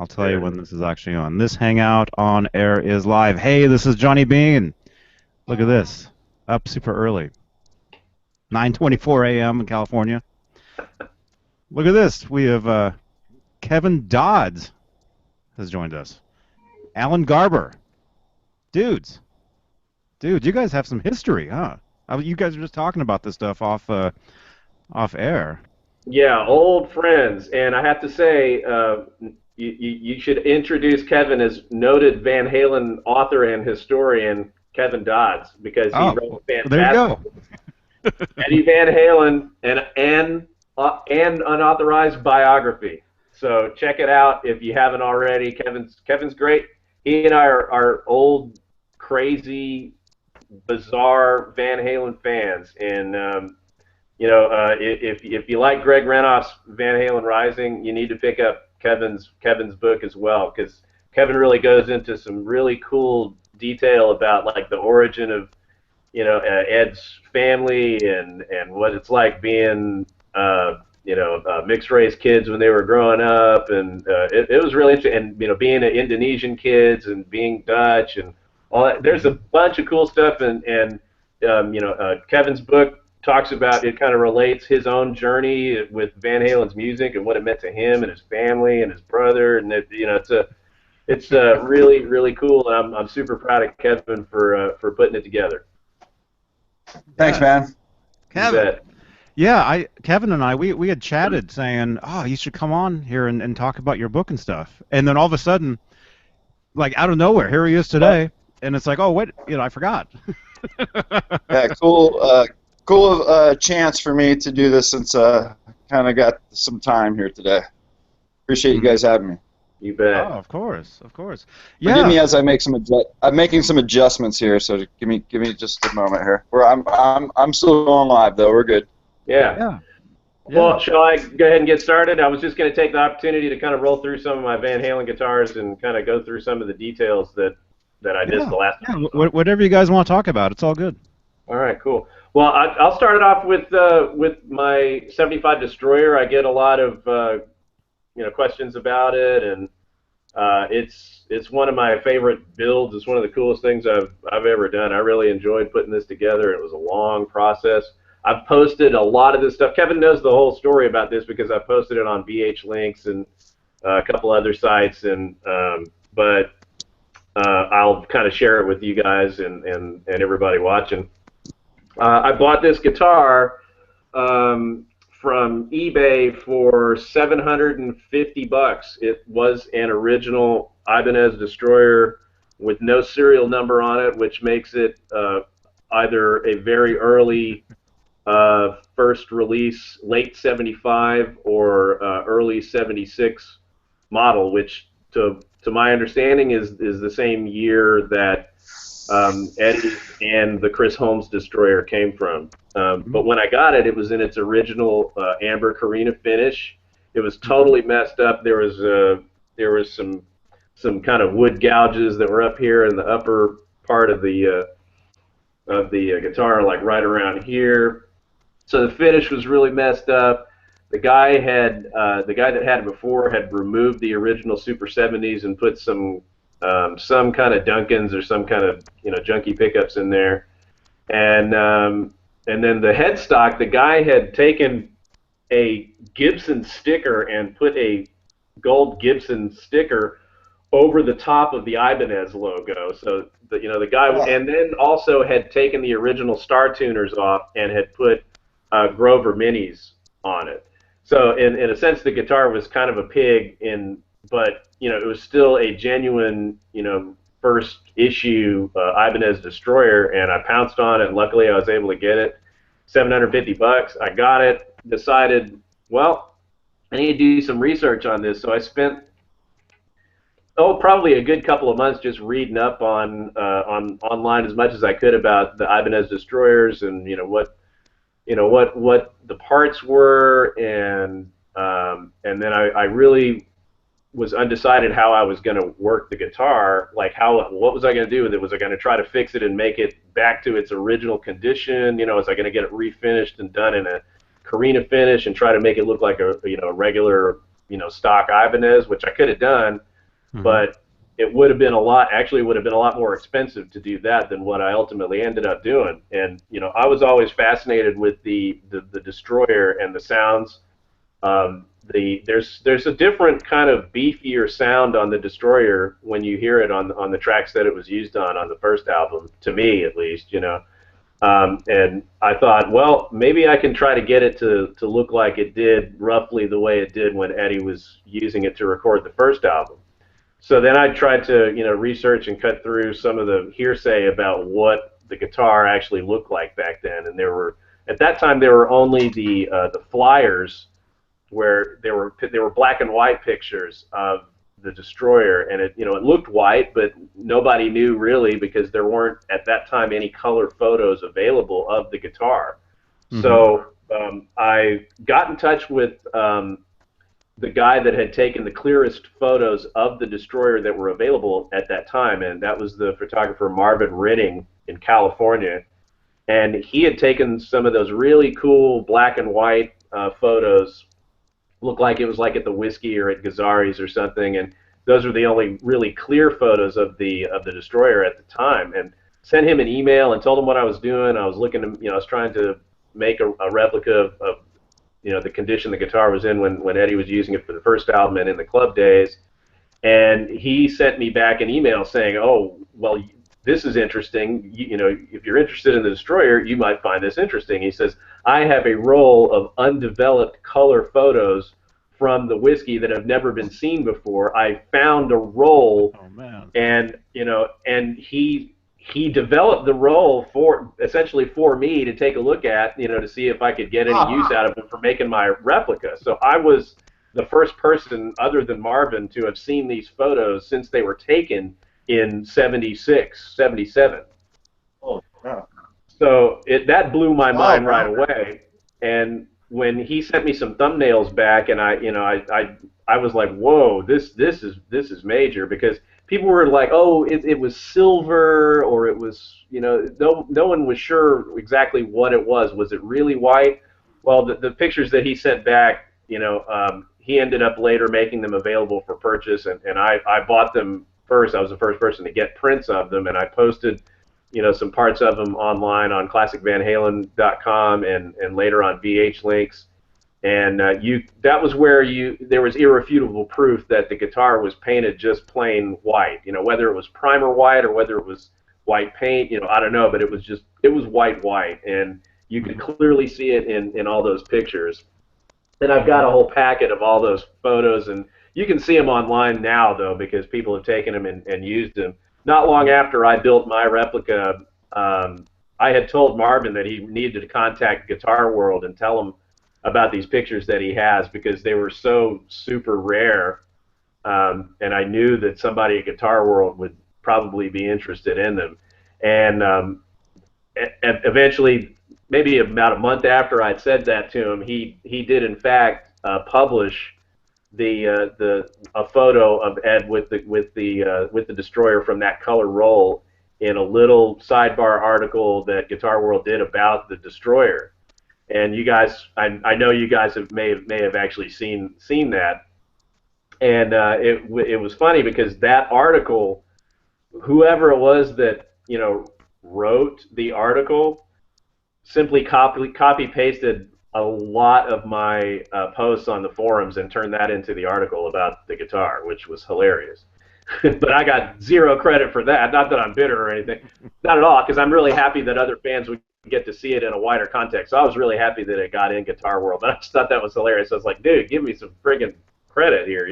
I'll tell you when this is actually on. This hangout on air is live. Hey, this is Johnny Bean. Look at this. Up super early. 9:24 a.m. in California. Look at this. We have Kevin Dodds has joined us. Alan Garber. Dudes, you guys have some history, huh? You guys are just talking about this stuff off air. Yeah, old friends. And I have to say, you should introduce Kevin as noted Van Halen author and historian Kevin Dodds, because he wrote a there you go. Eddie Van Halen and unauthorized biography. So check it out if you haven't already. Kevin's great. He and I are old, crazy, bizarre Van Halen fans, and if you like Greg Renoff's Van Halen Rising, you need to pick up Kevin's book as well, because Kevin really goes into some really cool detail about like the origin of Ed's family and what it's like being mixed race kids when they were growing up, and it was really interesting. And being an Indonesian kids and being Dutch and all that. There's a bunch of cool stuff, and Kevin's book talks about, it kind of relates his own journey with Van Halen's music and what it meant to him and his family and his brother, and it's really, really cool, and I'm super proud of Kevin for putting it together. Thanks, man. Kevin. Yeah, Kevin and I, we had chatted saying, oh, you should come on here and talk about your book and stuff. And then all of a sudden, like out of nowhere, here he is today. And it's like, oh, wait, I forgot. Yeah, cool chance for me to do this, since I kind of got some time here today. Appreciate you guys having me. You bet. Oh, of course. Yeah. Forgive me as I make I'm making some adjustments here, so give me just a moment here. I'm still going live though. We're good. Yeah. Well, shall I go ahead and get started? I was just going to take the opportunity to kind of roll through some of my Van Halen guitars and kind of go through some of the details that I missed the last time. Whatever you guys want to talk about, it's all good. All right, cool. Well, I'll start it off with my 75 Destroyer. I get a lot of questions about it, and it's one of my favorite builds. It's one of the coolest things I've ever done. I really enjoyed putting this together. It was a long process. I've posted a lot of this stuff. Kevin knows the whole story about this because I posted it on VH Links and a couple other sites, but I'll kind of share it with you guys and everybody watching. I bought this guitar from eBay for $750. It was an original Ibanez Destroyer with no serial number on it, which makes it either a very early first release, late 75 or early 76 model, which to my understanding is the same year that Eddie and the Chris Holmes Destroyer came from. But when I got it, it was in its original amber Carina finish. It was totally messed up. There was some kind of wood gouges that were up here in the upper part of the guitar, like right around here. So the finish was really messed up. The guy that had it before had removed the original Super 70s and put some kind of Duncans or some kind of junky pickups in there, and then the headstock, the guy had taken a Gibson sticker and put a gold Gibson sticker over the top of the Ibanez logo. So the guy, and then also had taken the original Star Tuners off and had put Grover Minis on it. So in a sense, the guitar was kind of a pig, but it was still a genuine first issue Ibanez Destroyer, and I pounced on it, and luckily I was able to get it. $750. I got it, decided, well, I need to do some research on this, so I spent probably a good couple of months just reading up on online as much as I could about the Ibanez Destroyers and what the parts were, and then I really was undecided how I was going to work the guitar. Like what was I going to do with it? Was I going to try to fix it and make it back to its original condition? Was I going to get it refinished and done in a Carina finish and try to make it look like a regular stock Ibanez, which I could have done. but it would have been a lot. Actually, it would have been a lot more expensive to do that than what I ultimately ended up doing. And I was always fascinated with the destroyer and the sounds. There's a different kind of beefier sound on the destroyer when you hear it on the tracks that it was used on the first album. To me, at least, And I thought, well, maybe I can try to get it to look like it did roughly the way it did when Eddie was using it to record the first album. So then I tried to, research and cut through some of the hearsay about what the guitar actually looked like back then. And at that time, there were only the flyers where there were black and white pictures of the destroyer, and it looked white, but nobody knew really because there weren't at that time any color photos available of the guitar. So I got in touch with the guy that had taken the clearest photos of the destroyer that were available at that time, and that was the photographer Marvin Ritting in California. And he had taken some of those really cool black and white photos. Looked like it was like at the Whiskey or at Gazzari's or something, and those were the only really clear photos of the destroyer at the time. And sent him an email and told him what I was doing. I was looking to, I was trying to make a replica of the condition the guitar was in when Eddie was using it for the first album and in the club days. And he sent me back an email saying, "Oh, well, this is interesting. If you're interested in the destroyer, you might find this interesting." He says, "I have a roll of undeveloped color photos from the Whiskey that have never been seen before. I found a roll, and and he developed the roll essentially for me to take a look at, to see if I could get any use out of it for making my replica." So I was the first person other than Marvin to have seen these photos since they were taken in 76, 77. Oh, wow. So that blew my mind right away. And when he sent me some thumbnails back, and I was like, whoa, this is major, because people were like, oh, it was silver, or it was, no one was sure exactly what it was. Was it really white? Well, the pictures that he sent back, he ended up later making them available for purchase, and I bought them first. I was the first person to get prints of them, and I posted some parts of them online on ClassicVanHalen.com and later on VH links. And that was where there was irrefutable proof that the guitar was painted just plain white. Whether it was primer white or whether it was white paint, I don't know, but it was white, and you could clearly see it in all those pictures. And I've got a whole packet of all those photos, and you can see them online now, though, because people have taken them and used them. Not long after I built my replica, I had told Marvin that he needed to contact Guitar World and tell him about these pictures that he has, because they were so super rare, and I knew that somebody at Guitar World would probably be interested in them. And eventually, maybe about a month after I'd said that to him, he did in fact publish a photo of Ed with the destroyer from that color roll in a little sidebar article that Guitar World did about the destroyer. And you guys, I know you guys may have actually seen that. And it was funny because that article, whoever it was that wrote the article, simply copy pasted a lot of my posts on the forums and turned that into the article about the guitar, which was hilarious. But I got zero credit for that. Not that I'm bitter or anything, not at all, because I'm really happy that other fans would get to see it in a wider context. So I was really happy that it got in Guitar World, but I just thought that was hilarious. I was like, dude, give me some friggin' credit here,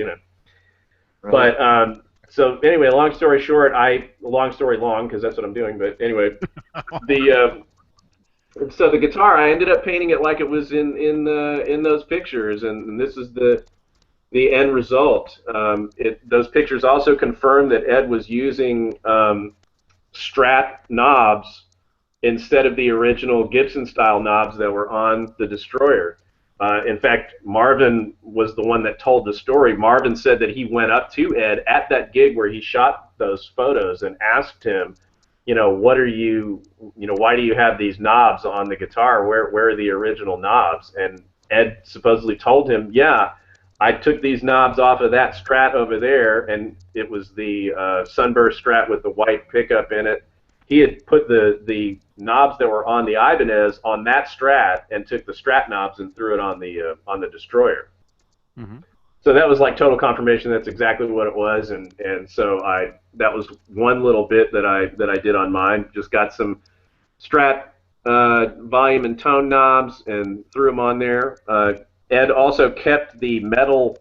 Right. But so anyway, long story short, long story long, because that's what I'm doing. But anyway, so the guitar, I ended up painting it like it was in those pictures, and this is the end result. Those pictures also confirm that Ed was using Strat knobs instead of the original Gibson-style knobs that were on the Destroyer. In fact, Marvin was the one that told the story. Marvin said that he went up to Ed at that gig where he shot those photos and asked him, why do you have these knobs on the guitar? Where are the original knobs? And Ed supposedly told him, yeah, I took these knobs off of that Strat over there, and it was the Sunburst Strat with the white pickup in it. He had put the knobs that were on the Ibanez on that Strat, and took the Strat knobs and threw it on the Destroyer. Mm-hmm. So that was like total confirmation. That's exactly what it was, and so that was one little bit that I did on mine. Just got some Strat volume and tone knobs and threw them on there. Ed also kept the metal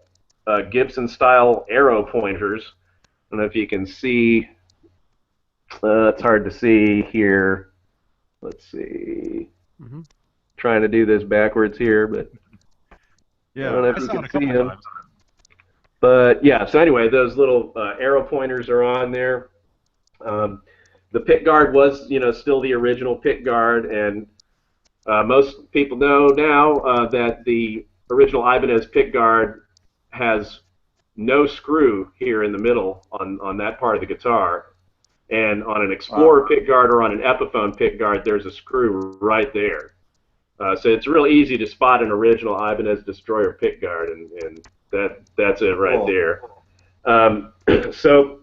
Gibson style arrow pointers. I don't know if you can see. It's hard to see here. Let's see. Mm-hmm. Trying to do this backwards here, but Yeah, I don't know if I you saw it a can see couple them. times. But yeah, so anyway, those little arrow pointers are on there. The pick guard was, still the original pick guard, and most people know now that the original Ibanez pick guard has no screw here in the middle on that part of the guitar, and on an Explorer pick guard or on an Epiphone pick guard, there's a screw right there. So it's real easy to spot an original Ibanez Destroyer pick guard, and that's it right there. So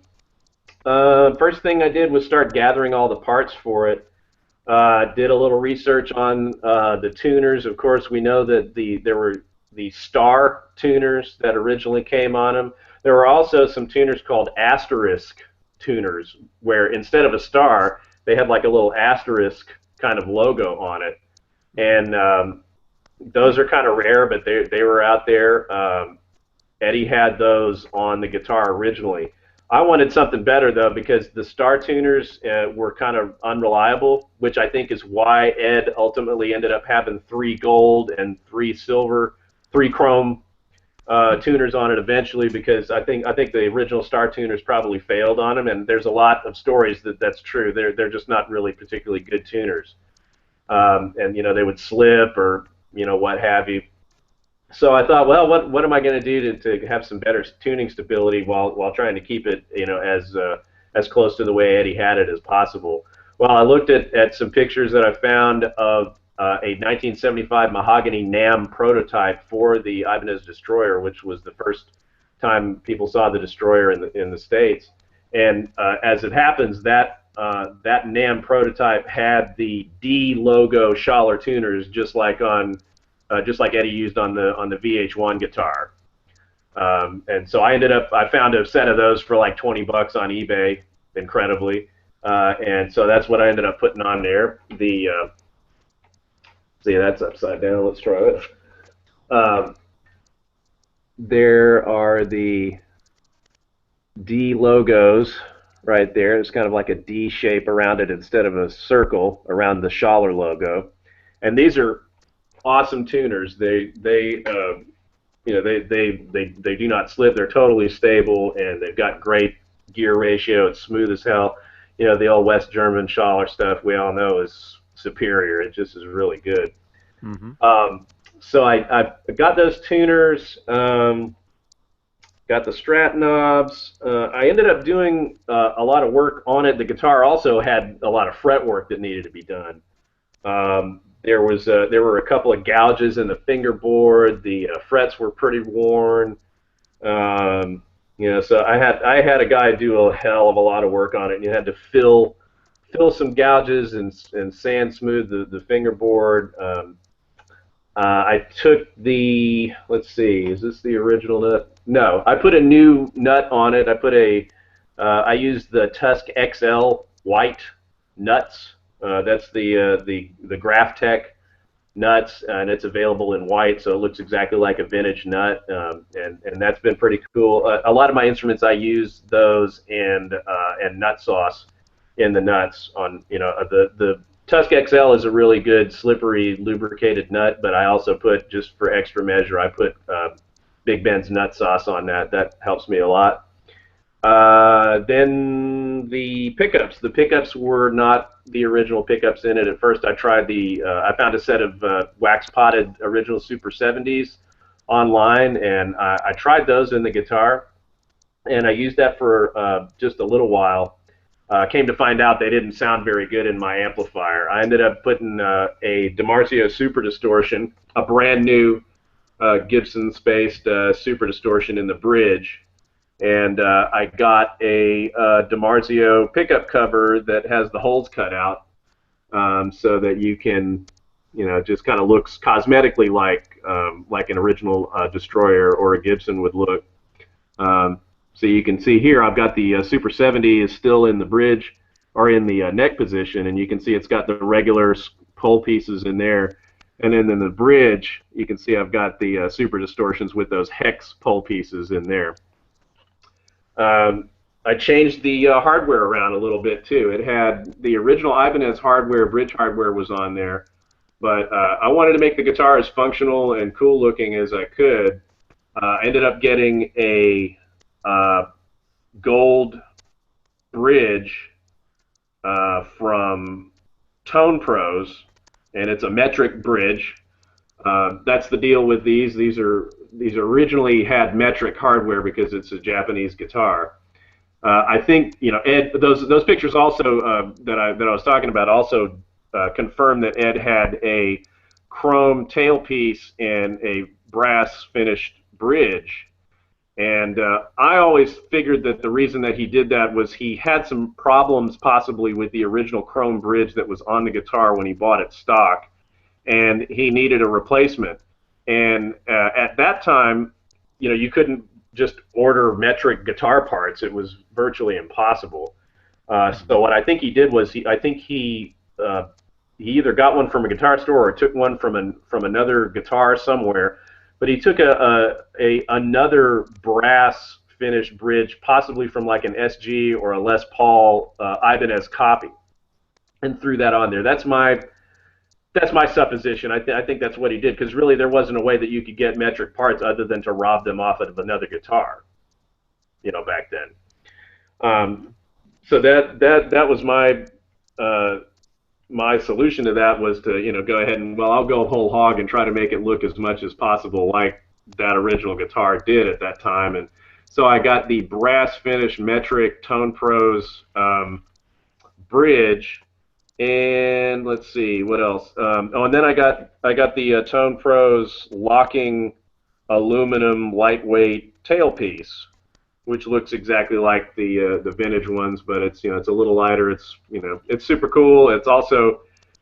first thing I did was start gathering all the parts for it. Did a little research on the tuners. Of course, we know that there were the star tuners that originally came on them. There were also some tuners called asterisk tuners, where instead of a star, they had like a little asterisk kind of logo on it. And those are kind of rare, but they were out there. Eddie had those on the guitar originally. I wanted something better, though, because the star tuners were kind of unreliable, which I think is why Ed ultimately ended up having 3 gold and 3 silver, 3 chrome tuners on it eventually, because I think the original star tuners probably failed on him, and there's a lot of stories that's true. They're just not really particularly good tuners, and they would slip or what have you. So I thought, well, what am I going to do to have some better tuning stability while trying to keep it as close to the way Eddie had it as possible? Well, I looked at some pictures that I found of a 1975 mahogany NAMM prototype for the Ibanez Destroyer, which was the first time people saw the Destroyer in the States. And as it happens, that NAMM prototype had the D logo Schaller tuners, just like Eddie used on the VH1 guitar. And so I found a set of those for like $20 on eBay, incredibly. And so that's what I ended up putting on there. See, that's upside down. Let's try it. There are the D logos right there. It's kind of like a D shape around it instead of a circle around the Schaller logo. And these are awesome tuners. They do not slip. They're totally stable, and they've got great gear ratio. It's smooth as hell. The old West German Schaller stuff we all know is superior. It just is really good. Mm-hmm. So I got those tuners. Got the Strat knobs. I ended up doing a lot of work on it. The guitar also had a lot of fret work that needed to be done. There were a couple of gouges in the fingerboard. The frets were pretty worn. So I had a guy do a hell of a lot of work on it. And you had to fill some gouges and sand smooth the fingerboard. I took let's see, is this the original nut? No, I put a new nut on it. I used the Tusk XL white nuts. That's the Graph Tech nuts, and it's available in white, so it looks exactly like a vintage nut, and that's been pretty cool. A lot of my instruments, I use those and nut sauce in the nuts. The Tusk XL is a really good slippery lubricated nut, but I also put, just for extra measure, I put Big Ben's nut sauce on that. That helps me a lot. Then the pickups. The pickups were not the original pickups in it. At first, I found a set of wax potted original Super 70s online, and I tried those in the guitar, and I used that for just a little while. Came to find out they didn't sound very good in my amplifier. I ended up putting a DiMarzio Super Distortion, a brand new Gibson spaced super distortion in the bridge. And I got a DiMarzio pickup cover that has the holes cut out, so that you can, just kind of looks cosmetically like an original Destroyer or a Gibson would look. So you can see here, I've got the Super 70 is still in the bridge or in the neck position, and you can see it's got the regular pole pieces in there. And then in the bridge, you can see I've got the super distortions with those hex pole pieces in there. I changed the hardware around a little bit too. It had the original Ibanez hardware, bridge hardware was on there, but I wanted to make the guitar as functional and cool looking as I could. I ended up getting a gold bridge from Tone Pros, and it's a metric bridge. That's the deal with these. These originally had metric hardware because it's a Japanese guitar. I think Ed. Those pictures also that I was talking about also confirm that Ed had a chrome tailpiece and a brass finished bridge. And I always figured that the reason that he did that was he had some problems possibly with the original chrome bridge that was on the guitar when he bought it stock, and he needed a replacement. And at that time, you couldn't just order metric guitar parts. It was virtually impossible. So what I think he did was he either got one from a guitar store or took one from another guitar somewhere. But he took another brass finished bridge, possibly from like an SG or a Les Paul Ibanez copy, and threw that on there. That's my supposition. I think that's what he did, because really there wasn't a way that you could get metric parts other than to rob them off of another guitar, back then. So that was my solution to that, was to go ahead and, well, I'll go whole hog and try to make it look as much as possible like that original guitar did at that time. And so I got the brass finish metric Tone Pros bridge, and let's see what else. And then I got the Tone Pros locking aluminum lightweight tailpiece, which looks exactly like the vintage ones, but it's it's a little lighter. It's it's super cool. It's also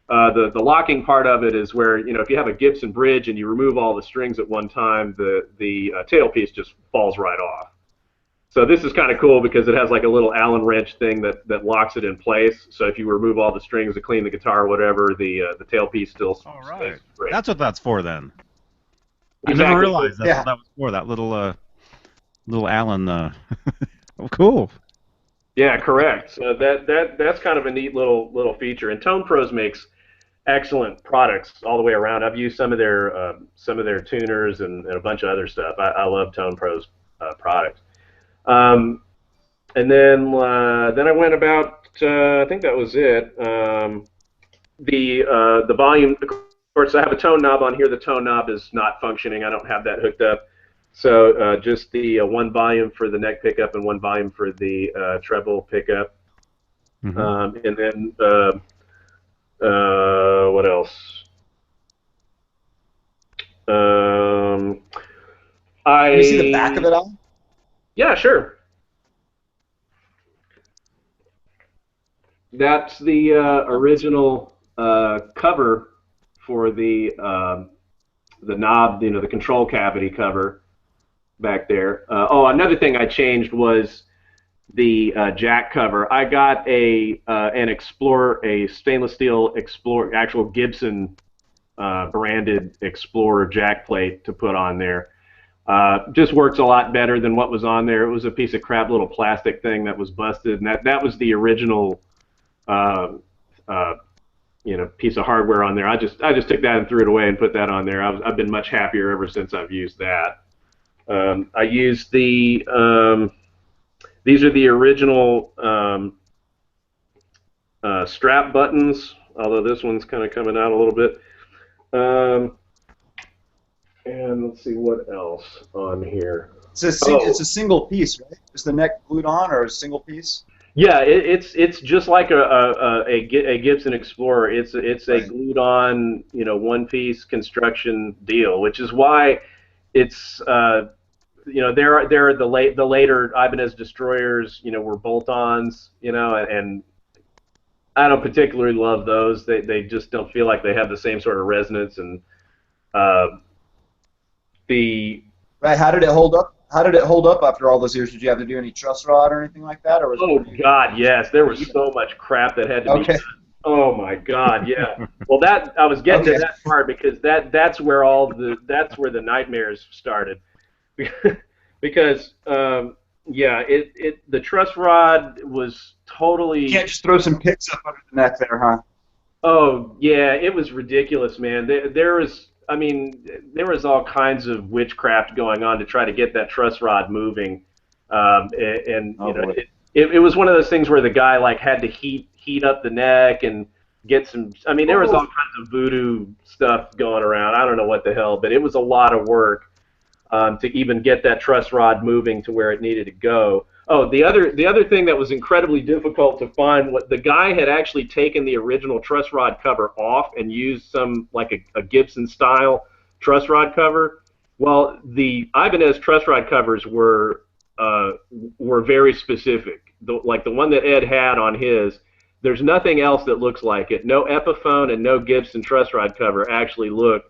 the locking part of it is where if you have a Gibson bridge and you remove all the strings at one time, the tailpiece just falls right off. So this is kind of cool because it has like a little Allen wrench thing that locks it in place. So if you remove all the strings to clean the guitar or whatever, the tailpiece still stays straight. That's what that's for then. Exactly. I never realized that's what that was for. That little Allen. Oh, cool. Yeah, correct. So that's kind of a neat little feature. And Tone Pros makes excellent products all the way around. I've used some of their tuners and a bunch of other stuff. I love Tone Pros products. And then I went about. I think that was it. The volume. Of course, I have a tone knob on here. The tone knob is not functioning. I don't have that hooked up. So just the one volume for the neck pickup and one volume for the treble pickup. Mm-hmm. And then what else? Can you see the back of it all? Yeah, sure. That's the original cover for the knob, the control cavity cover back there. Oh, another thing I changed was the jack cover. I got an Explorer, a stainless steel Explorer, actual Gibson branded Explorer jack plate to put on there. Just works a lot better than what was on there. It was a piece of crap little plastic thing that was busted, and that was the original piece of hardware on there. I just took that and threw it away and put that on there. I've been much happier ever since I've used that. I used these are the original strap buttons, although this one's kind of coming out a little bit. And let's see what else on here. It's a single piece, right? Is the neck glued on, or a single piece? Yeah, it's just like a Gibson Explorer. It's a glued on one piece construction deal, which is why it's there are the later Ibanez destroyers, were bolt-ons, and I don't particularly love those. They just don't feel like they have the same sort of resonance. And uh, the Right. How did it hold up? How did it hold up after all those years? Did you have to do any truss rod or anything like that, or was oh it God, yes, there was so much crap that had to be okay? done. Oh my God, yeah. Well, that I was getting to Okay. that part because that's where the nightmares started. Because yeah, the truss rod was You totally. can't just throw some picks up under the neck there, huh? Oh yeah, it was ridiculous, man. I mean, there was all kinds of witchcraft going on to try to get that truss rod moving, and Oh boy. it was one of those things where the guy like had to heat up the neck and get some. I mean, there was all Oh. kinds of voodoo stuff going around. I don't know what the hell, but it was a lot of work to even get that truss rod moving to where it needed to go. Oh, the other thing that was incredibly difficult to find, what the guy had actually taken the original truss rod cover off and used some like a Gibson style truss rod cover. Well, the Ibanez truss rod covers were very specific. Like the one that Ed had on his, there's nothing else that looks like it. No Epiphone and no Gibson truss rod cover actually look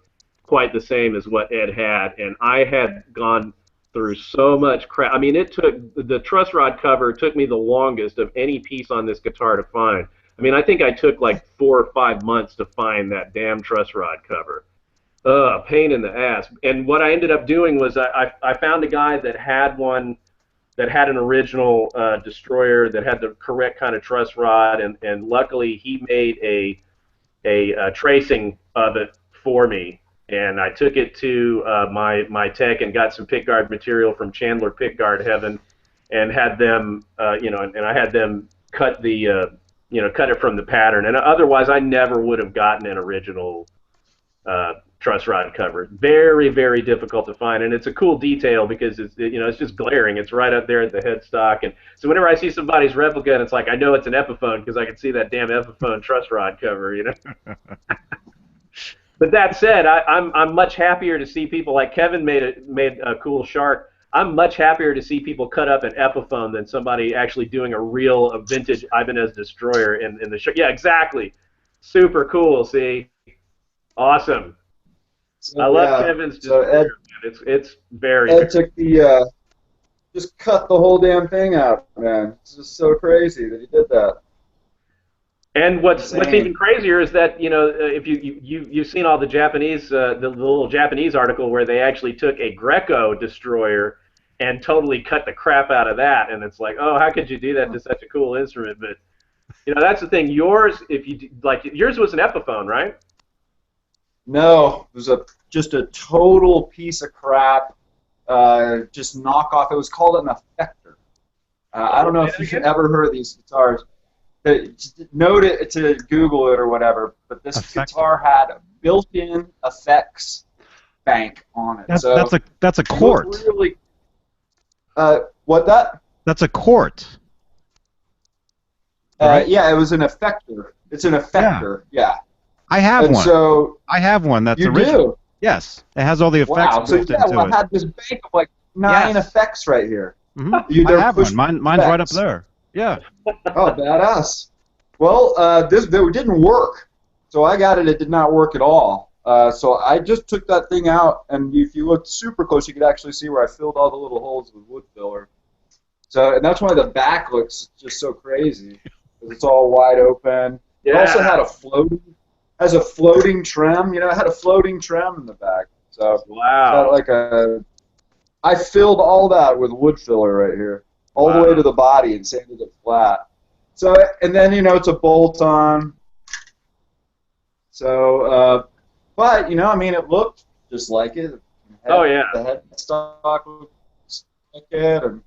quite the same as what Ed had, and I had gone through so much crap. I mean, the truss rod cover took me the longest of any piece on this guitar to find. I mean, I think I took like 4 or 5 months to find that damn truss rod cover. Pain in the ass. And what I ended up doing was I found a guy that had one that had an original destroyer that had the correct kind of truss rod, and luckily he made a tracing of it for me, and I took it to my tech and got some pickguard material from Chandler Pickguard Heaven, and had them, and I had them cut cut it from the pattern. And otherwise, I never would have gotten an original truss rod cover. Very, very difficult to find, and it's a cool detail because it's just glaring. It's right up there at the headstock, and so whenever I see somebody's replica, and it's like I know it's an Epiphone because I can see that damn Epiphone truss rod cover. But that said, I'm much happier to see people like Kevin made a cool shark. I'm much happier to see people cut up an Epiphone than somebody actually doing a vintage Ibanez destroyer in the show. Yeah, exactly. Super cool. See, awesome. I So, love yeah. Kevin's So destroyer. Ed, Man. It's very. Ed took the just cut the whole damn thing out, man. It's just so crazy that he did that. And what's Insane. even crazier is that if you've seen all the Japanese the little Japanese article where they actually took a Greco destroyer and totally cut the crap out of that, and it's like, oh, how could you do that to such a cool instrument? But that's the thing. Yours, if you like, yours was an Epiphone, right? No, it was just a total piece of crap. Just knockoff. It was called an effector. I don't know if you've ever heard of these guitars. Note it to Google it or whatever, but this guitar had a built-in effects bank on it. That's a quart. Really, what that? That's a quart. Right? Yeah, it was an effector. It's an effector. Yeah. I have And one. so I have one that's you original. do. It has all the effects Wow. So built yeah, into well, it. I had this bank of like 9 effects right here. Mm-hmm. I have one. Mine's right up there. Yeah. Oh, badass. Well, this didn't work, so I got it. It did not work at all. So I just took that thing out, and if you looked super close, you could actually see where I filled all the little holes with wood filler. So, and that's why the back looks just so crazy, because it's all wide open. Yeah. It also had a floating trim. It had a floating trim in the back. So Wow. I filled all that with wood filler right here, all the way to the body, and sanded it flat. So, and then it's a bolt-on. So, but I mean, it looked just like it. Oh yeah. The headstock looked like it, and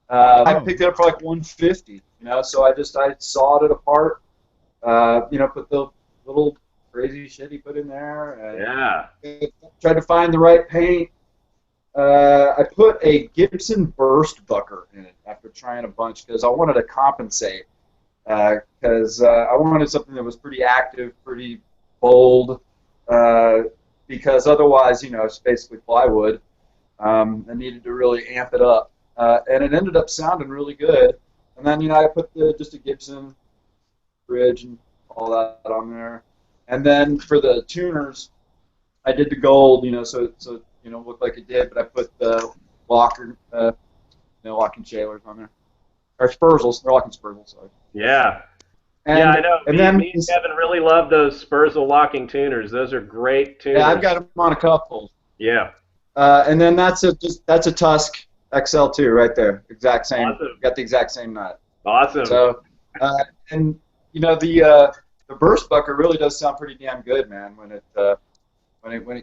I picked it up for like $150. So I sawed it apart. Put the little crazy shit he put in there. And tried to find the right paint. I put a Gibson burst bucker in it after trying a bunch because I wanted to compensate. Because I wanted something that was pretty active, pretty bold, because otherwise, it's basically plywood. I needed to really amp it up, and it ended up sounding really good. And then I put just a Gibson bridge and all that on there. And then for the tuners, I did the gold, so looked like it did, but I put the Locker, locking Shailers on there, or Spurzels. They're locking Spurzels. Sorry. Yeah. And, yeah, I know. And Me and Kevin really love those Spurzel locking tuners. Those are great tuners. Yeah, I've got them on a couple. Yeah. And then that's a Tusk XL2 right there. Exact same. Awesome. Got the exact same nut. Awesome. So, and the burst bucker really does sound pretty damn good, man, when it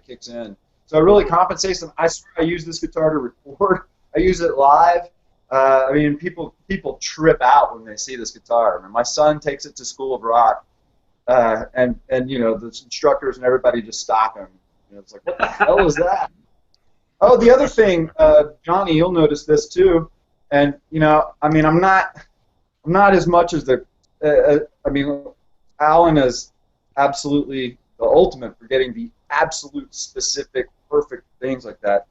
kicks in. So it really compensates them. I swear I use this guitar to record. I use it live. I mean, people trip out when they see this guitar. I mean, my son takes it to School of Rock, and the instructors and everybody just stop him. It's like, what the hell is that? Oh, the other thing, Johnny, you'll notice this too. And I mean, I'm not as much as I mean, Alan is absolutely the ultimate for getting the absolute specific, perfect things like that.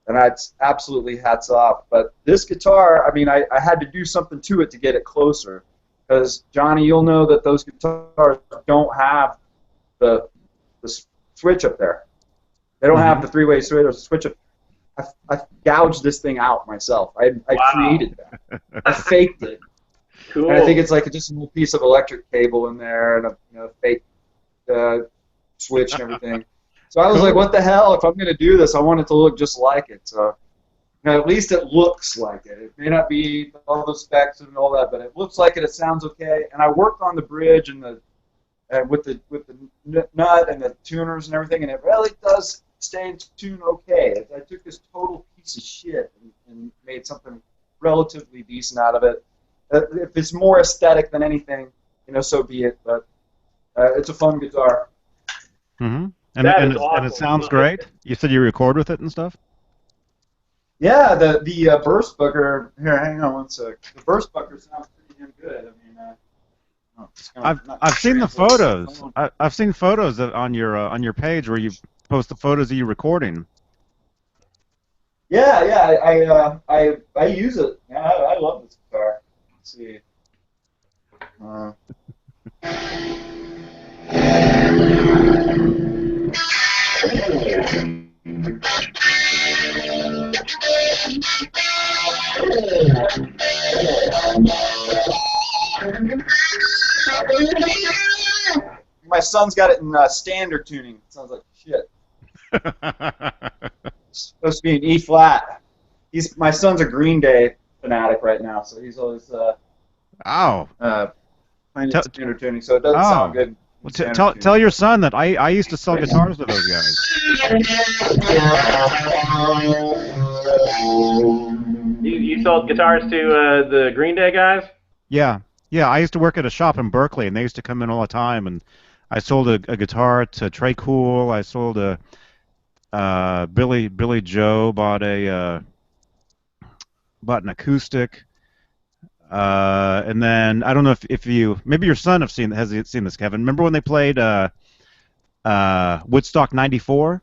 And that's absolutely hats off. But this guitar, I mean, I had to do something to it to get it closer. Because, Johnny, you'll know that those guitars don't have the switch up there. They don't have the three-way switch or switch up. I gouged this thing out myself. I created that. I faked it. Cool. And I think it's like just a little piece of electric cable in there and a fake switch and everything. So I was like, what the hell? If I'm going to do this, I want it to look just like it. So at least it looks like it. It may not be all the specs and all that, but it looks like it. It sounds okay. And I worked on the bridge and with the nut and the tuners and everything, and it really does stay in tune okay. I took this total piece of shit and made something relatively decent out of it. If it's more aesthetic than anything, so be it. But it's a fun guitar. Mm-hmm. And it sounds great. You said you record with it and stuff? Yeah, the burst bucker. Here, hang on one sec. The burst bucker sounds pretty damn good. I mean, I've seen the photos. I've seen photos on your page where you post the photos of you recording. Yeah. I use it. Yeah, I love this guitar. Let's see. My son's got it in standard tuning. It sounds like shit. It's supposed to be an E flat. My son's a Green Day fanatic right now, so he's always playing standard tuning. So it doesn't sound good. Well, tell your son that I used to sell guitars to those guys. You sold guitars to the Green Day guys? Yeah. I used to work at a shop in Berkeley, and they used to come in all the time. And I sold a guitar to Trey Cool. I sold a Billy Joe bought an acoustic. And then I don't know if you maybe your son has seen this, Kevin. Remember when they played Woodstock '94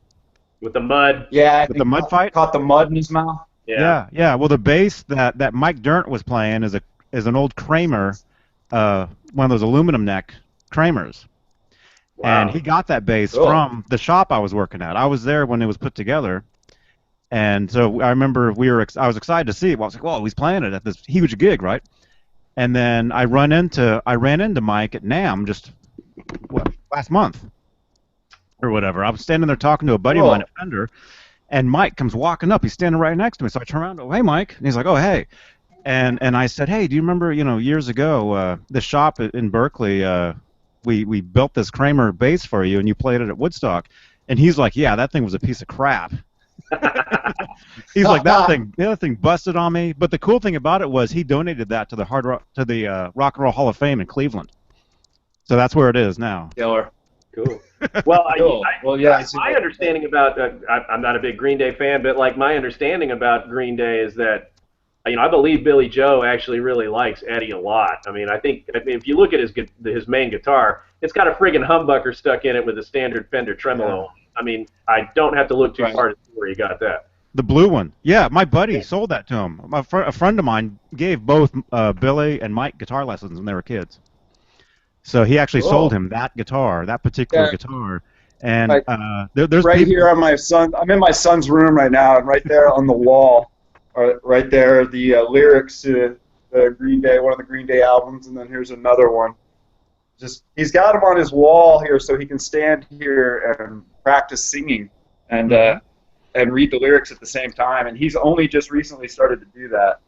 with the mud? Yeah, with the mud fight. Caught the mud in his mouth. Yeah. Well, the bass that Mike Dirnt was playing is an old Kramer, one of those aluminum neck Kramers. Wow. And he got that bass from the shop I was working at. I was there when it was put together. And so I remember I was excited to see it. Well, I was like, "Whoa, he's playing it at this huge gig, right?" And then I ran into Mike at NAMM just last month or whatever. I was standing there talking to a buddy of mine at Fender, and Mike comes walking up. He's standing right next to me. So I turn around, "Oh, hey, Mike," and he's like, "Oh, hey," and I said, "Hey, do you remember years ago the shop in Berkeley? We built this Kramer bass for you, and you played it at Woodstock." And he's like, "Yeah, that thing was a piece of crap." He's like, the other thing busted on me. But the cool thing about it was he donated that to the Rock and Roll Hall of Fame in Cleveland. So that's where it is now. Killer. Cool. Well, cool. My understanding about I'm not a big Green Day fan, but like my understanding about Green Day is that I believe Billy Joe actually really likes Eddie a lot. I mean, if you look at his main guitar, it's got a friggin' humbucker stuck in it with a standard Fender tremolo. I mean, I don't have to look too far to see where he got that. The blue one. Yeah, my buddy sold that to him. A friend of mine gave both Billy and Mike guitar lessons when they were kids. So he actually sold Cool. him that guitar, that particular Yeah, guitar. And I, there's right people. here on my son. I'm in my son's room right now, and right there on the wall, right there, the lyrics to the Green Day, one of the Green Day albums, and then here's another one. Just he's got them on his wall here, so he can stand here and practice singing and Mhm. and read the lyrics at the same time. And he's only just recently started to do that.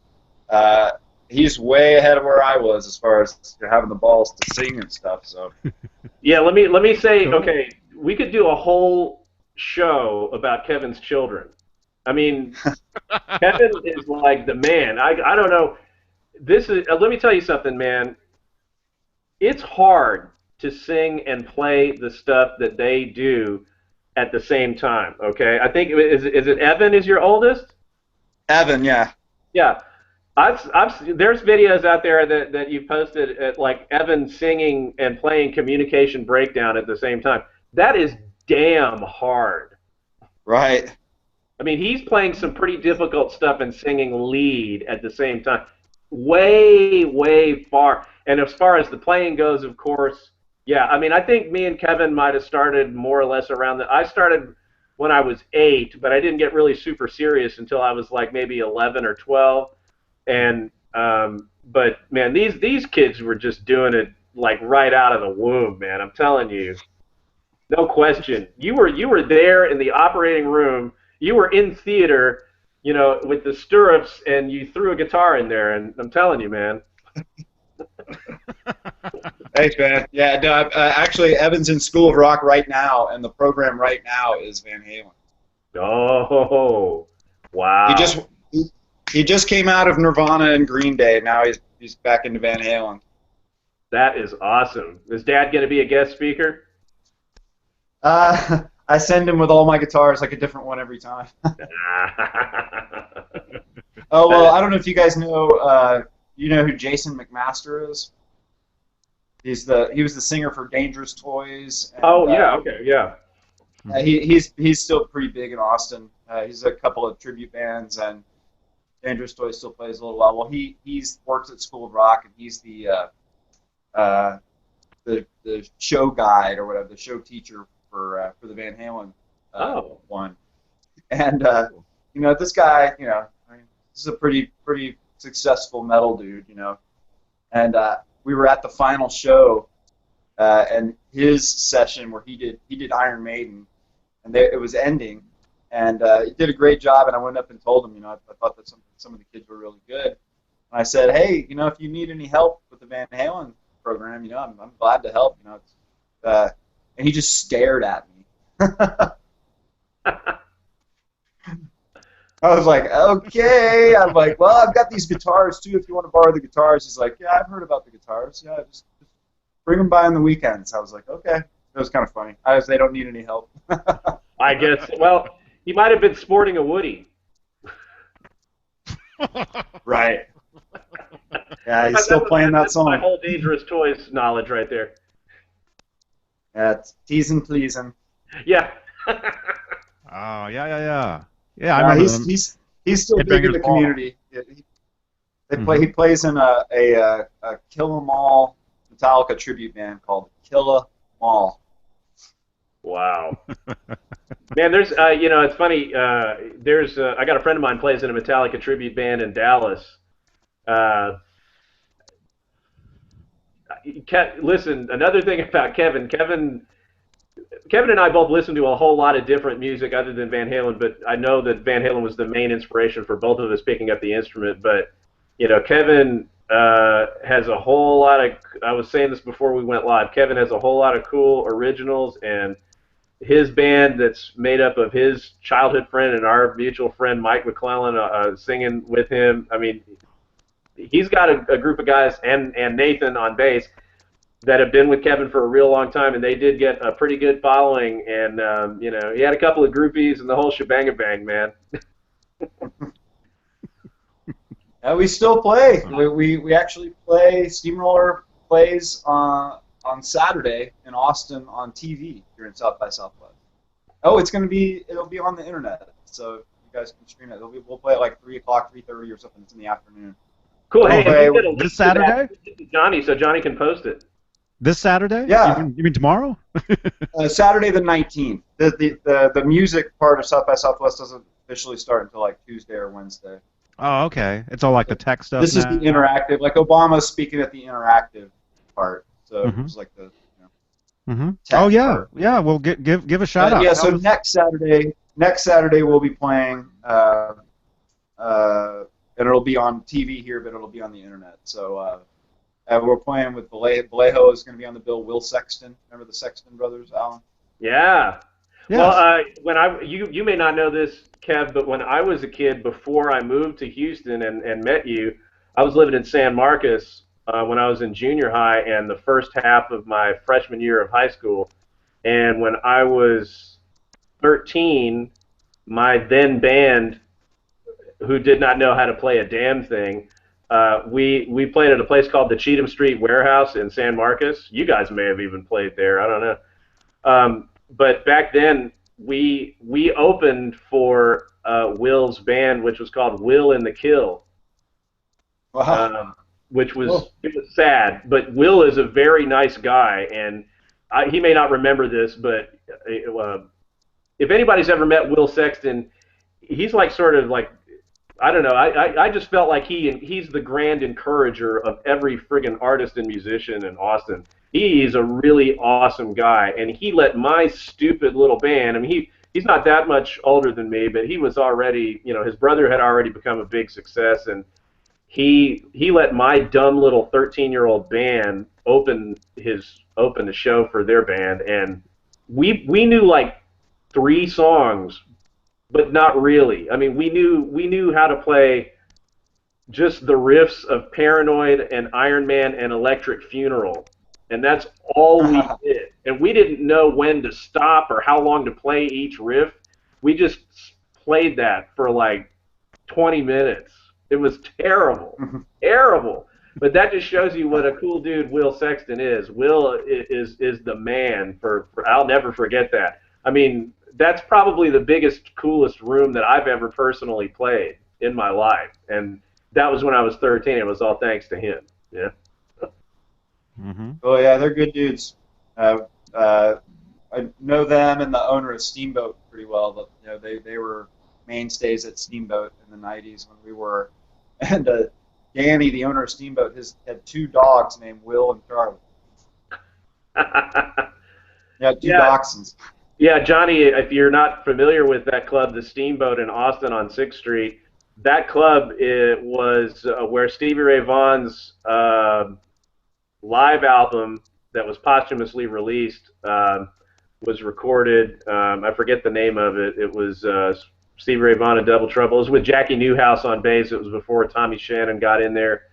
Uh, he's way ahead of where I was as far as having the balls to sing and stuff. So Yeah, let me say, Cool. okay, we could do a whole show about Kevin's children. I mean, Kevin is like the man. I don't know. This is let me tell you something, man. It's hard to sing and play the stuff that they do at the same time. Okay, I think is it Evan is your oldest? Evan, yeah, Yeah, there's videos out there that you posted at like Evan singing and playing Communication Breakdown at the same time. That is damn hard. right. I mean, he's playing some pretty difficult stuff and singing lead at the same time. Way, way far. And as far as the playing goes, of course, yeah. I mean, I think me and Kevin might have started more or less around I started when I was 8, but I didn't get really super serious until I was like maybe 11 or 12. And but man, these kids were just doing it like right out of the womb, man. I'm telling you, no question. You were there in the operating room. You were in theater, with the stirrups, and you threw a guitar in there. And I'm telling you, man. Thanks, man. Yeah, no, actually, Evan's in School of Rock right now, and the program right now is Van Halen. Oh, He wow. just he just came out of Nirvana and Green Day. Now he's back into Van Halen. That is awesome. Is Dad going to be a guest speaker? I send him with all my guitars, like a different one every time. Oh well, I don't know if you guys know. You know who Jason McMaster is? He was the singer for Dangerous Toys, and Oh, yeah. Okay. Yeah. he's still pretty big in Austin. He's a couple of tribute bands, and Dangerous Toys still plays a little while. Well, he's works at School of Rock, and he's uh, the show guide or whatever, the show teacher for the Van Halen Oh. one. And this guy, I mean, this is a pretty successful metal dude, And we were at the final show, and his session where he did Iron Maiden, and it was ending, and he did a great job. And I went up and told him, I thought that some of the kids were really good. And I said, hey, if you need any help with the Van Halen program, I'm glad to help. And he just stared at me. I was like, okay. I'm like, well, I've got these guitars too. If you want to borrow the guitars, he's like, yeah, I've heard about the guitars. Yeah, just bring them by on the weekends. I was like, okay. It was kind of funny. They don't need any help. I guess. Well, he might have been sporting a Woody. Right. Yeah, he's That still was playing that that's my song. whole Dangerous Toys knowledge right there. Yeah, it's teasing, pleasing. Yeah. Oh, yeah. Yeah, I remember them. He's still big in Headbangers the Ball. community. He plays in a Kill 'Em All Metallica tribute band called Kill 'Em All. Wow. Man, there's it's funny. There's I got a friend of mine plays in a Metallica tribute band in Dallas. Listen, another thing about Kevin. Kevin and I both listen to a whole lot of different music other than Van Halen, but I know that Van Halen was the main inspiration for both of us picking up the instrument. But Kevin has a whole lot of. I was saying this before we went live. Kevin has a whole lot of cool originals, and his band that's made up of his childhood friend and our mutual friend Mike McClellan singing with him. I mean, he's got a group of guys and Nathan on bass that have been with Kevin for a real long time, and they did get a pretty good following. And he had a couple of groupies and the whole shebang bang, man. We still play. We actually play. Steamroller plays on Saturday in Austin on TV here in South by Southwest. Oh, it'll be on the internet. So you guys can stream it. We'll play at like 3 o'clock, 3:30 or something. It's in the afternoon. Cool. Hey, Okay, if you get a link this to that, Saturday? send it to Johnny so Johnny can post it. This Saturday? Yeah. You mean tomorrow? Saturday the 19th. The music part of South by Southwest doesn't officially start until like Tuesday or Wednesday. Oh, okay. It's all like the tech stuff. This is the interactive. Like Obama's speaking at the interactive part, so it was like the tech Oh yeah, part. yeah. Well, give a shout out. Yeah. So next Saturday we'll be playing, and it'll be on TV here, but it'll be on the internet. So we're playing with Vallejo is going to be on the bill. Will Sexton, remember the Sexton brothers, Alan? Yeah. Yes. Well, you may not know this, Kev, but when I was a kid, before I moved to Houston and met you, I was living in San Marcos when I was in junior high and the first half of my freshman year of high school. And when I was 13, my then band, who did not know how to play a damn thing, we played at a place called the Cheatham Street Warehouse in San Marcos. You guys may have even played there. I don't know. But back then, we opened for Will's band, which was called Will and the Kill. Wow. Which was it was sad. But Will is a very nice guy, and he may not remember this, but if anybody's ever met Will Sexton, he's like sort of like, I don't know. I just felt like he's the grand encourager of every friggin' artist and musician in Austin. He's a really awesome guy, and he let my stupid little band. I mean, he's not that much older than me, but he was already, his brother had already become a big success, and he let my dumb little 13-year-old band open the show for their band, and we knew like 3 songs. But not really. I mean, we knew how to play just the riffs of Paranoid and Iron Man and Electric Funeral, and that's all we did. And we didn't know when to stop or how long to play each riff. We just played that for like 20 minutes. It was terrible, terrible. But that just shows you what a cool dude Will Sexton is. Will is the man. I'll never forget that. I mean, that's probably the biggest, coolest room that I've ever personally played in my life, and that was when I was 13. It was all thanks to him. Yeah. Oh yeah, they're good dudes. I know them and the owner of Steamboat pretty well. But, they were mainstays at Steamboat in the '90s when we were. And Danny, the owner of Steamboat, had 2 dogs named Will and Charlie. Yeah, 2 dachshunds. Yeah, Johnny, if you're not familiar with that club, the Steamboat in Austin on 6th Street, that club was where Stevie Ray Vaughan's live album that was posthumously released was recorded. I forget the name of it. It was Stevie Ray Vaughan and Double Trouble. It was with Jackie Newhouse on bass. It was before Tommy Shannon got in there.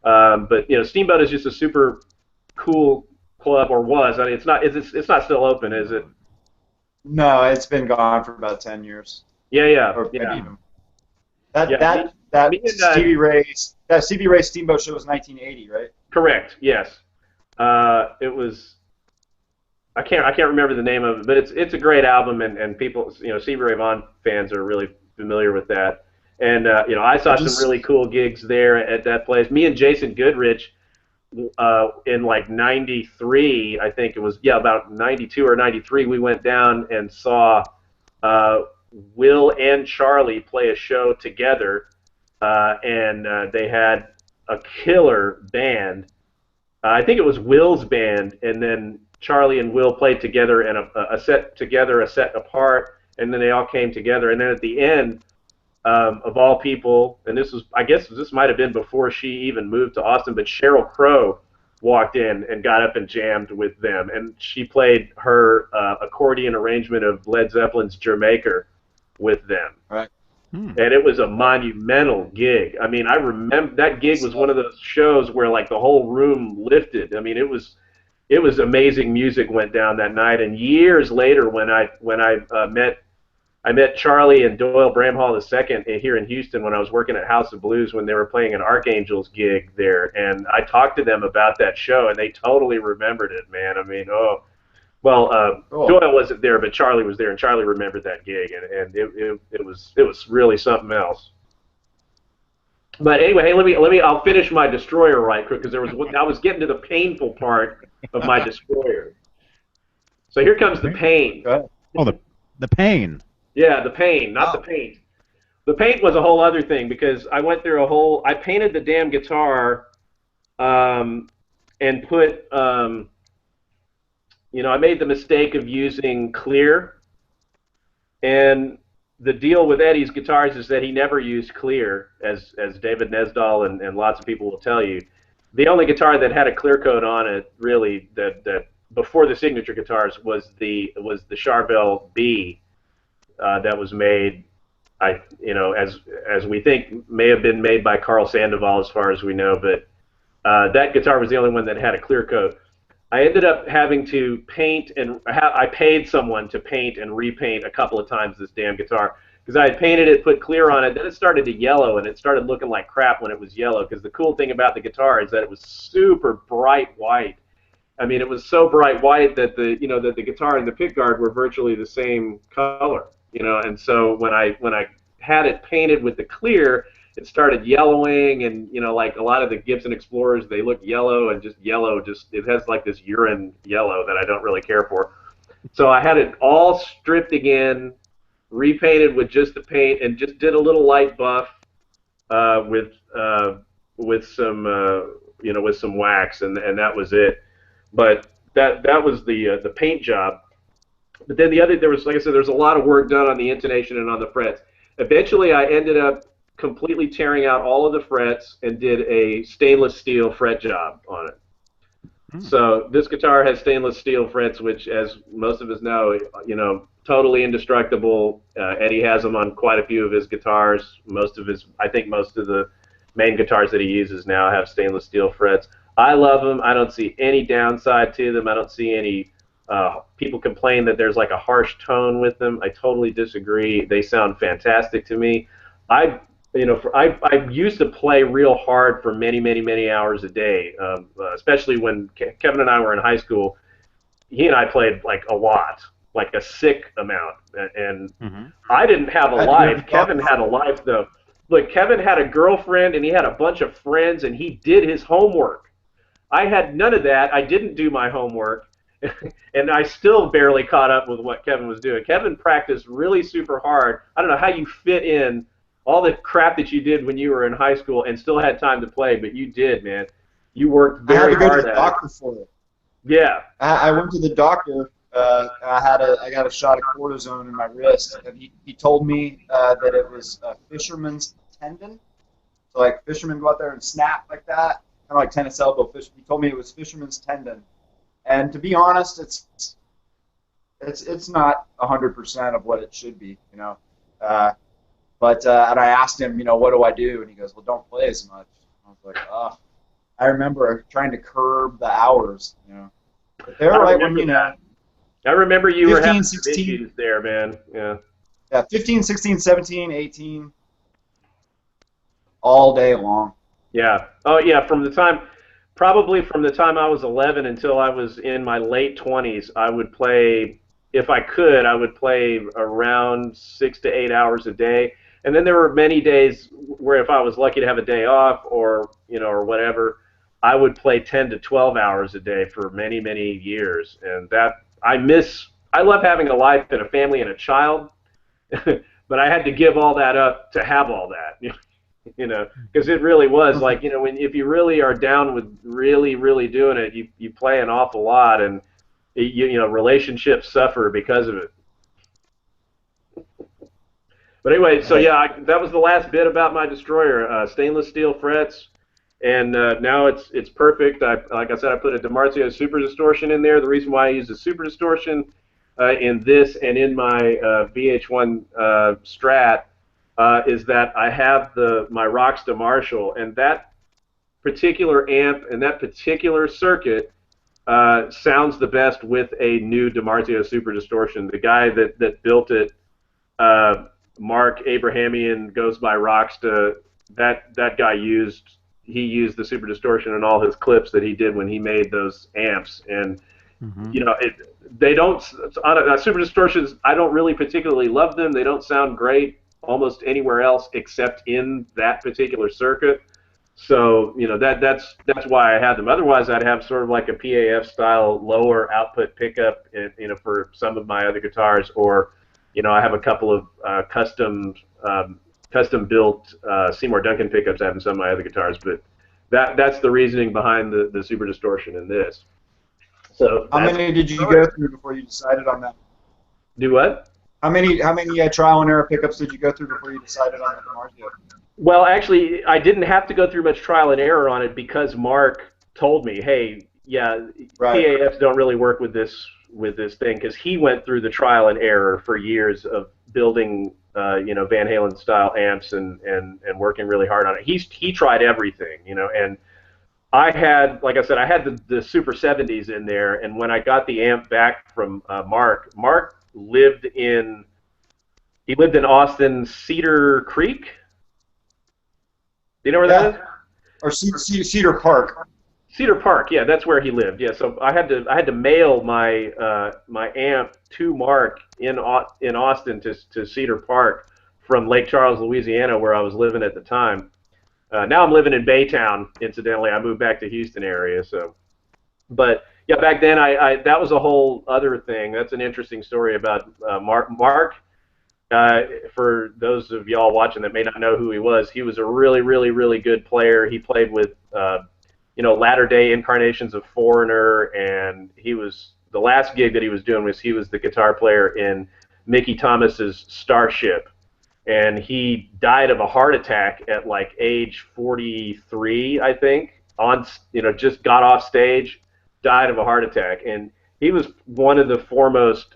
But Steamboat is just a super cool club, or was. I mean, it's not still open, is it? No, it's been gone for about 10 years. Yeah. Or maybe yeah. even. That Stevie Ray Steamboat show was 1980, right? Correct. Yes. It was. I can't remember the name of it, but it's a great album, and people, Stevie Ray Vaughan fans are really familiar with that. And I saw some really cool gigs there at that place. Me and Jason Goodrich, in like '93, I think it was, about '92 or '93, we went down and saw Will and Charlie play a show together, and they had a killer band. I think it was Will's band, and then Charlie and Will played together and a set together, a set apart, and then they all came together. And then at the end, of all people, and I guess this might have been before she even moved to Austin, but Sheryl Crow walked in and got up and jammed with them, and she played her accordion arrangement of Led Zeppelin's Jamaica with them. Right. And it was a monumental gig. I mean, I remember that gig was one of those shows where like the whole room lifted. I mean, it was amazing music went down that night. And years later, when I met Charlie and Doyle Bramhall II here in Houston when I was working at House of Blues when they were playing an Archangels gig there, and I talked to them about that show, and they totally remembered it, man. I mean, Well, Cool. Doyle wasn't there, but Charlie was there, and Charlie remembered that gig, and it was really something else. But anyway, hey, I'll finish my destroyer right quick because I was getting to the painful part of my destroyer. So here comes the pain. Go ahead. Oh, the pain. Yeah, the pain, not the paint. The paint was a whole other thing because I went through I painted the damn guitar, and put, I made the mistake of using clear, and the deal with Eddie's guitars is that he never used clear, as David Nesdahl and lots of people will tell you. The only guitar that had a clear coat on it, really, that before the signature guitars was the Charvel B, that was made, as we think, may have been made by Carl Sandoval, as far as we know, but that guitar was the only one that had a clear coat. I ended up having to paint, and I paid someone to paint and repaint a couple of times this damn guitar because I had painted it, put clear on it, then it started to yellow, and it started looking like crap when it was yellow. Because the cool thing about the guitar is that it was super bright white. I mean, it was so bright white that the guitar and the pickguard were virtually the same color. And so when I had it painted with the clear, it started yellowing, and like a lot of the Gibson Explorers, they look yellow, and just yellow, it has like this urine yellow that I don't really care for. So I had it all stripped again, repainted with just the paint, and just did a little light buff with some wax, and that was it. But that was the paint job. But then there was, like I said, there was a lot of work done on the intonation and on the frets. Eventually, I ended up completely tearing out all of the frets and did a stainless steel fret job on it. So this guitar has stainless steel frets, which, as most of us know, totally indestructible. Eddie has them on quite a few of his guitars. I think most of the main guitars that he uses now have stainless steel frets. I love them. I don't see any downside to them. I don't see any. People complain that there's like a harsh tone with them. I totally disagree. They sound fantastic to me. I used to play real hard for many, many, many hours a day, especially when Kevin and I were in high school. He and I played like a lot, like a sick amount, and I didn't have a life. Kevin had a life, though. Look, Kevin had a girlfriend, and he had a bunch of friends, and he did his homework. I had none of that. I didn't do my homework, and I still barely caught up with what Kevin was doing. Kevin practiced really super hard. I don't know how you fit in all the crap that you did when you were in high school and still had time to play, but you did, man. You worked very hard at it. I had to go to the doctor for it. Yeah. I went to the doctor. I got a shot of cortisone in my wrist, and he told me that it was a fisherman's tendon. So like fishermen go out there and snap like that, kind of like tennis elbow fish. He told me it was fisherman's tendon, and to be honest, it's not 100% of what it should be, But and I asked him, what do I do? And he goes, well, don't play as much. I was like, oh. I remember trying to curb the hours, But they're right when, I remember you 15, were having 16, issues there, man. Yeah. Yeah, 15, 16, 17, 18, all day long. Yeah. Oh, yeah, probably from the time I was 11 until I was in my late 20s, I would play, if I could, I would play around 6 to 8 hours a day. And then there were many days where if I was lucky to have a day off or whatever, I would play 10 to 12 hours a day for many, many years. And I love having a life and a family and a child, but I had to give all that up to have all that, because it really was like, if you really are down with really, really doing it, you play an awful lot, and relationships suffer because of it. But anyway, so yeah, that was the last bit about my destroyer. Stainless steel frets, and now it's perfect. Like I said, I put a DiMarzio Super Distortion in there. The reason why I use the Super Distortion in this and in my VH1 Strat is that I have my Rocksta Marshall, and that particular amp and that particular circuit sounds the best with a new DiMarzio Super Distortion. The guy that built it, Mark Abrahamian, goes by Rocksta. That guy used the Super Distortion in all his clips that he did when he made those amps, and they don't super distortions. I don't really particularly love them. They don't sound great almost anywhere else except in that particular circuit. So that's why I have them. Otherwise, I'd have sort of like a PAF style lower output pickup, for some of my other guitars, or I have a couple of custom built Seymour Duncan pickups I have in some of my other guitars. But that's the reasoning behind the super distortion in this. So how many did you go through before you decided on that? Do what? How many trial and error pickups did you go through before you decided on the DiMarzio? Well, actually, I didn't have to go through much trial and error on it because Mark told me, hey, yeah, right. PAFs don't really work with this thing, because he went through the trial and error for years of building Van Halen style amps and working really hard on it. He tried everything, and I had, like I said, I had the Super 70s in there, and when I got the amp back from Mark lived in Austin, Cedar Creek. Do you know where that is? Or Cedar Park. Cedar Park, yeah, that's where he lived. Yeah, so I had to mail my my amp to Mark in Austin to Cedar Park from Lake Charles, Louisiana, where I was living at the time. Now I'm living in Baytown, incidentally. I moved back to Houston area, so. But yeah, back then I that was a whole other thing. That's an interesting story about Mark. For those of y'all watching that may not know who he was a really, really, really good player. He played with latter-day incarnations of Foreigner, and the last gig that he was doing was he was the guitar player in Mickey Thomas's Starship. And he died of a heart attack at like age 43, I think. Just got off stage, died of a heart attack, and he was one of the foremost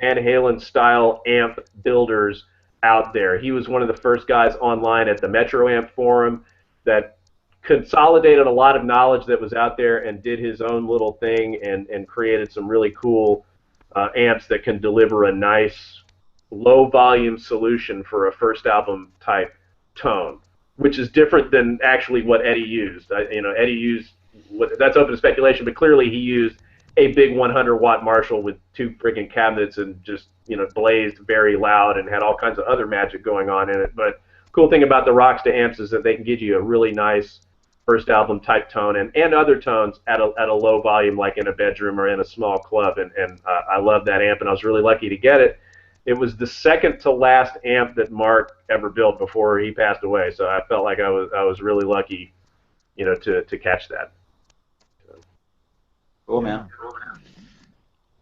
Van Halen style amp builders out there. He was one of the first guys online at the Metro Amp forum that consolidated a lot of knowledge that was out there and did his own little thing and created some really cool amps that can deliver a nice low volume solution for a first album type tone, which is different than actually what Eddie used. Eddie used that's open to speculation, but clearly he used a big 100-watt Marshall with two freaking cabinets and just blazed very loud and had all kinds of other magic going on in it. But cool thing about the Rocksta amps is that they can give you a really nice first album type tone and other tones at a low volume, like in a bedroom or in a small club. And I love that amp, and I was really lucky to get it. It was the second to last amp that Mark ever built before he passed away, so I felt like I was really lucky, to catch that. Cool, man.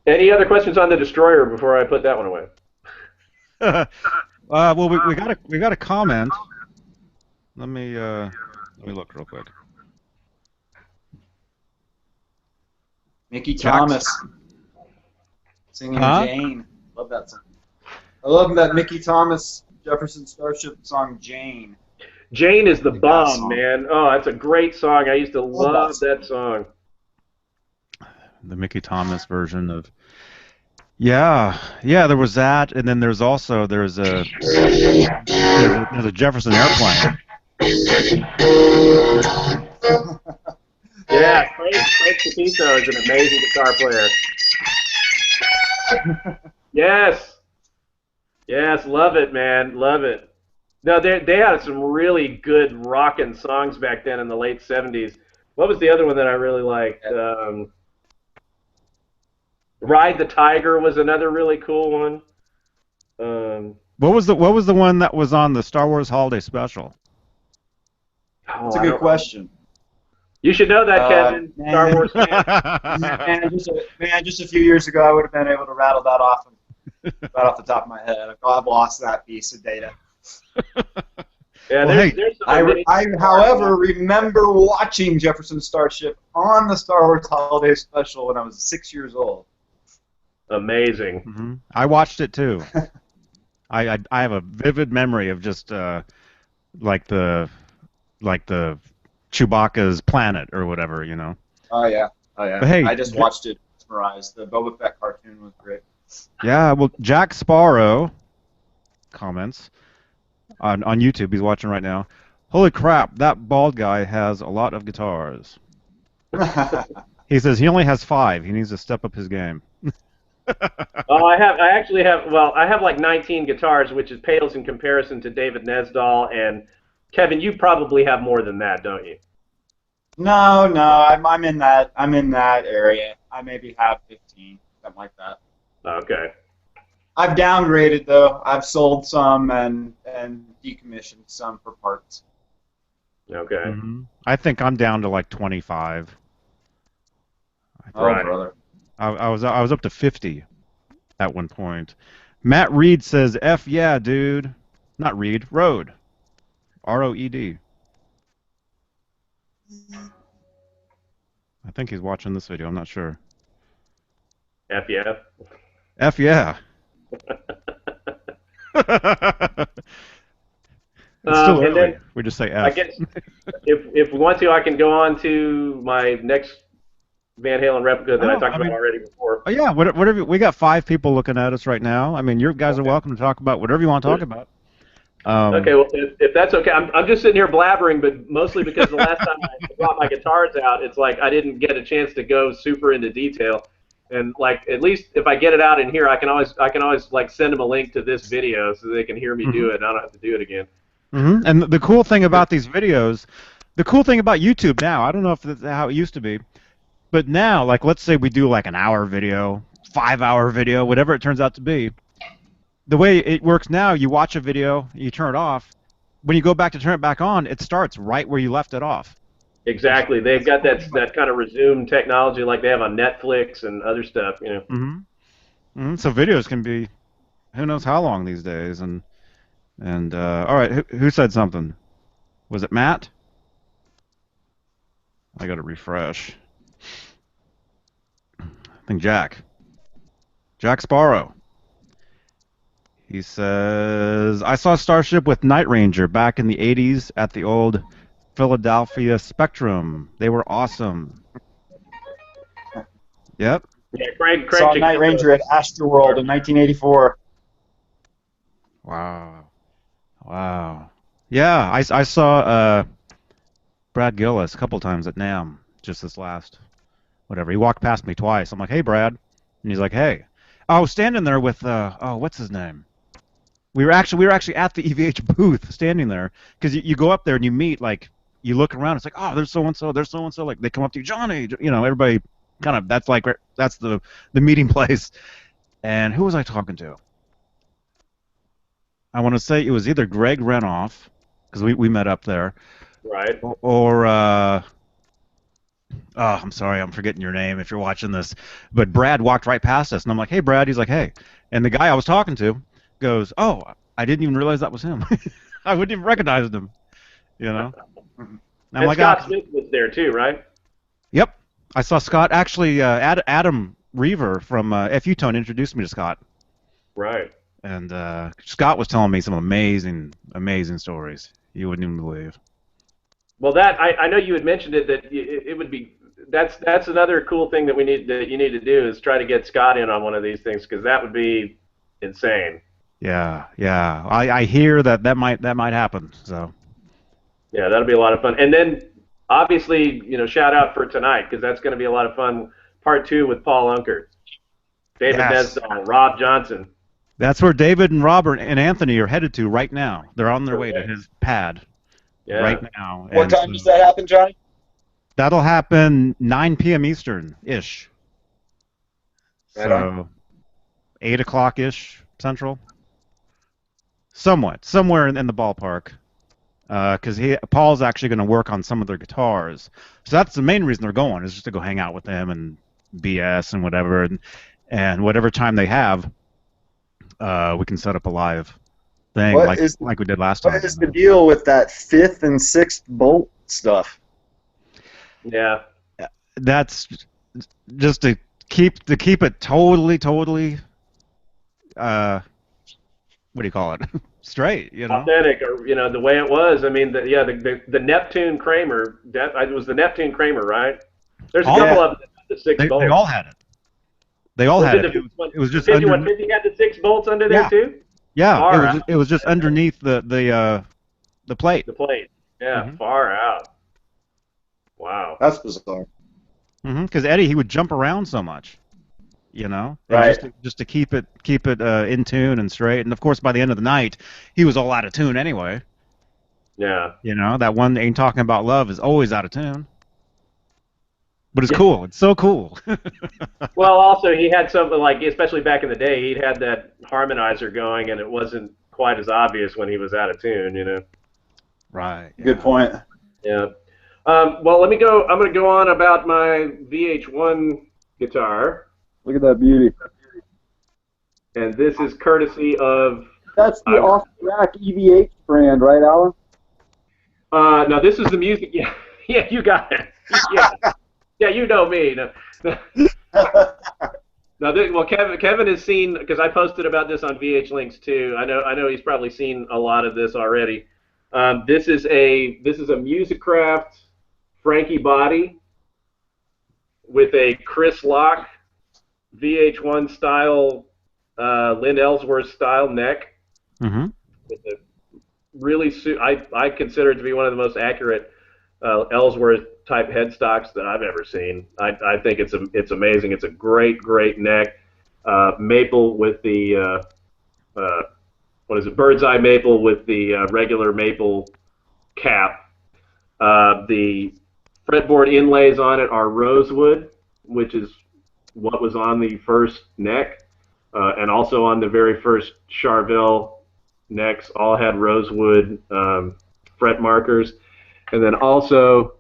Any other questions on the Destroyer before I put that one away? Well, we got a comment. Let me look real quick. Mickey Thomas singing Jane. Love that song. I love that Mickey Thomas Jefferson Starship song Jane. Jane is the bomb, man. Oh, that's a great song. I used to love that song. The Mickey Thomas version of. Yeah, there was that, and then there's a Jefferson Airplane. Yeah, Frank Capito is an amazing guitar player. Yes, love it, man, love it. No, they had some really good rockin' songs back then in the late '70s. What was the other one that I really liked? Ride the Tiger was another really cool one. What was the one that was on the Star Wars Holiday Special? That's a good question. You should know that, Kevin. Man. Star Wars fan. Just a few years ago, I would have been able to rattle that off right off the top of my head. I've lost that piece of data. Yeah, there's I, however, remember watching Jefferson Starship on the Star Wars Holiday Special when I was 6 years old. Amazing. Mm-hmm. I watched it too. I have a vivid memory of just like the Chewbacca's planet or whatever, Oh yeah. But hey, I just watched it mesmerized. The Boba Fett cartoon was great. Yeah, well, Jack Sparrow comments on YouTube. He's watching right now. Holy crap, that bald guy has a lot of guitars. He says he only has 5. He needs to step up his game. Oh, I actually have. Well, I have like 19 guitars, which is pales in comparison to David Nesdahl and Kevin. You probably have more than that, don't you? No, I'm in that area. I maybe have 15, something like that. Okay. I've downgraded though. I've sold some and decommissioned some for parts. Okay. I think I'm down to like 25. Oh, Right. brother. I was up to 50 at one point. Matt Reed says, "F yeah, dude." Not Reed, Road. ROED. I think he's watching this video. I'm not sure. FF. F yeah. It's still And early. then We just say I F. guess if we want to, I can go on to my next Van Halen replica that I talked about already before. Oh yeah, whatever. We got 5 people looking at us right now. I mean, you guys are welcome to talk about whatever you want to talk about. Okay, well, if that's okay, I'm just sitting here blabbering, but mostly because the last time I brought my guitars out, it's like I didn't get a chance to go super into detail. And like at least if I get it out in here, I can always like send them a link to this video so they can hear me do it, and I don't have to do it again. And the cool thing about these videos, the cool thing about YouTube now, I don't know if that's how it used to be, but now, like, let's say we do like an hour video, 5-hour video, whatever it turns out to be. The way it works now, you watch a video, you turn it off. When you go back to turn it back on, it starts right where you left it off. Exactly. They've got that kind of resume technology like they have on Netflix and other stuff, you know. So videos can be, who knows how long these days. And all right, who said something? Was it Matt? I got to refresh. I think Jack Sparrow. He says, I saw Starship with Night Ranger back in the 80s at the old Philadelphia Spectrum. They were awesome. Yep. Yeah, Craig Saw Night Ranger at Astroworld in 1984. Wow. Yeah, I saw Brad Gillis a couple times at NAMM just this last whatever. He walked past me twice. I'm like, hey, Brad. And he's like, hey. I was standing there with, what's his name? We were actually at the EVH booth standing there because you go up there and you meet, like, you look around. It's like, oh, there's so-and-so, there's so-and-so. Like, they come up to you, Johnny. You know, everybody kind of, that's the meeting place. And who was I talking to? I want to say it was either Greg Renoff, because we met up there. Right. Or I'm sorry, I'm forgetting your name if you're watching this. But Brad walked right past us, and I'm like, hey, Brad. He's like, hey. And the guy I was talking to goes, oh, I didn't even realize that was him. I wouldn't even recognize him, you know? And like, Scott Smith was there too, right? Yep. I saw Scott. Actually, Adam Reaver from FU Tone introduced me to Scott. Right. And Scott was telling me some amazing stories you wouldn't even believe. Well, that I know you had mentioned it that it would be that's another cool thing that you need to do is try to get Scott in on one of these things because that would be insane. Yeah. I hear that might happen. So. Yeah, that'll be a lot of fun. And then obviously, shout out for tonight because that's going to be a lot of fun. Part 2 with Paul Unkert, David Nesdahl, Rob Johnson. That's where David and Robert and Anthony are headed to right now. They're on their way to his pad right now. What time does that happen, Johnny? That'll happen 9 p.m. Eastern-ish. Right on. 8 o'clock-ish Central. Somewhere in the ballpark. Because Paul's actually going to work on some of their guitars. So that's the main reason they're going, is just to go hang out with them and BS and whatever. And whatever time they have, we can set up a live thing like we did last time. What is the deal with that 5th and 6th bolt stuff? Yeah. That's just to keep it totally what do you call it? Straight, authentic, or the way it was. I mean, the Neptune Kramer. It was the Neptune Kramer, right? There's a couple of them, the 6 bolts. They all had it. They all had it. It was just 5150 had the 6 bolts under there too. Yeah, it was just underneath the plate. The plate. Yeah, far out. Wow. That's bizarre. Because Eddie, he would jump around so much, and Right. just to keep it in tune and straight. And of course, by the end of the night, he was all out of tune anyway. Yeah. That one "Ain't Talking About Love" is always out of tune, but it's Yeah. cool. It's so cool. Well, also he had something like, especially back in the day, he'd had that harmonizer going, and it wasn't quite as obvious when he was out of tune. Right. Good Yeah. point. Yeah. Well, let me go. I'm going to go on about my VH1 guitar, Look at that beauty. and this is courtesy of. That's the off-the-rack EVH brand, right, Alan? Now this is the music. Yeah, yeah, you got it. Yeah, yeah, you know me. Now, well, Kevin has seen, because I posted about this on VH Links too. I know he's probably seen a lot of this already. This is a Musicraft Frankie body with a Chris Lock VH1 style, Lynn Ellsworth style neck. Mm-hmm. With a really, I consider it to be one of the most accurate Ellsworth type headstocks that I've ever seen. I think it's amazing. It's a great neck, maple with the what is it? Bird's eye maple with the regular maple cap. The fretboard inlays on it are rosewood, which is what was on the first neck, and also on the very first Charvel necks. All had rosewood fret markers. And then also,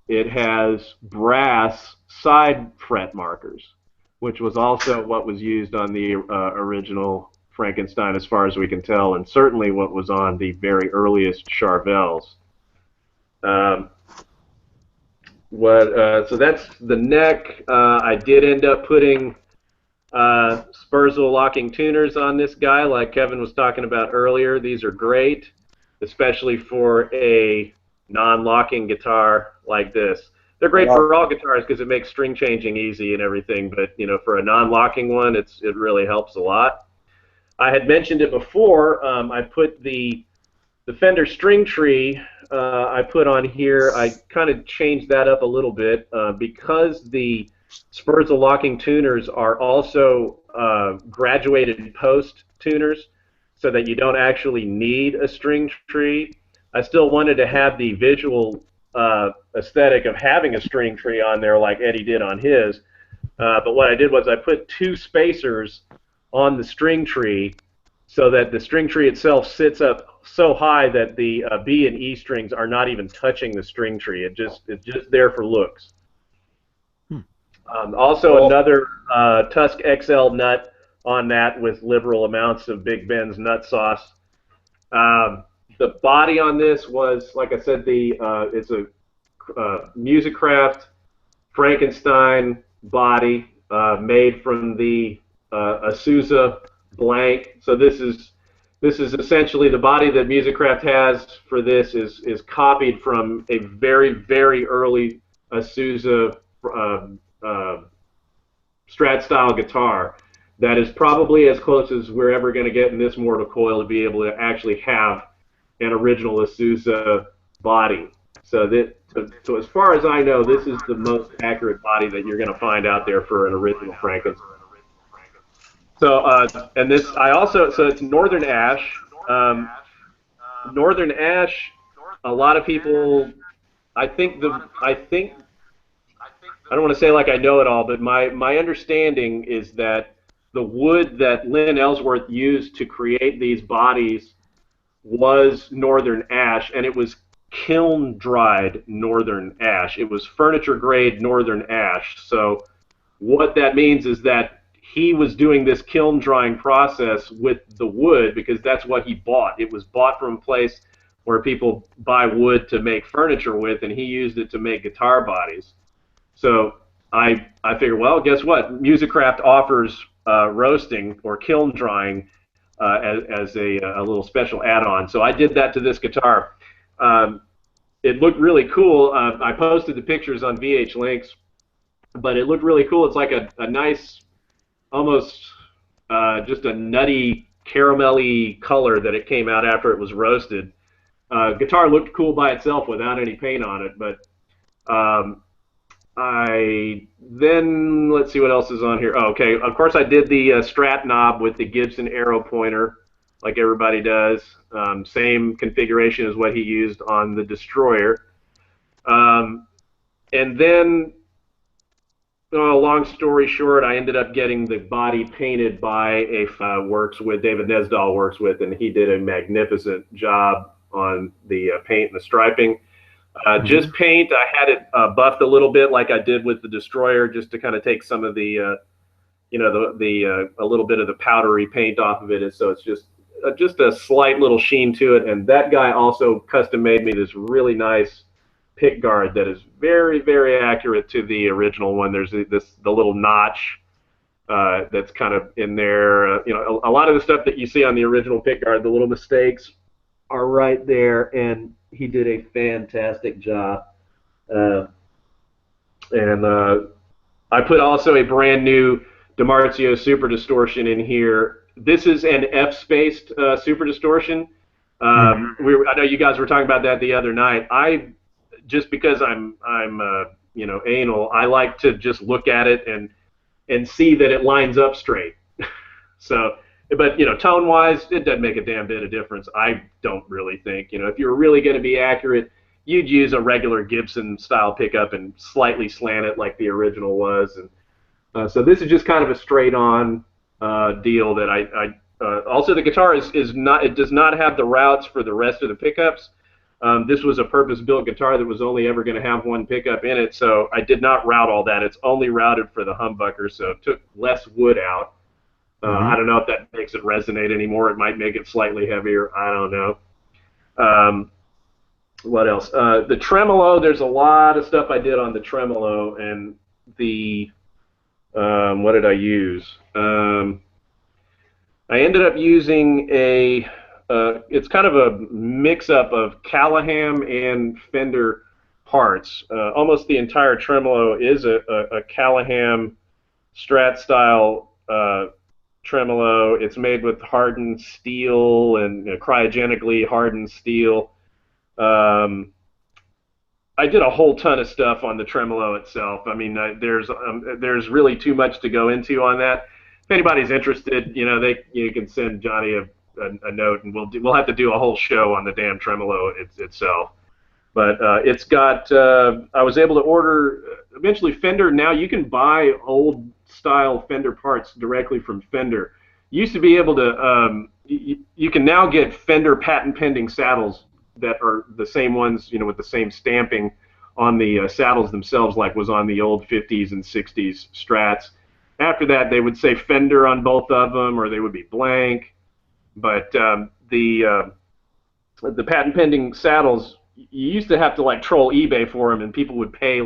it has brass side fret markers, which was also what was used on the original Frankenstein, as far as we can tell, and certainly what was on the very earliest Charvels. So that's the neck. I did end up putting Spurzl locking tuners on this guy, like Kevin was talking about earlier. These are great, especially for a non-locking guitar like this. They're great for all guitars because it makes string changing easy and everything, but for a non-locking one, it really helps a lot. I had mentioned it before. I put the Fender string tree I put on here. I kind of changed that up a little bit because the Spurzl locking tuners are also graduated post tuners, so that you don't actually need a string tree. I still wanted to have the visual aesthetic of having a string tree on there like Eddie did on his, but what I did was I put two spacers on the string tree so that the string tree itself sits up so high that the B and E strings are not even touching the string tree. It's just there for looks. Also, another Tusk XL nut on that with liberal amounts of Big Ben's nut sauce. The body on this was, like I said, it's a Musicraft Frankenstein body made from the Azusa blank. So this is essentially the body that Musicraft has for this is copied from a very early Azusa Strat style guitar that is probably as close as we're ever going to get in this mortal coil to be able to actually have an original Azusa body. So as far as I know, this is the most accurate body that you're going to find out there for an original Frankenstein. So and this so it's Northern Ash. Northern Ash, a lot of people, I don't want to say like I know it all, but my understanding is that the wood that Lynn Ellsworth used to create these bodies was Northern Ash, and it was kiln-dried Northern Ash. It was furniture-grade Northern Ash. So what that means is that he was doing this kiln drying process with the wood because that's what he bought. It was bought from a place where people buy wood to make furniture with, and he used it to make guitar bodies. So I figured, well, guess what? Musicraft offers roasting or kiln drying as a little special add-on. So I did that to this guitar. It looked really cool. I posted the pictures on VH Links, but it looked really cool. It's like a nice, almost just a nutty, caramelly color that it came out after it was roasted. Guitar looked cool by itself without any paint on it, but Then let's see what else is on here. Oh, okay, of course I did the Strat knob with the Gibson arrow pointer, like everybody does. Same configuration as what he used on the Destroyer. Um, and then, long story short, I ended up getting the body painted by a David Nesdahl works with, and he did a magnificent job on the paint and the striping. Just paint. I had it buffed a little bit, like I did with the Destroyer, just to kind of take some of the, a little bit of the powdery paint off of it, and so it's just a slight little sheen to it. And that guy also custom made me this really nice pick guard that is very, very accurate to the original one. There's the little notch that's kind of in there. A lot of the stuff that you see on the original pick guard, the little mistakes are right there, and he did a fantastic job. And I put also a brand new DiMarzio Super Distortion in here. This is an F-spaced Super Distortion. I know you guys were talking about that the other night. Just because I'm anal, I like to just look at it and see that it lines up straight. So, but tone-wise, it doesn't make a damn bit of difference. I don't really think. If you're really going to be accurate, you'd use a regular Gibson style pickup and slightly slant it like the original was. And so this is just kind of a straight-on deal that also the guitar is not. It does not have the routes for the rest of the pickups. This was a purpose-built guitar that was only ever going to have one pickup in it, so I did not route all that. It's only routed for the humbucker, so it took less wood out. I don't know if that makes it resonate anymore. It might make it slightly heavier. I don't know. What else? The tremolo, there's a lot of stuff I did on the tremolo, and the what did I use? I ended up using it's kind of a mix-up of Callahan and Fender parts. Almost the entire tremolo is a Callahan Strat-style tremolo. It's made with hardened steel and cryogenically hardened steel. I did a whole ton of stuff on the tremolo itself. I mean, there's really too much to go into on that. If anybody's interested, you can send Johnny a note, and we'll have to do a whole show on the damn tremolo itself. But it's got. I was able to order eventually Fender. Now you can buy old style Fender parts directly from Fender. You used to be able to. You can now get Fender patent pending saddles that are the same ones, with the same stamping on the saddles themselves, like was on the old 50s and 60s Strats. After that, they would say Fender on both of them, or they would be blank. But the patent pending saddles, you used to have to troll eBay for them, and people would pay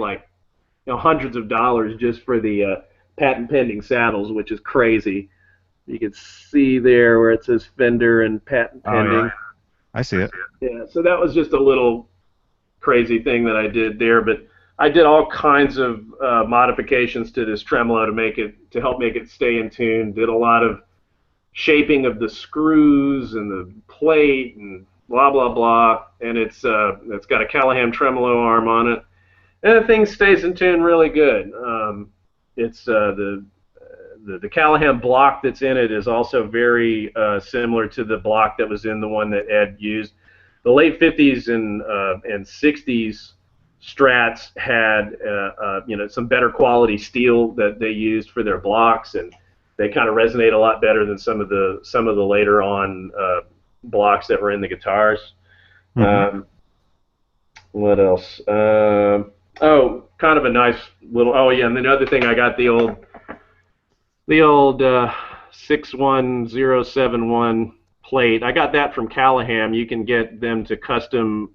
hundreds of dollars just for the patent pending saddles, which is crazy. You can see there where it says Fender and patent pending. Oh, yeah. I see it. Yeah, so that was just a little crazy thing that I did there, but I did all kinds of modifications to this tremolo to help make it stay in tune. Did a lot of shaping of the screws and the plate and blah blah blah, and it's got a Callahan tremolo arm on it, and the thing stays in tune really good. It's the Callahan block that's in it is also very similar to the block that was in the one that Ed used. The late 50s and 60s Strats had some better quality steel that they used for their blocks, and they kind of resonate a lot better than some of the later on blocks that were in the guitars. What else? Kind of a nice little. Oh yeah, and the other thing, I got the old 61071 plate. I got that from Callahan. You can get them to custom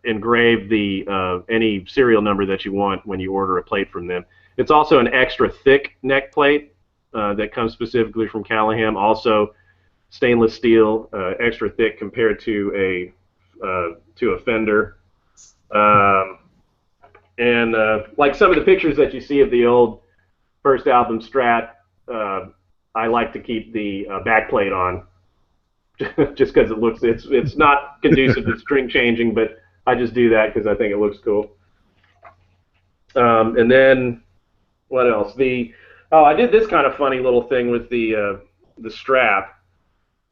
engrave the any serial number that you want when you order a plate from them. It's also an extra thick neck plate that comes specifically from Callahan. Also stainless steel, extra thick compared to a Fender. And like some of the pictures that you see of the old first album Strat, I like to keep the back plate on, just because it's not conducive to string changing, but I just do that because I think it looks cool. And then what else? I did this kind of funny little thing with the strap.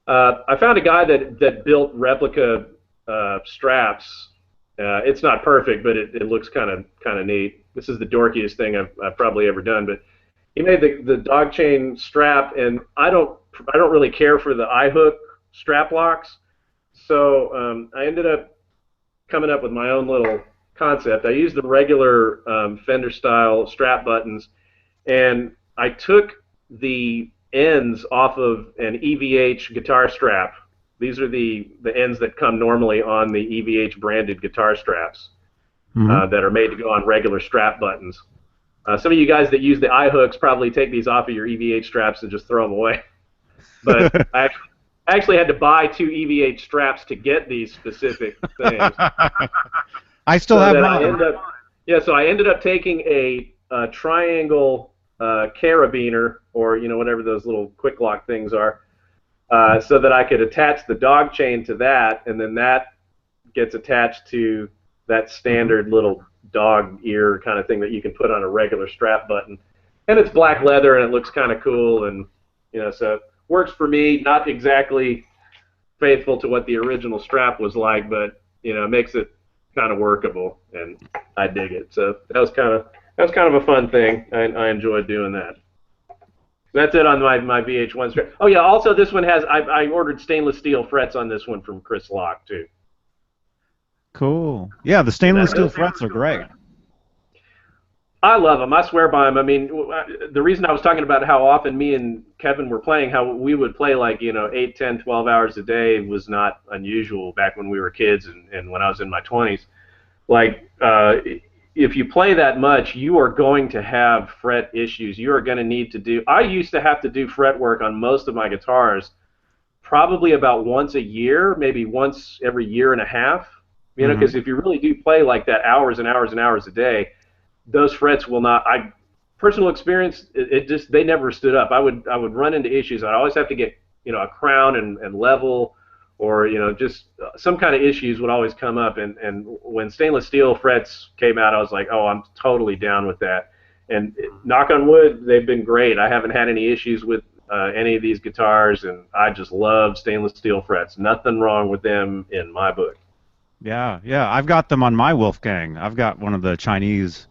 I found a guy that built replica straps. It's not perfect, but it looks kind of neat. This is the dorkiest thing I've probably ever done, but he made the dog chain strap, and I don't really care for the eye hook strap locks, so I ended up coming up with my own little concept. I used the regular Fender style strap buttons, and I took the ends off of an EVH guitar strap. These are the ends that come normally on the EVH branded guitar straps that are made to go on regular strap buttons. Some of you guys that use the eye hooks probably take these off of your EVH straps and just throw them away. But I actually had to buy 2 EVH straps to get these specific things. I still have mine. So I ended up taking a triangle carabiner, or whatever those little quick lock things are, so that I could attach the dog chain to that, and then that gets attached to that standard little dog ear kind of thing that you can put on a regular strap button. And it's black leather, and it looks kind of cool, and so it works for me. Not exactly faithful to what the original strap was like, but it makes it kind of workable, and I dig it. So that was kind of a fun thing. I enjoyed doing that. That's it on my VH1 strap. Oh yeah, also this one has, I ordered stainless steel frets on this one from Chris Locke too. Cool. Yeah, the stainless steel frets are great. I love them. I swear by them. I mean, the reason I was talking about how often me and Kevin were playing, how we would play like 8, 10, 12 hours a day was not unusual back when we were kids and when I was in my 20s. Like, if you play that much, you are going to have fret issues. You are going to need to do. I used to have to do fret work on most of my guitars, probably about once a year, maybe once every year and a half. Because if you really do play like that, hours and hours and hours a day, those frets will not. Personal experience, they never stood up. I would run into issues. I'd always have to get a crown and level, or just some kind of issues would always come up. And when stainless steel frets came out, I was like, oh, I'm totally down with that. And knock on wood, they've been great. I haven't had any issues with any of these guitars, and I just love stainless steel frets. Nothing wrong with them in my book. Yeah, I've got them on my Wolfgang. I've got one of the Chinese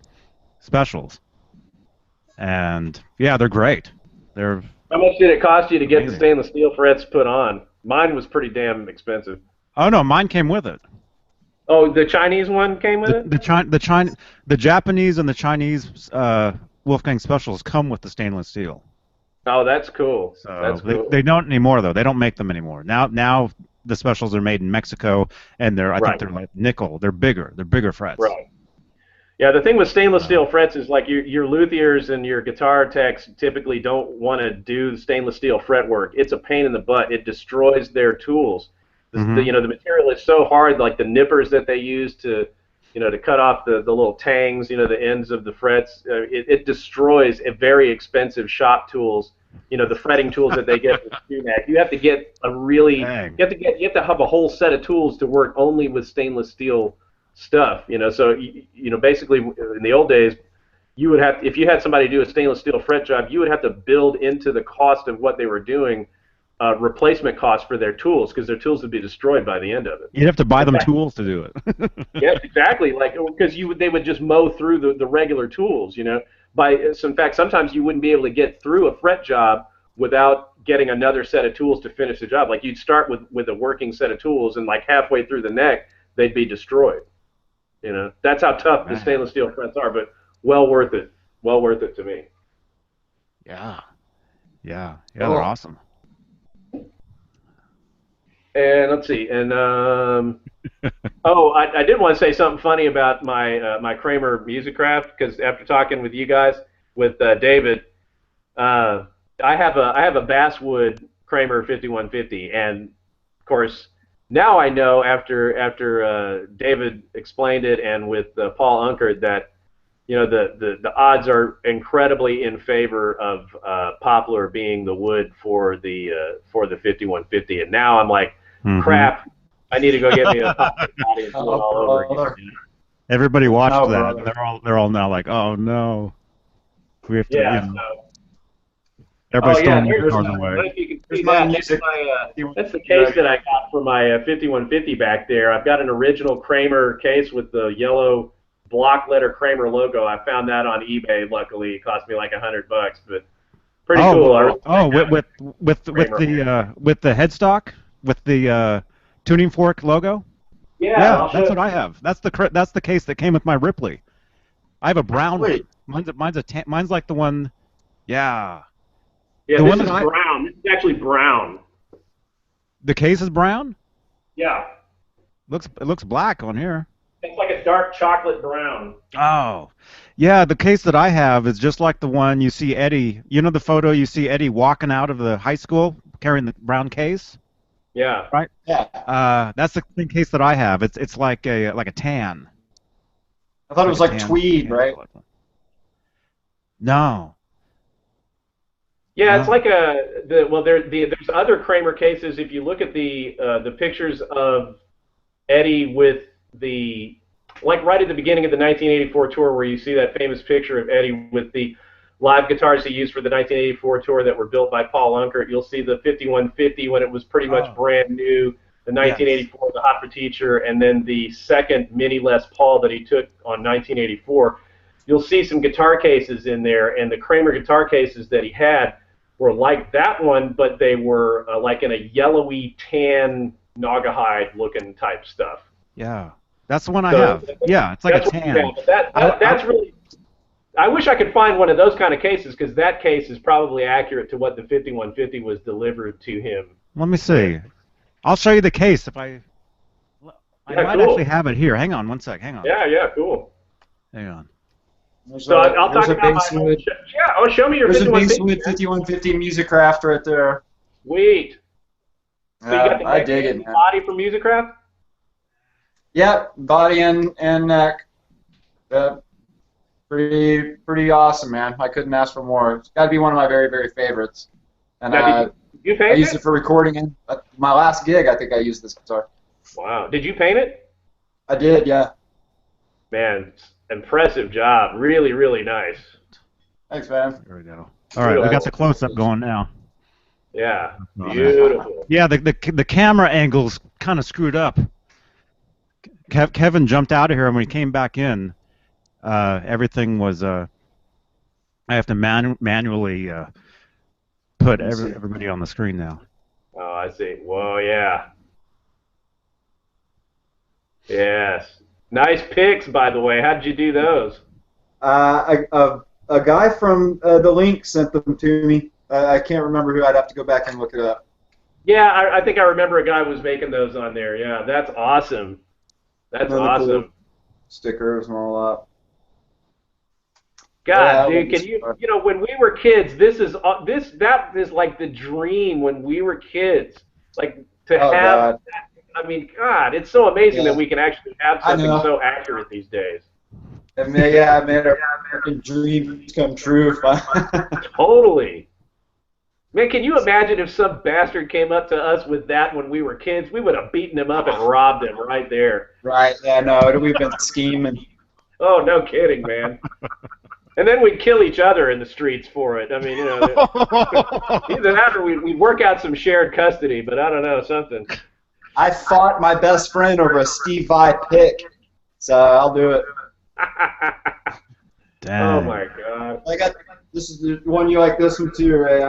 specials, and yeah, they're great. How much did it cost you to get the stainless steel frets put on? Mine was pretty damn expensive. Oh no, mine came with it. Oh, the Chinese one came with it? The Japanese and the Chinese Wolfgang specials come with the stainless steel. Oh, that's cool. So that's cool. They don't anymore though. They don't make them anymore. Now the specials are made in Mexico, and I think they're like nickel. They're bigger. They're bigger frets. Right. Yeah, the thing with stainless steel frets is like your luthiers and your guitar techs typically don't want to do stainless steel fret work. It's a pain in the butt. It destroys their tools. The material is so hard, like the nippers that they use to cut off the little tangs, the ends of the frets. It destroys a very expensive shop tools. The fretting tools that they get from Sumac. You have to get you have to have a whole set of tools to work only with stainless steel stuff. So basically in the old days, you would have, if you had somebody do a stainless steel fret job, you would have to build into the cost of what they were doing replacement costs for their tools, because their tools would be destroyed by the end of it. You'd have to buy them tools to do it. Yeah, exactly. Like, because they would just mow through the regular tools. In fact, sometimes you wouldn't be able to get through a fret job without getting another set of tools to finish the job. Like, you'd start with a working set of tools, and like halfway through the neck, they'd be destroyed. That's how tough the stainless steel frets are, but well worth it. Well worth it to me. Yeah, they're awesome. And let's see, and I did want to say something funny about my Kramer Musicraft, because after talking with you guys, with David, I have a basswood Kramer 5150, and of course now I know after David explained it, and with Paul Unkert, that the odds are incredibly in favor of poplar being the wood for the 5150, and now I'm like, crap, I need to go get me a poplar body and do it all over again. Everybody watched No, that. brother. They're all now like, oh no, we have to, Yeah. So. Oh everybody's yeah, throwing their there's. guitars I don't know away. if you can Here's see my that. music. That's the case that I got for my 5150 back there. I've got an original Kramer case with the yellow block letter Kramer logo. I found that on eBay. Luckily, it cost me like $100, but pretty Oh, cool. I really oh, like that Kramer. with the headstock with the tuning fork logo. Yeah, Yeah, I'll show that's what you. I have. That's the case that came with my Ripley. I have a brown Sweet. one. Mine's like the one. Yeah, Yeah, the this one is that I brown. This is actually brown. the case is brown. Yeah, It looks black on here. it's like a dark chocolate brown. Oh, yeah. The case that I have is just like the one you see Eddie. You know the photo you see Eddie walking out of the high school carrying the brown case, Yeah. right? Yeah. That's the same case that I have. It's like a tan. I thought it was like Tan, tweed, tan right? color. No, Yeah, it's no. like there's other Kramer cases. If you look at the pictures of Eddie with the like right at the beginning of the 1984 tour, where you see that famous picture of Eddie with the live guitars he used for the 1984 tour that were built by Paul Unkert. You'll see the 5150 when it was pretty much Oh, brand new. The yes. 1984, the Hot for Teacher, and then the second mini Les Paul that he took on 1984. You'll see some guitar cases in there, and the Kramer guitar cases that he had were like that one, but they were like in a yellowy tan Naugahyde looking type stuff. Yeah, that's the one I So have. Yeah, it's like a that's what you tan. have. But that's really. I wish I could find one of those kind of cases because that case is probably accurate to what the 5150 was delivered to him. Let me see. I'll show you the case if I Yeah, might actually cool. have it here. Hang on one sec. Hang on. Yeah, cool. Hang on. There's So I'll there's talk a about my. Basswood. Yeah, oh, show me your There's a 5150. Basswood 5150 Musicraft right there. Sweet. So you got the I neck dig it, and man. body from Musicraft? Yep, body and neck. Pretty awesome, man. I couldn't ask for more. It's got to be one of my very, very favorites. And Now, did you I paint used it? it for recording. And my last gig, I think I used this guitar. Wow. Did you paint it? I did, yeah. Man, impressive job. Really, really nice. Thanks, man. There we go. All right, we got the close up going now. Yeah, Oh, beautiful. yeah, the camera angle's kind of screwed up. Kevin jumped out of here, and when he came back in, everything was. I have to manually put everybody on the screen now. Oh, I see. Whoa, yeah. Yes. Nice pics, by the way. How did you do those? A guy from the link sent them to me. I can't remember who. I'd have to go back and look it up. Yeah, I think I remember a guy was making those on there. Yeah, that's awesome. That's Really cool awesome. stickers and all that. God, Yeah, dude, can you know, when we were kids, that is like the dream when we were kids. Like to Oh have, God. I mean, God, it's so amazing Yeah. that we can actually have I something know. so accurate these days. I made our American dreams come true. Totally. Man, can you imagine if some bastard came up to us with that when we were kids? We would have beaten him up and robbed him right there. Right? Yeah. No, we've been scheming. Oh, no kidding, man. And then we'd kill each other in the streets for it. I mean, you know, either that or we'd work out some shared custody, but I don't know, something. I fought my best friend over a Steve Vai pick, so I'll do it. Dang. Oh, my God. This is the one you like. This one too, Ray.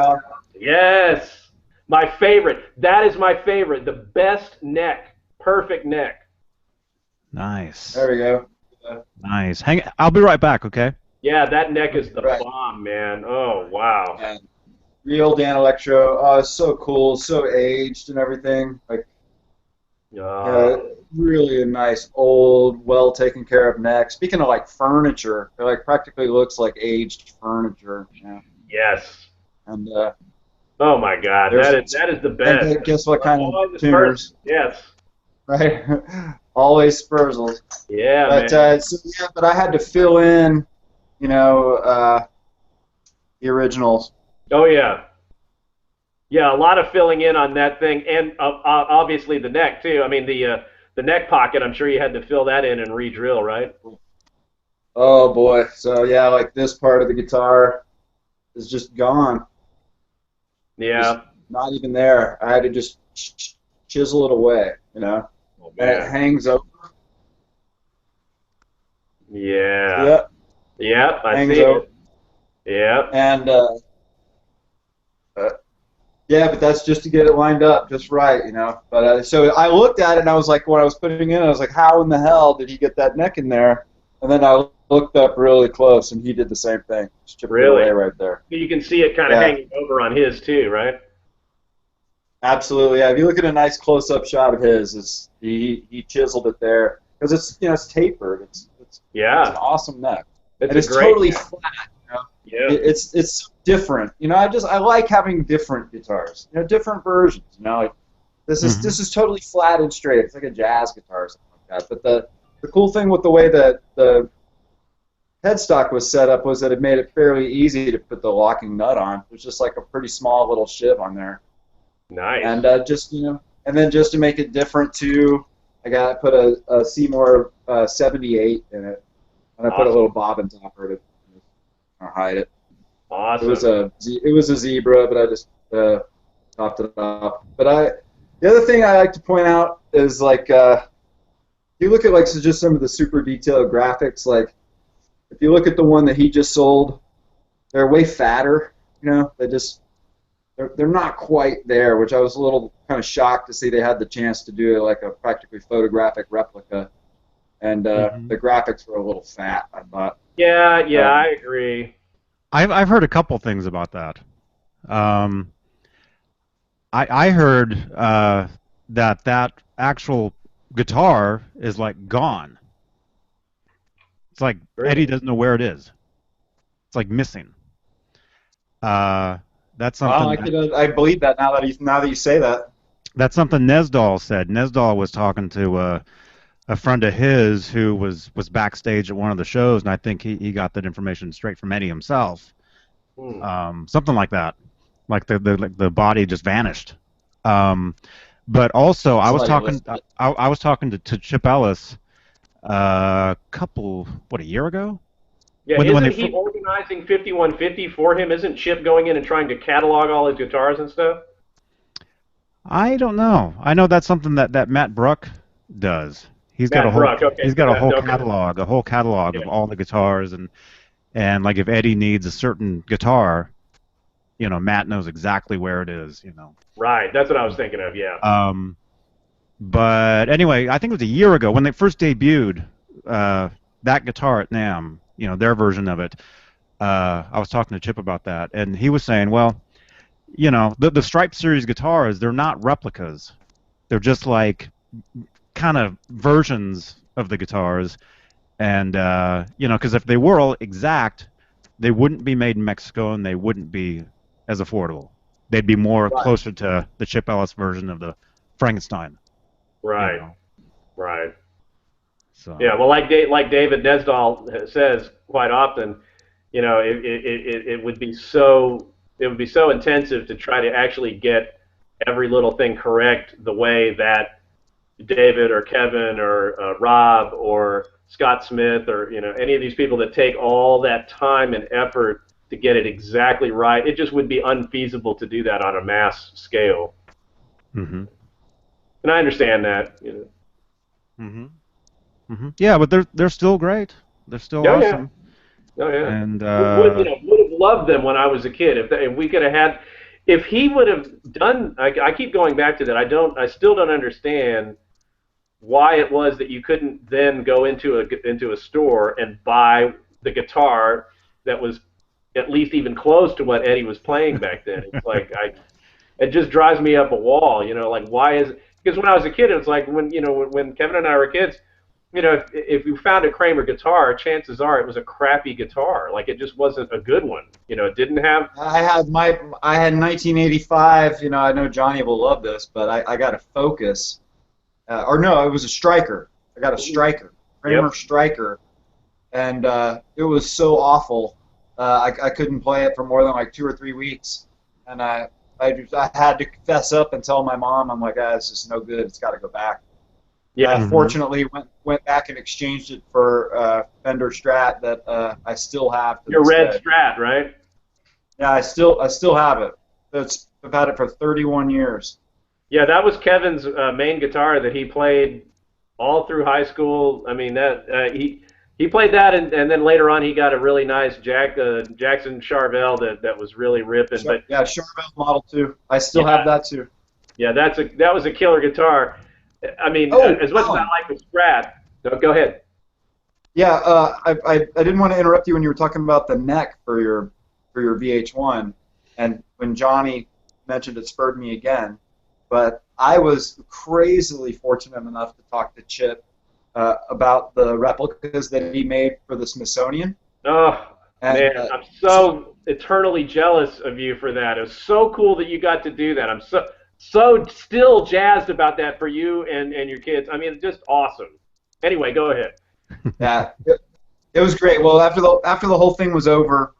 Yes. My favorite. That is my favorite. The best neck. Perfect neck. Nice. There we go. Nice. I'll be right back. Okay. Yeah, that neck is the Right. bomb, man. Oh, wow. And real Dan Electro. Oh, it's so cool. So aged and everything. Like, really a nice old, well taken care of neck. Speaking of like furniture, it like practically looks like aged furniture. Yeah. Yes. And Oh my God, that is the best. and guess what kind Oh, of the tuners? Spurs. Yes. Right. Always Spurzels. Yeah, But man. but I had to fill in, the originals. Oh yeah. Yeah, a lot of filling in on that thing, and obviously the neck too. I mean the the neck pocket, I'm sure you had to fill that in and re-drill, right? Oh boy. So yeah, like this part of the guitar is just gone. Just Yeah. not even there. I had to just chisel it away, you know, Oh and it man. hangs over. See Yeah. that? Yeah, I Hangs see over. it. Yeah. And uh, yeah, but that's just to get it lined up just right, you know. But so I looked at it and I was like, when I was putting it in, I was like, how in the hell did he get that neck in there? And then I looked up really close, and he did the same thing. Just chipped it away Really? right there. You can see it kind of Yeah, hanging over on his too, right? absolutely. Yeah, if you look at a nice close-up shot of his, he chiseled it there because it's tapered. It's an Yeah. awesome neck, It's and a it's great totally neck. flat. You know, Yeah. it's different. You know, I like having different guitars. You know, different versions. You know, like Hmm. this is totally flat and straight. It's like a jazz guitar or something like that. But the cool thing with the way that the headstock was set up was that it made it fairly easy to put the locking nut on. It was just like a pretty small little shiv on there, and Nice. just and then just to make it different too, I put a Seymour 78 in it, and I put a little Awesome. bobbin topper to hide it. Awesome. It was a zebra, but I just topped it up. The other thing I like to point out is like you look at like just some of the super detailed graphics. Like if you look at the one that he just sold, they're way fatter. You know, they're not quite there, which I was a little kind of shocked to see they had the chance to do like a practically photographic replica, and Hmm. the graphics were a little fat, I thought. Yeah, yeah, I Um, agree. I've heard a couple things about that. Um, I heard that actual guitar is like gone. It's like Eddie Really. doesn't know where it is. It's like missing. Uh, that's well, something that I believe that now that you say that. that's something Nesdal said. Nesdal was talking to a friend of his who was backstage at one of the shows, and I think he got that information straight from Eddie himself. Hmm. Something like that. Like the body just vanished. Um, but also, Somebody listed it. I was talking to Chip Ellis a year ago Yeah, when isn't they he organizing 5150 for him? Isn't Chip going in and trying to catalog all his guitars and stuff? I don't know. I know that's something that Matt Bruck does. Matt Bruck. Okay, He's so got that okay. a whole catalog Yeah. of all the guitars, and like if Eddie needs a certain guitar, Matt knows exactly where it is. Right. That's what I was thinking of. Yeah. Um, but anyway, I think it was a year ago when they first debuted that guitar at NAMM, their version of it. I was talking to Chip about that, and he was saying, well, the Stripe Series guitars, they're not replicas. They're just like kind of versions of the guitars. And, because if they were all exact, they wouldn't be made in Mexico and they wouldn't be as affordable. They'd be more Right. closer to the Chip Ellis version of the Frankenstein, you Right. know. Right. So, Yeah. Well, like David Nesdal says quite often, it would be so intensive to try to actually get every little thing correct the way that David or Kevin or Rob or Scott Smith or any of these people that take all that time and effort to get it exactly right. It just would be unfeasible to do that on a mass scale. hmm And I understand that. hmm yeah, but they're still great. They're still Oh yeah, awesome. oh yeah. And, Would have loved them when I was a kid. If we could have had, if he would have done. I keep going back to that. I still don't understand why it was that you couldn't then go into a store and buy the guitar that was at least even close to what Eddie was playing back then. It's like it just drives me up a wall. Like why is because when I was a kid, it was like when Kevin and I were kids. If you found a Kramer guitar, chances are it was a crappy guitar. Like it just wasn't a good one. It didn't have. I had 1985. You know, I know Johnny will love this, but I got a Focus, or no, it was a Striker. I got a Striker, Kramer Yep. Striker, and it was so awful. I couldn't play it for more than like 2 or 3 weeks, and I had to fess up and tell my mom, I'm like, this is no good. It's got to go back. Yeah. Fortunately, went back and exchanged it for Fender Strat that I still have to Your this red day. Strat, right? Yeah, I still have it. I've had it for 31 years. Yeah, that was Kevin's main guitar that he played all through high school. I mean, he played that, and then later on he got a really nice Jackson Charvel that was really ripping. But Yeah, Charvel Model 2. I still have that too. yeah, that was a killer guitar. I mean, Oh, as much Alan. as I like the Strat, no, go ahead. Yeah, I didn't want to interrupt you when you were talking about the neck for your VH1, and when Johnny mentioned it spurred me again. But I was crazily fortunate enough to talk to Chip about the replicas that he made for the Smithsonian. Oh, And man, I'm so eternally jealous of you for that. It was so cool that you got to do that. I'm so still jazzed about that for you and your kids. I mean, it's just awesome. Anyway, go ahead. yeah, it was great. Well, after the whole thing was over,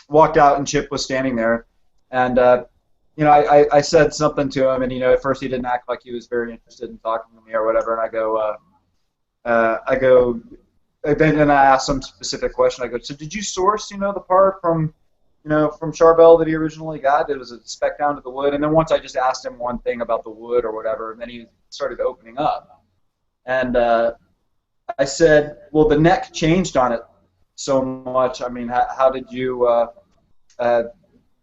walked out and Chip was standing there, and I said something to him, and at first he didn't act like he was very interested in talking to me or whatever, and then I asked some specific question. I go, so did you source the part from Charvel that he originally got? It was a spec down to the wood, and then once I just asked him one thing about the wood or whatever, and then he started opening up, and I said, well, the neck changed on it so much. I mean, how did you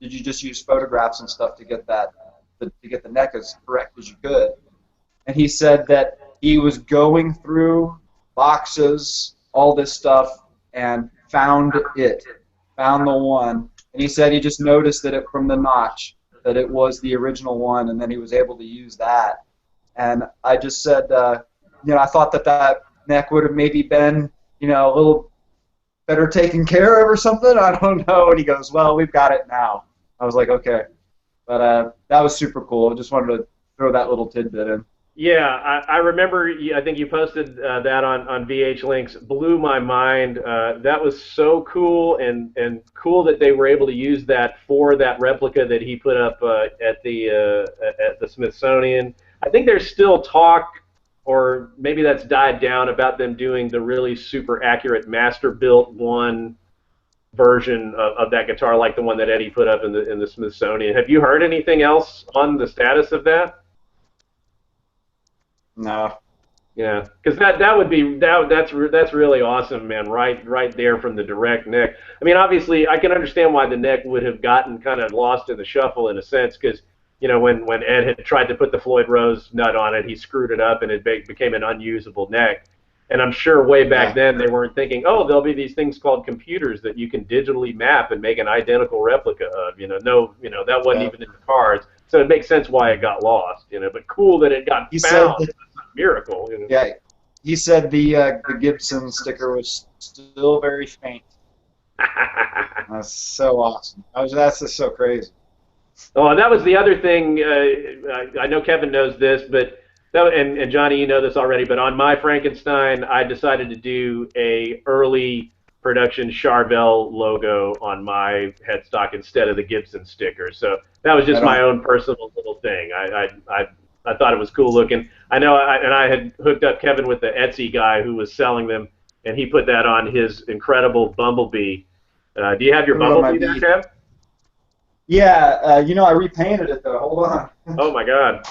just use photographs and stuff to get the neck as correct as you could? And he said that he was going through boxes, all this stuff, and found the one. And he said he just noticed that from the notch that it was the original one, and then he was able to use that. And I just said, I thought that neck would have maybe been, a little better taken care of or something. I don't know. And he goes, well, we've got it now. I was like, okay. But that was super cool. I just wanted to throw that little tidbit in. Yeah, I remember. I think you posted that on VH Links. Blew my mind. That was so cool, and cool that they were able to use that for that replica that he put up at the Smithsonian. I think there's still talk, or maybe that's died down, about them doing the really super accurate master built one version of that guitar, like the one that Eddie put up in the Smithsonian. Have you heard anything else on the status of that? No. Yeah, because that would be that's really awesome, man. Right there from the direct neck. I mean, obviously, I can understand why the neck would have gotten kind of lost in the shuffle in a sense, because when Ed had tried to put the Floyd Rose nut on it, he screwed it up and it became an unusable neck. And I'm sure way back then they weren't thinking, oh, there'll be these things called computers that you can digitally map and make an identical replica of. That wasn't even in the cards. So it makes sense why it got lost. But cool that it got found. It's a miracle. Yeah, he said the Gibson sticker was still very faint. That's so awesome. That's just so crazy. Oh, that was the other thing. I know Kevin knows this, but and Johnny, you know this already. But on my Frankenstein, I decided to do a early production Charvel logo on my headstock instead of the Gibson sticker. So that was just my own personal little thing. I thought it was cool looking. I know, I had hooked up Kevin with the Etsy guy who was selling them, and he put that on his incredible Bumblebee. Do you have your Bumblebee there, Kev? Yeah, I repainted it though. Hold on. Oh my God.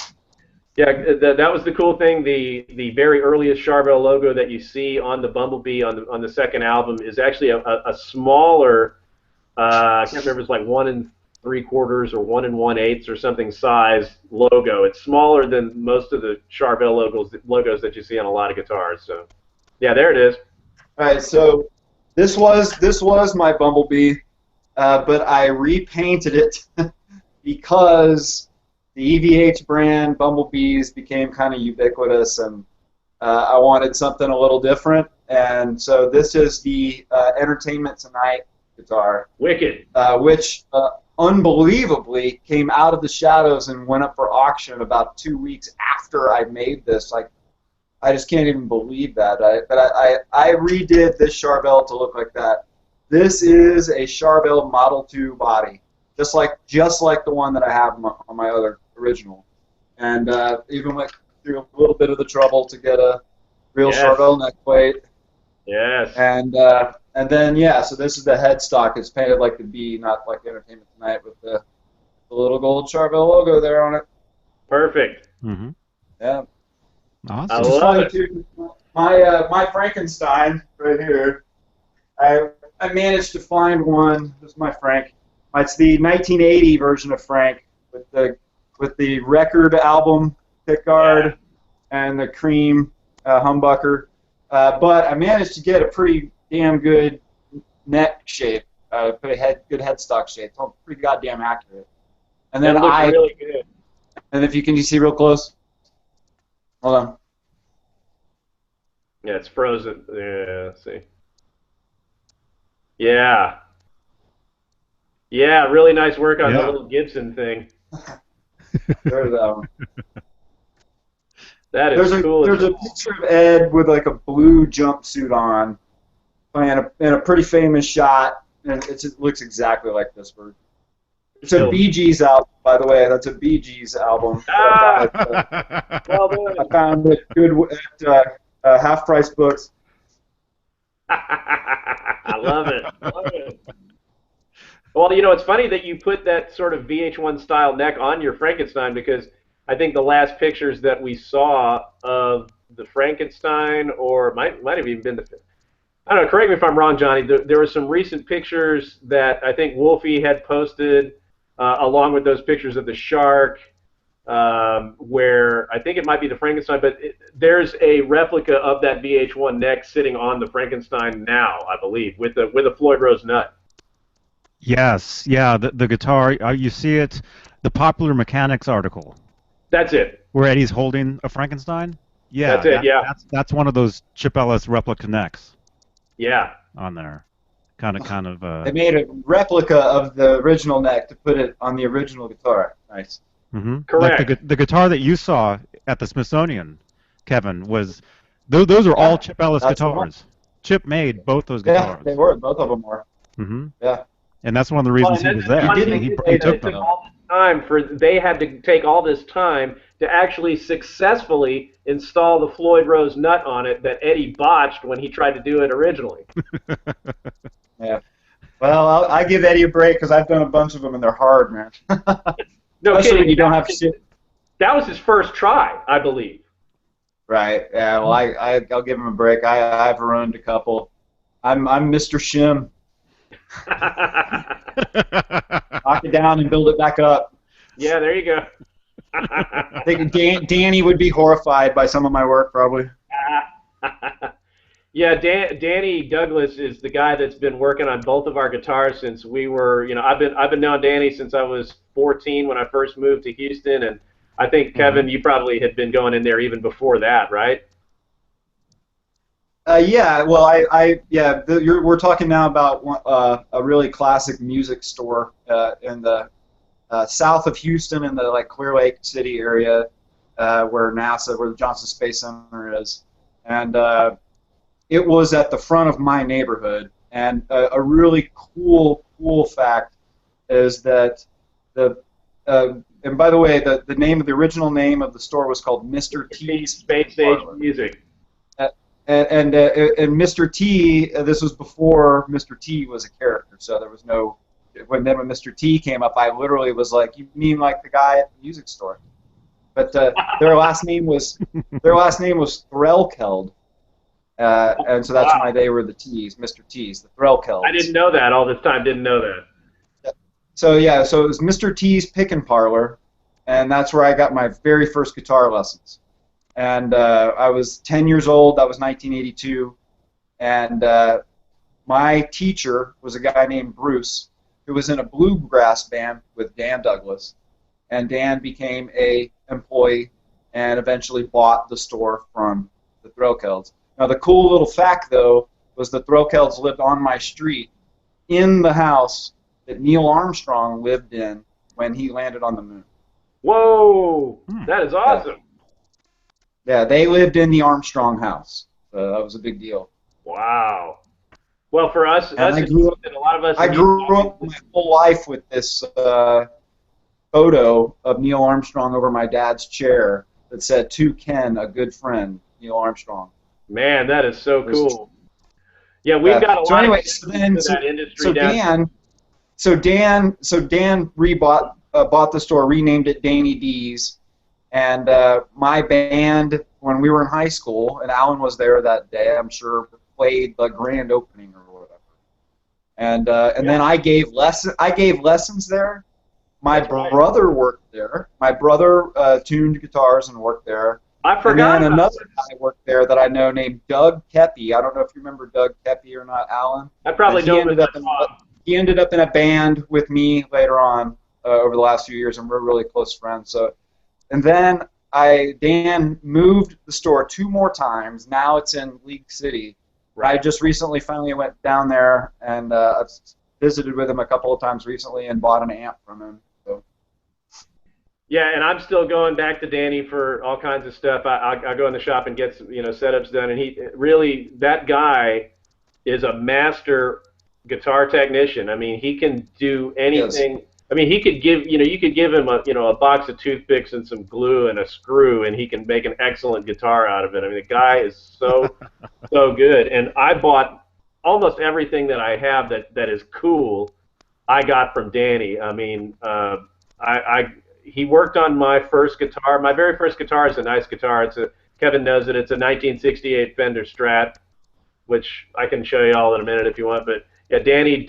Yeah, that was the cool thing. The very earliest Charvel logo that you see on the Bumblebee on the second album is actually a smaller. I can't remember. It's like 1 3/4 or 1 1/8 or something size logo. It's smaller than most of the Charvel logos that you see on a lot of guitars. So, yeah, there it is. All right, so this was my Bumblebee, but I repainted it because the EVH brand Bumblebees became kind of ubiquitous, and I wanted something a little different. And so this is the Entertainment Tonight guitar. Wicked. Which unbelievably came out of the shadows and went up for auction about 2 weeks after I made this. Like, I just can't even believe that. I redid this Charvel to look like that. This is a Charvel Model 2 body, just like the one that I have on my other original. And even went through a little bit of the trouble to get a real Yes. Charvel neck plate. Yes. And then, yeah, so this is the headstock. It's painted like the B, not like Entertainment Tonight, with the little gold Charvel logo there on it. Perfect. Mm-hmm. Yeah. I Awesome. Which is love funny, it. too. My Frankenstein right here, I managed to find one. This is my Frank. It's the 1980 version of Frank with the record album pickguard and the cream humbucker. But I managed to get a pretty damn good neck shape, good headstock shape. It's all pretty goddamn accurate. And then That looks really good. and if you see real close, hold on. Yeah, it's frozen. Yeah, let's see. Yeah. Yeah, really nice work on the Yeah. little Gibson thing. There's that one. That is cool. There's a picture of Ed with like a blue jumpsuit on, playing in a pretty famous shot, and it looks exactly like this bird. It's a Bee Gees album, by the way. That's a Bee Gees album. Ah! Well done. I found it good at Half Price Books. I love it. I love it. Well, you know, it's funny that you put that sort of VH1 style neck on your Frankenstein, because I think the last pictures that we saw of the Frankenstein, or might have even been I don't know, correct me if I'm wrong, Johnny, there were some recent pictures that I think Wolfie had posted along with those pictures of the shark, where I think it might be the Frankenstein, but there's a replica of that VH1 neck sitting on the Frankenstein now, I believe, with a Floyd Rose nut. Yes, yeah, the guitar, you see it, the Popular Mechanics article, That's it. where Eddie's holding a Frankenstein. Yeah, That's it, yeah. That's one of those Chip Ellis replica necks Yeah. on there. Kind of. They made a replica of the original neck to put it on the original guitar. Nice. Mm-hmm. Correct. Like the guitar that you saw at the Smithsonian, Kevin, was those are all Chip Ellis that's the one. guitars. Chip made both those Yeah, guitars. they were. Both of them were. Mm-hmm. Yeah. And that's one of the reasons he was there. He took them. They had to take all this time to actually successfully install the Floyd Rose nut on it that Eddie botched when he tried to do it originally. Yeah. Well, I give Eddie a break because I've done a bunch of them and they're hard, man. No Especially kidding. when you don't have shit. That was his first try, I believe. Right. Yeah. Well, I'll give him a break. I've ruined a couple. I'm Mr. Shim. Knock it down and build it back up. Yeah, there you go. I think Danny would be horrified by some of my work, probably. Yeah, Danny Douglas is the guy that's been working on both of our guitars since we were, I've been knowing Danny since I was 14 when I first moved to Houston, and I think Kevin, you probably had been going in there even before that, right? Yeah. Well, we're talking now about a really classic music store in the south of Houston, in the Clear Lake City area, where the Johnson Space Center is, and it was at the front of my neighborhood. And a really cool fact is that and by the way, the original name of the store was called Mr. T's Space Age Music. And Mr. T, this was before Mr. T was a character, so there was no. When Mr. T came up, I literally was like, "You mean like the guy at the music store?" But their last name was Threlkeld, and so that's why they were the T's, Mr. T's, the Threlkelds. I didn't know that all this time. Didn't know that. So yeah, so it was Mr. T's Pick and Parlor, and that's where I got my very first guitar lessons. And I was 10 years old. That was 1982, and my teacher was a guy named Bruce, who was in a bluegrass band with Dan Douglas, and Dan became a employee and eventually bought the store from the Threlkelds. Now the cool little fact, though, was the Threlkelds lived on my street, in the house that Neil Armstrong lived in when he landed on the moon. Whoa, that is awesome. Yeah, they lived in the Armstrong house. So that was a big deal. Wow. Well, for us, I grew up my whole life with this photo of Neil Armstrong over my dad's chair, that said, "To Ken, a good friend, Neil Armstrong." Man, that is so It was cool. Yeah, we've got a so lot anyway, of so then in so, that industry so down. Dan bought the store, renamed it Danny D's, and my band when we were in high school, and Alan was there that day, I'm sure, played the grand opening or whatever. And then I gave lessons there. My That's right. brother worked there. My brother tuned guitars and worked there. I And forgot then about another this. guy worked there that I know named Doug Kepi. I don't know if you remember Doug Kepi or not, Alan. I probably And don't remember. he ended up in a band with me later on over the last few years, and we're really close friends. So, and then Dan moved the store 2 more times. Now it's in League City. I just recently finally went down there and I've visited with him a couple of times recently and bought an amp from him. So. Yeah, and I'm still going back to Danny for all kinds of stuff. I go in the shop and get some, setups done, and he really, that guy is a master guitar technician. I mean, he can do anything. Yes. I mean, he could give, you could give him a box of toothpicks and some glue and a screw, and he can make an excellent guitar out of it. I mean, the guy is so good. And I bought almost everything that I have that is cool. I got from Danny. I mean, he worked on my first guitar. My very first guitar is a nice guitar. Kevin knows it. It's a 1968 Fender Strat, which I can show you all in a minute if you want. But yeah, Danny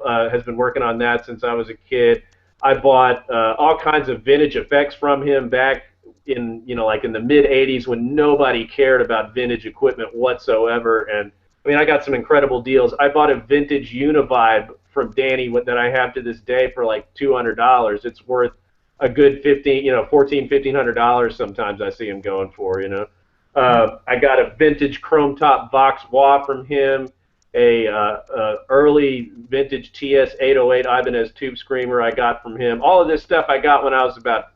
has been working on that since I was a kid. I bought all kinds of vintage effects from him back in like in the mid '80s when nobody cared about vintage equipment whatsoever. And I mean, I got some incredible deals. I bought a vintage Univibe from Danny that I have to this day for like $200. It's worth a good $1,400-$1,500 sometimes. I see him going for. I got a vintage chrome top Vox Wah from him, a early vintage TS 808 Ibanez tube screamer I got from him. All of this stuff I got when I was about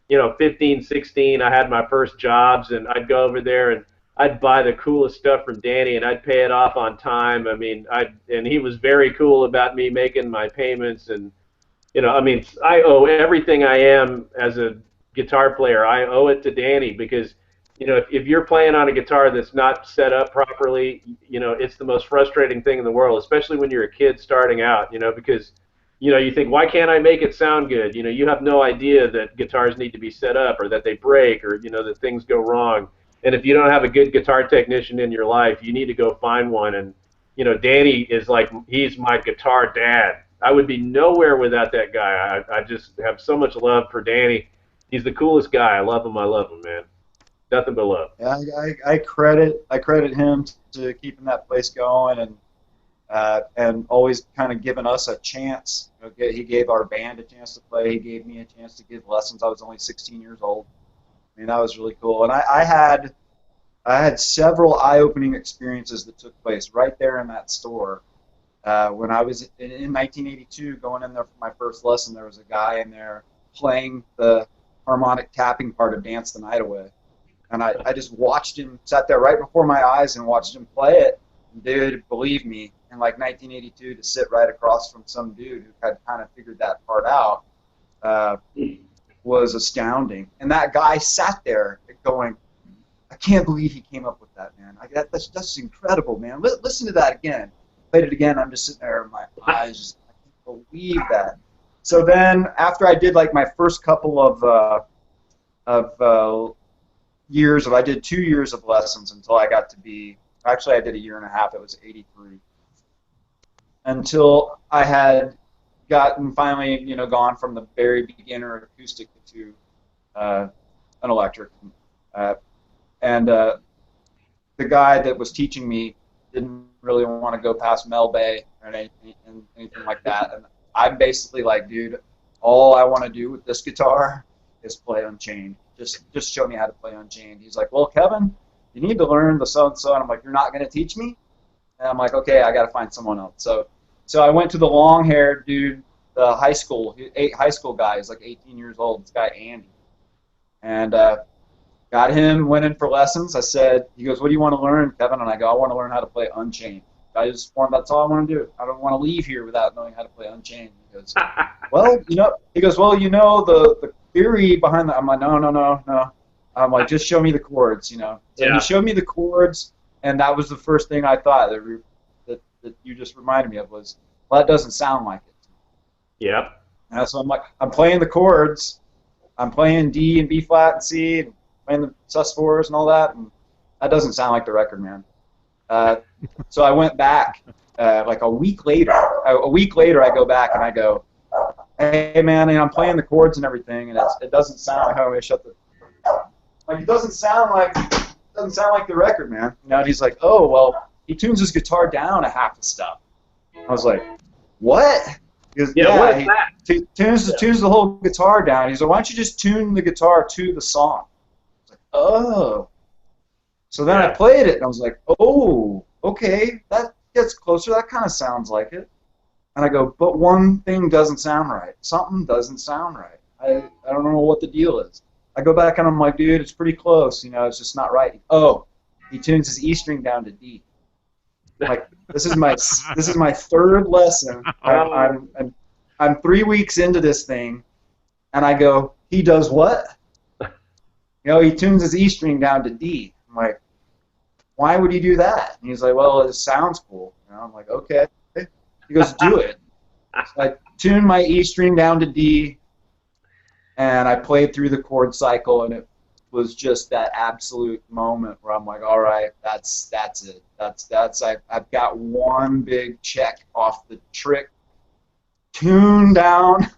15, 16. I had my first jobs, and I'd go over there and I'd buy the coolest stuff from Danny, and I'd pay it off on time. I mean, and he was very cool about me making my payments, and I mean, I owe everything I am as a guitar player. I owe it to Danny because, if you're playing on a guitar that's not set up properly, it's the most frustrating thing in the world, especially when you're a kid starting out, because, you think, why can't I make it sound good? You have no idea that guitars need to be set up or that they break or, that things go wrong. And if you don't have a good guitar technician in your life, you need to go find one. And, Danny is like, he's my guitar dad. I would be nowhere without that guy. I just have so much love for Danny. He's the coolest guy. I love him, man. Nothing but love. Yeah, I credit him to keeping that place going and always kind of giving us a chance. He gave our band a chance to play. He gave me a chance to give lessons. I was only 16 years old. I mean, that was really cool. And I had several eye-opening experiences that took place right there in that store. When I was in 1982 going in there for my first lesson, there was a guy in there playing the harmonic tapping part of Dance the Night Away. And I just watched him, sat there right before my eyes and watched him play it. And dude, believe me, in like 1982 to sit right across from some dude who had kind of figured that part out was astounding. And that guy sat there going, I can't believe he came up with that, man. That's incredible, man. Listen to that again. Played it again. I'm just sitting there, my eyes just, I can't believe that. So then, after I did like my first couple of years I did 2 years of lessons until I got to be. Actually, I did a year and a half. It was '83. Until I had gotten finally, gone from the very beginner acoustic to an electric. And the guy that was teaching me didn't really want to go past Mel Bay or anything like that. And I'm basically like, dude, all I want to do with this guitar is play Unchained. Just show me how to play Unchained. He's like, well, Kevin, you need to learn the so-and-so. And I'm like, you're not going to teach me? And I'm like, okay, I got to find someone else. So I went to the long-haired dude, the high school guy. He's like 18 years old. This guy, Andy. And got him, went in for lessons. I said, he goes, what do you want to learn, Kevin? And I go, I want to learn how to play Unchained. That's all I want to do. I don't want to leave here without knowing how to play Unchained. He goes, well, the theory behind that. I'm like, no. I'm like, just show me the chords, And Yeah. he showed me the chords, and that was the first thing I thought that you just reminded me of was, well, that doesn't sound like it. Yep. And so I'm like, I'm playing the chords, I'm playing D and B flat and C, and playing the sus4s and all that, and that doesn't sound like the record, man. So I went back like a week later. A week later, I go back and I go, hey man, I'm playing the chords and everything, and it doesn't sound like how I shut the it doesn't sound like the record, man. And he's like, oh well, he tunes his guitar down a half the stuff. I was like, what? He goes, Yeah. What is he that? tunes the whole guitar down. He's like, why don't you just tune the guitar to the song? I was like, oh. So then I played it and I was like, oh, okay, that gets closer. That kind of sounds like it. And I go, but one thing doesn't sound right. Something doesn't sound right. I don't know what the deal is. I go back and I'm like, dude, it's pretty close. It's just not right. Oh, he tunes his E string down to D. Like this is my third lesson. I'm 3 weeks into this thing, and I go, he does what? He tunes his E string down to D. I'm like, why would he do that? And he's like, well, it sounds cool. I'm like, okay. He goes, do it. So I tuned my E string down to D, and I played through the chord cycle, and it was just that absolute moment where I'm like, all right, that's it. I've got one big check off the trick. Tune down,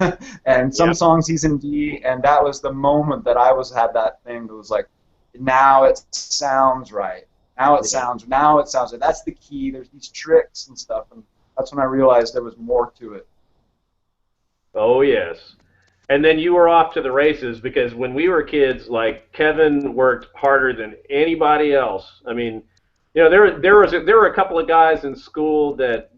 and some songs he's in D, and that was the moment that I had that thing that was like, now it sounds right. Now it sounds right. That's the key. There's these tricks and stuff, and that's when I realized there was more to it. Oh, yes. And then you were off to the races because when we were kids, like Kevin worked harder than anybody else. I mean, there were a couple of guys in school that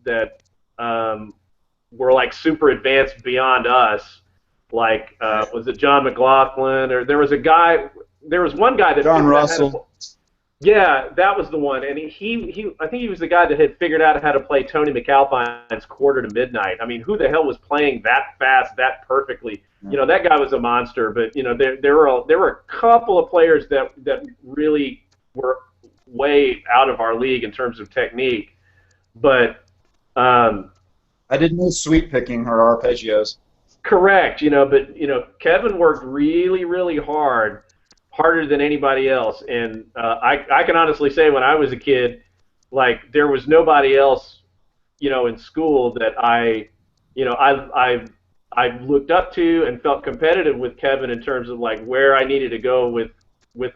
were like super advanced beyond us. Like was it John McLaughlin, or there was one guy that John Russell. Yeah, that was the one, and he I think he was the guy that had figured out how to play Tony McAlpine's Quarter to Midnight. I mean, who the hell was playing that fast, that perfectly? That guy was a monster. But there were a couple of players that really were way out of our league in terms of technique. But I didn't know sweep picking or arpeggios. Correct, but Kevin worked really, really hard. Harder than anybody else, and I can honestly say when I was a kid, like there was nobody else, in school that I looked up to and felt competitive with Kevin in terms of like where I needed to go with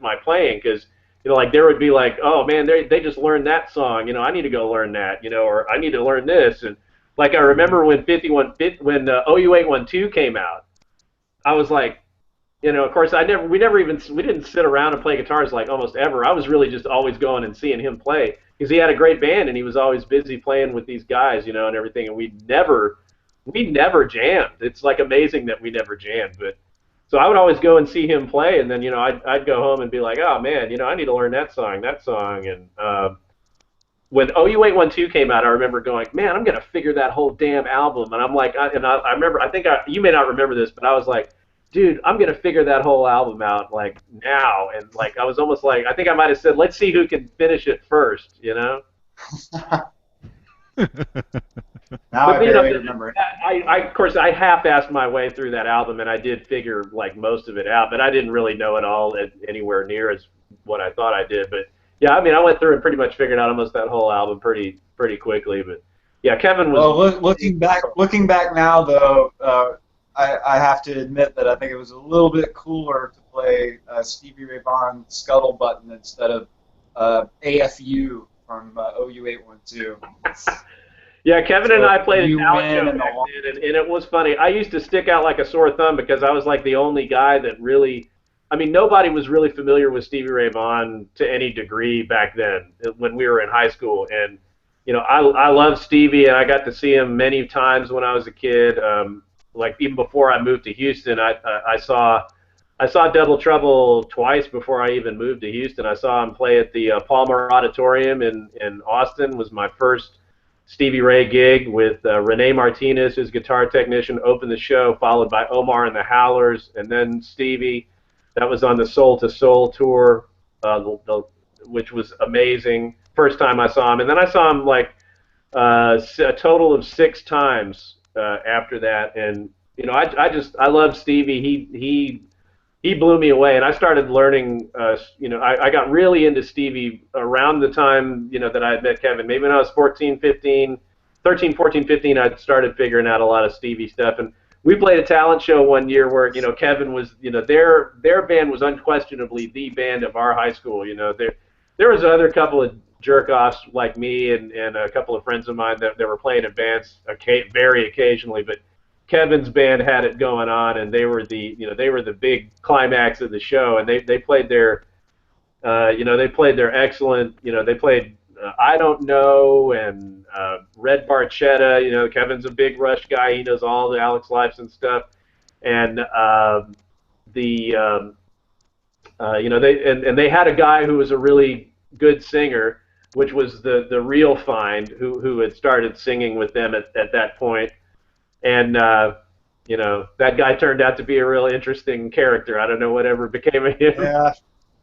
my playing, because like there would be like, oh man, they just learned that song, I need to go learn that, or I need to learn this, and like I remember when OU812 came out, I was like. Of course, we didn't sit around and play guitars like almost ever. I was really just always going and seeing him play because he had a great band and he was always busy playing with these guys, and everything. And we never jammed. It's like amazing that we never jammed. But so I would always go and see him play, and then I'd go home and be like, oh man, I need to learn that song. And when OU812 came out, I remember going, man, I'm gonna figure that whole damn album. And I'm like, I remember, you may not remember this, but I was like, dude, I'm going to figure that whole album out, like, now. And, like, I was almost like, I think I might have said, let's see who can finish it first, Now But, I barely remember. Of course, I half-assed my way through that album, and I did figure, like, most of it out. But I didn't really know it all anywhere near as what I thought I did. But, yeah, I mean, I went through and pretty much figured out almost that whole album pretty quickly. But, yeah, Kevin was... Well, looking back now, though... I have to admit that I think it was a little bit cooler to play Stevie Ray Vaughan Scuttle Button instead of AFU from OU812. Yeah, Kevin and I played a talent show back then, and it was funny. I used to stick out like a sore thumb because I was like the only guy that really, I mean, nobody was really familiar with Stevie Ray Vaughan to any degree back then when we were in high school. And, I love Stevie, and I got to see him many times when I was a kid. Like even before I moved to Houston, I saw Double Trouble twice before I even moved to Houston. I saw him play at the Palmer Auditorium in Austin. Was my first Stevie Ray gig with Rene Martinez, his guitar technician, opened the show, followed by Omar and the Howlers, and then Stevie. That was on the Soul to Soul tour, which was amazing. First time I saw him, and then I saw him like a total of 6 times after that. And I love Stevie. He blew me away, and I started learning. I got really into Stevie around the time that I had met Kevin. Maybe when I was 14, 15, 13, 14, 15, I started figuring out a lot of Stevie stuff. And we played a talent show one year where Kevin was their band was unquestionably the band of our high school. There was another couple of jerk offs like me and a couple of friends of mine that were playing in bands very occasionally, but Kevin's band had it going on, and they were the big climax of the show, and they played their excellent, they played I Don't Know and Red Barchetta. Kevin's a big Rush guy. He knows all the Alex Lifeson stuff, and they had a guy who was a really good singer, which was the real find, who had started singing with them at that point. And that guy turned out to be a real interesting character. I don't know whatever became of him.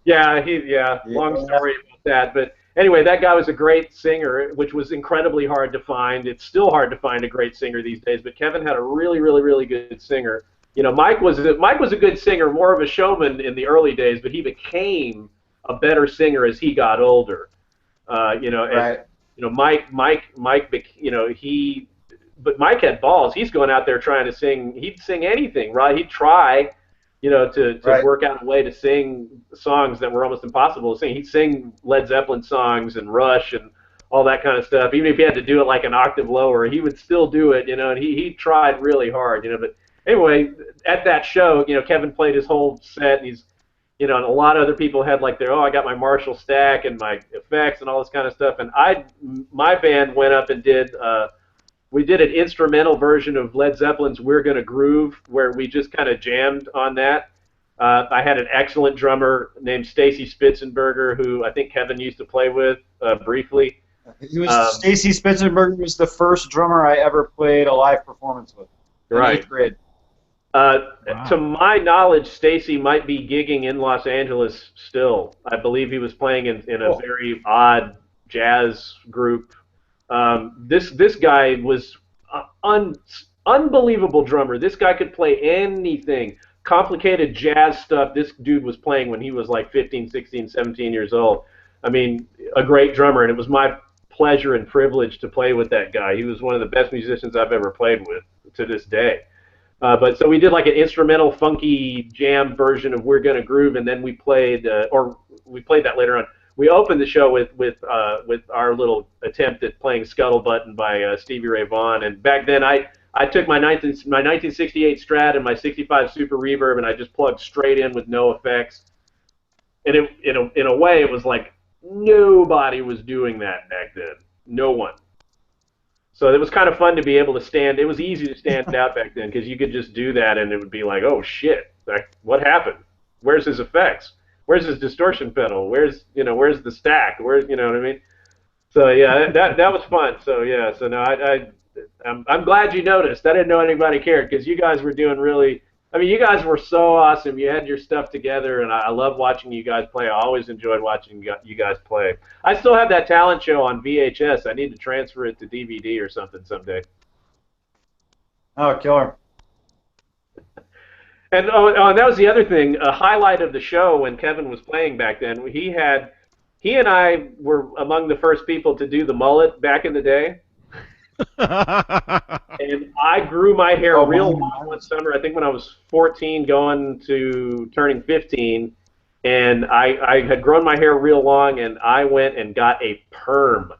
Yeah. Long story about that. But anyway, that guy was a great singer, which was incredibly hard to find. It's still hard to find a great singer these days, but Kevin had a really, really, really good singer. Mike was a good singer, more of a showman in the early days, but he became a better singer as he got older. Right. But Mike had balls. He's going out there trying to sing. He'd sing anything, right? He'd try, to Right. work out a way to sing songs that were almost impossible to sing. He'd sing Led Zeppelin songs and Rush and all that kind of stuff. Even if he had to do it like an octave lower, he would still do it, and he tried really hard, But anyway, at that show, Kevin played his whole set, and he's, and a lot of other people had like I got my Marshall stack and my effects and all this kind of stuff, and my band went up and we did an instrumental version of Led Zeppelin's "We're Gonna Groove," where we just kind of jammed on that. I had an excellent drummer named Stacy Spitzenberger, who I think Kevin used to play with briefly. Stacy Spitzenberger was the first drummer I ever played a live performance with. In Right. 8th grade. Wow. To my knowledge, Stacy might be gigging in Los Angeles still. I believe he was playing in a very odd jazz group. This guy was unbelievable drummer. This guy could play anything. Complicated jazz stuff this dude was playing when he was like 15, 16, 17 years old. I mean, a great drummer, and it was my pleasure and privilege to play with that guy. He was one of the best musicians I've ever played with to this day. But so we did like an instrumental funky jam version of "We're Gonna Groove," and then we played that later on. We opened the show with our little attempt at playing "Scuttlebutt" by Stevie Ray Vaughan. And back then, I took my 1968 Strat and my 65 Super Reverb, and I just plugged straight in with no effects. And in a way, it was like nobody was doing that back then. No one. So it was kind of fun to be able to stand. It was easy to stand out back then because you could just do that, and it would be like, oh shit, what happened? Where's his effects? Where's his distortion pedal? Where's the stack? Where's what I mean? So yeah, that was fun. So yeah, so no, I'm glad you noticed. I didn't know anybody cared because you guys were doing really. I mean, you guys were so awesome. You had your stuff together, and I love watching you guys play. I always enjoyed watching you guys play. I still have that talent show on VHS. I need to transfer it to DVD or something someday. Oh, killer. And and that was the other thing. A highlight of the show when Kevin was playing back then. He and I were among the first people to do the mullet back in the day. And I grew my hair real long one summer, I think when I was 14 going to turning 15, and I had grown my hair real long, and I went and got a perm.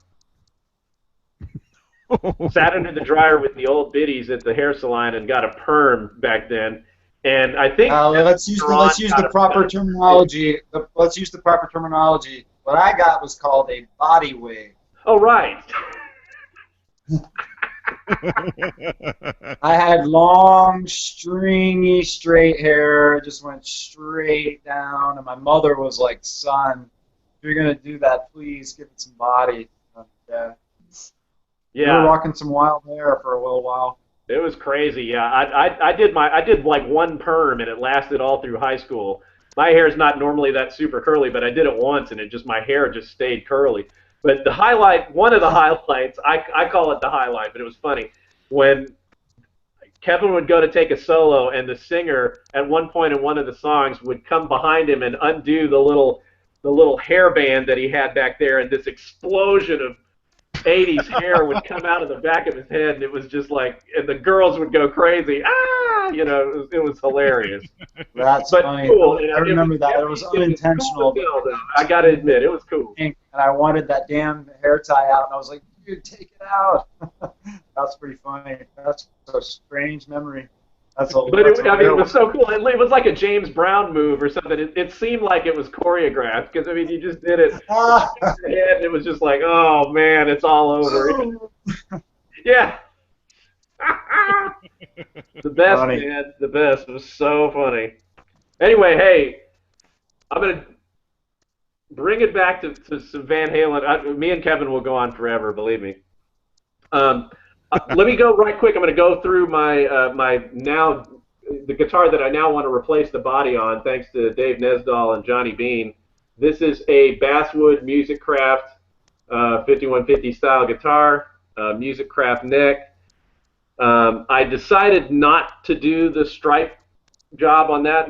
Sat under the dryer with the old biddies at the hair salon and got a perm back then. And I think let's use the proper terminology. Let's use the proper terminology. What I got was called a body wig. Oh, right. I had long, stringy, straight hair. It just went straight down. And my mother was like, son, if you're going to do that, please give it some body. Yeah. We were rocking some wild hair for a little while. It was crazy, yeah. I did like one perm, and it lasted all through high school. my hair is not normally that super curly, but I did it once, and my hair just stayed curly. But the highlight, one of the highlights, I call it the highlight, but it was funny when Kevin would go to take a solo, and the singer at one point in one of the songs would come behind him and undo the little hairband that he had back there, and this explosion of 80s hair would come out of the back of his head, and it was just like, and the girls would go crazy. Ah, it was hilarious. That's but funny. Cool. I remember that. It was unintentional. Cool, I got to admit, it was cool. And I wanted that damn hair tie out, and I was like, dude, take it out. That's pretty funny. That's a strange memory. It was so cool. It was like a James Brown move or something. It seemed like it was choreographed because, I mean, you just did it. And it was just like, oh, man, it's all over. Yeah. The best, funny. Man. The best. It was so funny. Anyway, hey, I'm going to bring it back to some Van Halen. Me and Kevin will go on forever, believe me. Let me go right quick. I'm going to go through the guitar that I now want to replace the body on, thanks to Dave Nesdahl and Johnny Bean. This is a Basswood Musicraft 5150 style guitar, Musicraft neck. I decided not to do the stripe job on that.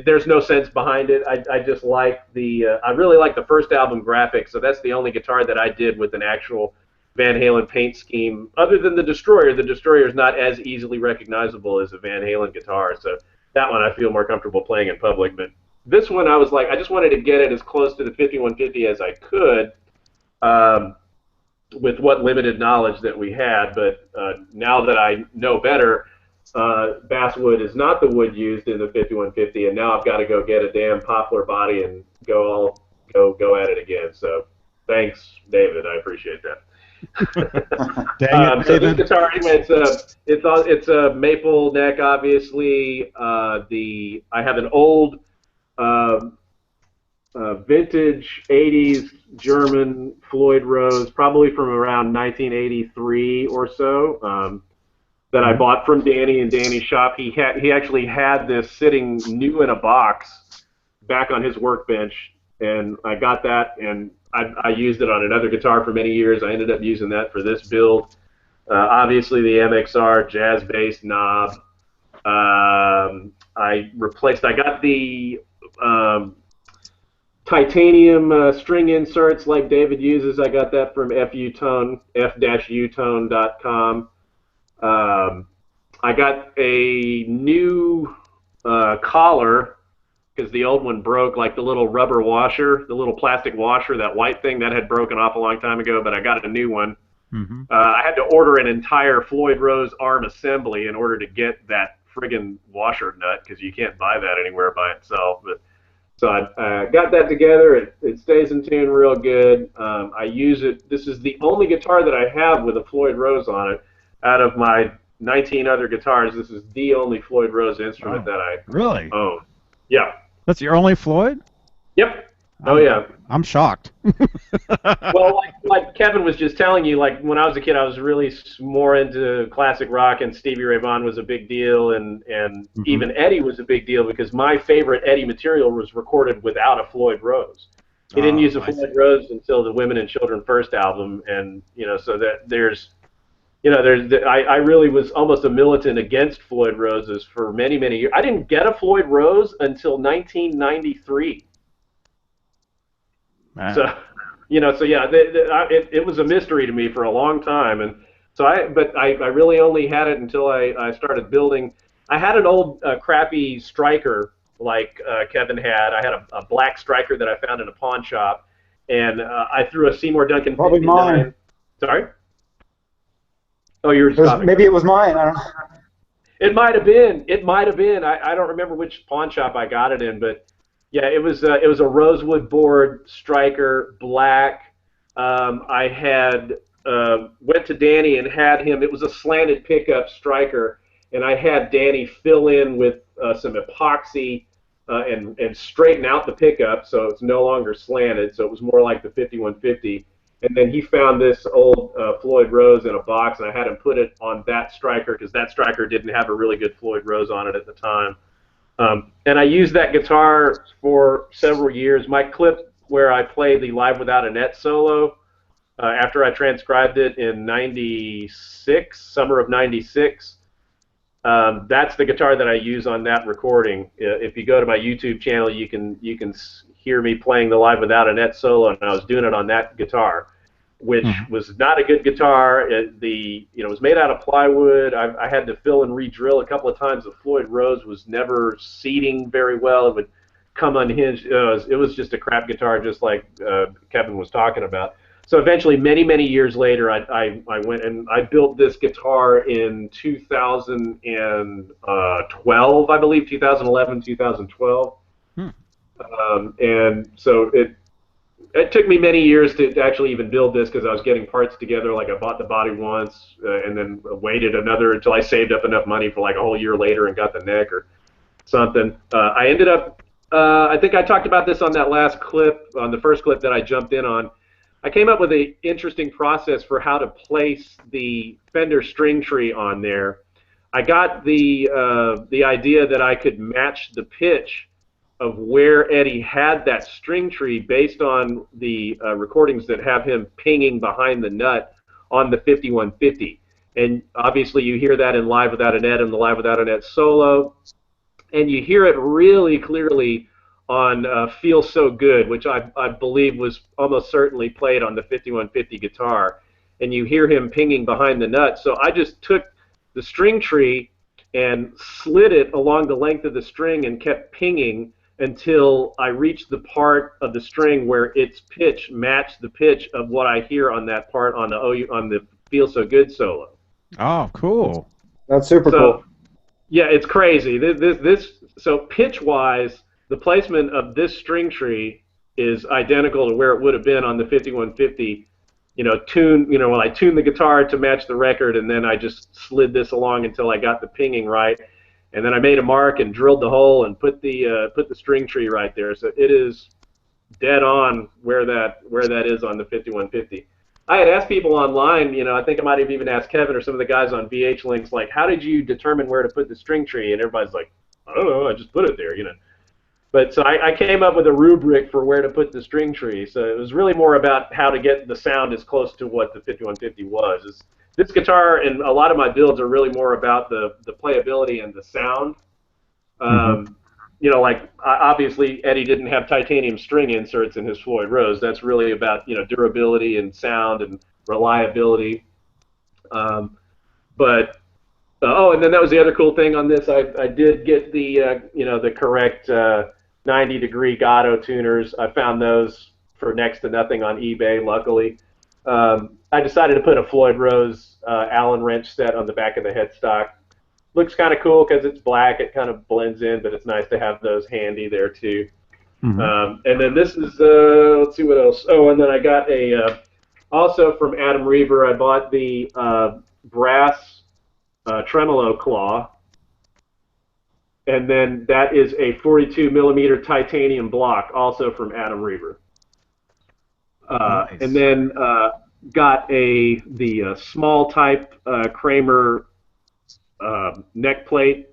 There's no sense behind it. I just like I really like the first album graphics, so that's the only guitar that I did with an actual Van Halen paint scheme, other than the Destroyer. The Destroyer is not as easily recognizable as a Van Halen guitar, so that one I feel more comfortable playing in public. But this one, I was like, I just wanted to get it as close to the 5150 as I could, with what limited knowledge that we had. But now that I know better, basswood is not the wood used in the 5150, and now I've got to go get a damn poplar body and go at it again. So thanks, David. I appreciate that. Dang it, so this guitar, anyway, it's a maple neck, obviously. I have an old vintage 80s German Floyd Rose, probably from around 1983 or so, that I bought from Danny in Danny's shop. He actually had this sitting new in a box back on his workbench, and I got that, and I used it on another guitar for many years. I ended up using that for this build. Obviously, the MXR jazz-based knob. I got the titanium string inserts like David uses. I got that from f-utone.com. I got a new collar, because the old one broke, like the little rubber washer, the little plastic washer, that white thing, that had broken off a long time ago, but I got a new one. Mm-hmm. I had to order an entire Floyd Rose arm assembly in order to get that friggin' washer nut, because you can't buy that anywhere by itself. So I got that together. It stays in tune real good. I use it. This is the only guitar that I have with a Floyd Rose on it. Out of my 19 other guitars, this is the only Floyd Rose instrument that I really own. Yeah. That's your only Floyd? Yep. Oh, yeah. I'm shocked. Well, like Kevin was just telling you, like when I was a kid, I was really more into classic rock, and Stevie Ray Vaughan was a big deal, and even Eddie was a big deal, because my favorite Eddie material was recorded without a Floyd Rose. He didn't use a Floyd Rose until the Women and Children First album, and so that I really was almost a militant against Floyd Roses for many, many years. I didn't get a Floyd Rose until 1993. Man. So it was a mystery to me for a long time, and so I really only had it until I started building. I had an old crappy striker like Kevin had. I had a black striker that I found in a pawn shop, and I threw a Seymour Duncan. Probably 59. Mine. Sorry. Oh, you were just maybe it was mine. I don't know. It might have been. I don't remember which pawn shop I got it in, but yeah, it was a rosewood board striker, black. I had went to Danny and had him. It was a slanted pickup striker, and I had Danny fill in with some epoxy and straighten out the pickup so it's no longer slanted, so it was more like the 5150. And then he found this old Floyd Rose in a box, and I had him put it on that striker, because that striker didn't have a really good Floyd Rose on it at the time. And I used that guitar for several years. My clip where I play the Live Without a Net solo, after I transcribed it in '96, summer of '96, that's the guitar that I use on that recording. If you go to my YouTube channel, you can hear me playing the Live Without a Net solo, and I was doing it on that guitar, which was not a good guitar. It was made out of plywood. I had to fill and re-drill a couple of times. The Floyd Rose was never seating very well. It would come unhinged. It was just a crap guitar, just like Kevin was talking about. So eventually, many years later, I went and I built this guitar in 2012, I believe, 2011, 2012. And so it took me many years to actually even build this because I was getting parts together. Like I bought the body once and then waited another until I saved up enough money for like a whole year later and got the neck or something. I ended up, I think I talked about this on that last clip, on the first clip that I jumped in on. I came up with an interesting process for how to place the Fender string tree on there. I got the idea that I could match the pitch of where Eddie had that string tree based on the recordings that have him pinging behind the nut on the 5150. And obviously you hear that in Live Without a Net and the Live Without a Net solo. And you hear it really clearly on Feel So Good, which I believe was almost certainly played on the 5150 guitar. And you hear him pinging behind the nut. So I just took the string tree and slid it along the length of the string and kept pinging until I reached the part of the string where its pitch matched the pitch of what I hear on that part on the Feel So Good solo. Oh, cool. That's super cool. Yeah, it's crazy. So pitch-wise, the placement of this string tree is identical to where it would have been on the 5150. When I tuned the guitar to match the record, and then I just slid this along until I got the pinging right. And then I made a mark and drilled the hole and put the string tree right there. So it is dead on where that is on the 5150. I had asked people online, I think I might have even asked Kevin or some of the guys on VH Links, like, how did you determine where to put the string tree? And everybody's like, I don't know, I just put it there, But so I came up with a rubric for where to put the string tree. So it was really more about how to get the sound as close to what the 5150 was. This guitar and a lot of my builds are really more about the playability and the sound. Obviously Eddie didn't have titanium string inserts in his Floyd Rose. That's really about durability and sound and reliability. And then that was the other cool thing on this. I did get the correct 90-degree Gatto tuners. I found those for next to nothing on eBay, luckily. I decided to put a Floyd Rose Allen wrench set on the back of the headstock. Looks kind of cool because it's black. It kind of blends in, but it's nice to have those handy there too. And then this is, let's see what else. Oh, and then I got also from Adam Reaver, I bought the brass tremolo claw. And then that is a 42mm titanium block, also from Adam Reaver. Nice. And then got the small type Kramer neck plate.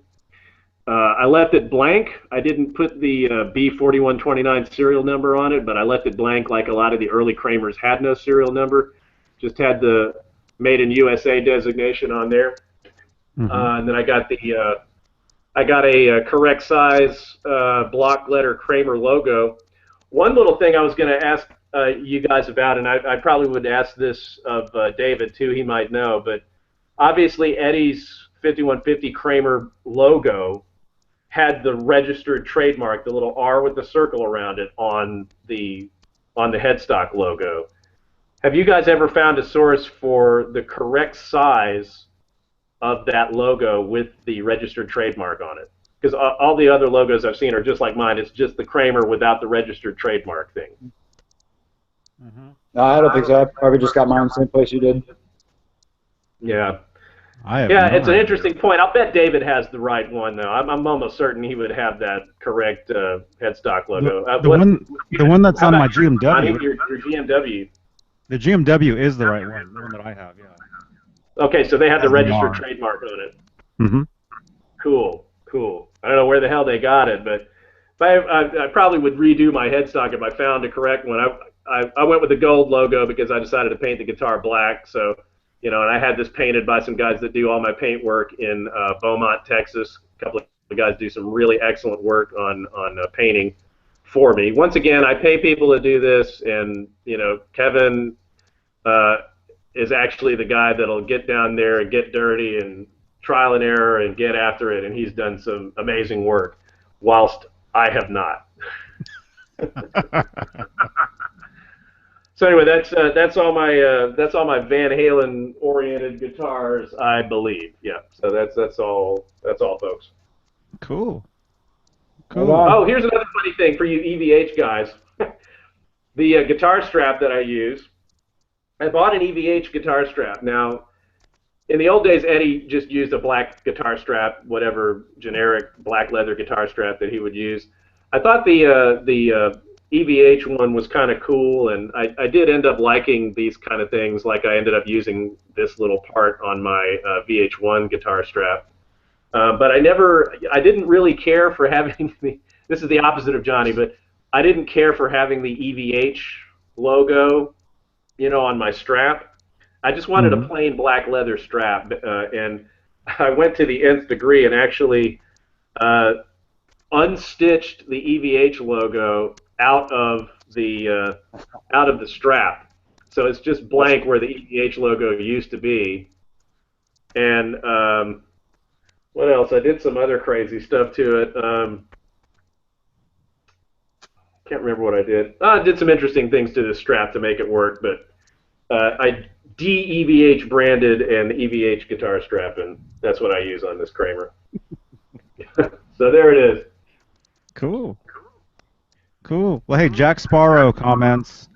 I left it blank. I didn't put the B4129 serial number on it, but I left it blank like a lot of the early Kramers had no serial number. Just had the Made in USA designation on there. And then I got a correct size block letter Kramer logo. One little thing I was going to ask you guys about, and I probably would ask this of David too, he might know, but obviously Eddie's 5150 Kramer logo had the registered trademark, the little R with the circle around it on the headstock logo. Have you guys ever found a source for the correct size of that logo with the registered trademark on it? Because all the other logos I've seen are just like mine. It's just the Kramer without the registered trademark thing. No, I don't think so. I probably just got mine the same place you did. Yeah. It's an interesting point. I'll bet David has the right one, though. I'm almost certain he would have that correct headstock logo. The one that's on my GMW. Your GMW. The GMW is the right one, the one that I have, yeah. Okay, so they have the registered trademark on it. Mm-hmm. Cool. I don't know where the hell they got it, but I probably would redo my headstock if I found a correct one. I went with the gold logo because I decided to paint the guitar black. So, you know, and I had this painted by some guys that do all my paint work in Beaumont, Texas. A couple of guys do some really excellent work on painting for me. Once again, I pay people to do this, and you know, Kevin is actually the guy that'll get down there and get dirty and trial and error and get after it, and he's done some amazing work, whilst I have not. So anyway, that's all my Van Halen oriented guitars, I believe. Yeah. So that's all folks. Cool. Cool. Oh, here's another funny thing for you EVH guys. The guitar strap that I use, I bought an EVH guitar strap. Now, in the old days, Eddie just used a black guitar strap, whatever generic black leather guitar strap that he would use. I thought the EVH one was kind of cool, and I did end up liking these kind of things. Like I ended up using this little part on my VH1 guitar strap. But I didn't really care for having this is the opposite of Johnny, but I didn't care for having the EVH logo, you know, on my strap. I just wanted a plain black leather strap, and I went to the nth degree and actually unstitched the EVH logo out of the strap. So it's just blank where the EVH logo used to be. And what else? I did some other crazy stuff to it. Can't remember what I did. I did some interesting things to the strap to make it work, but I de-EVH branded an EVH guitar strap, and that's what I use on this Kramer. So there it is. Cool. Cool. Well, hey, Jack Sparrow comments.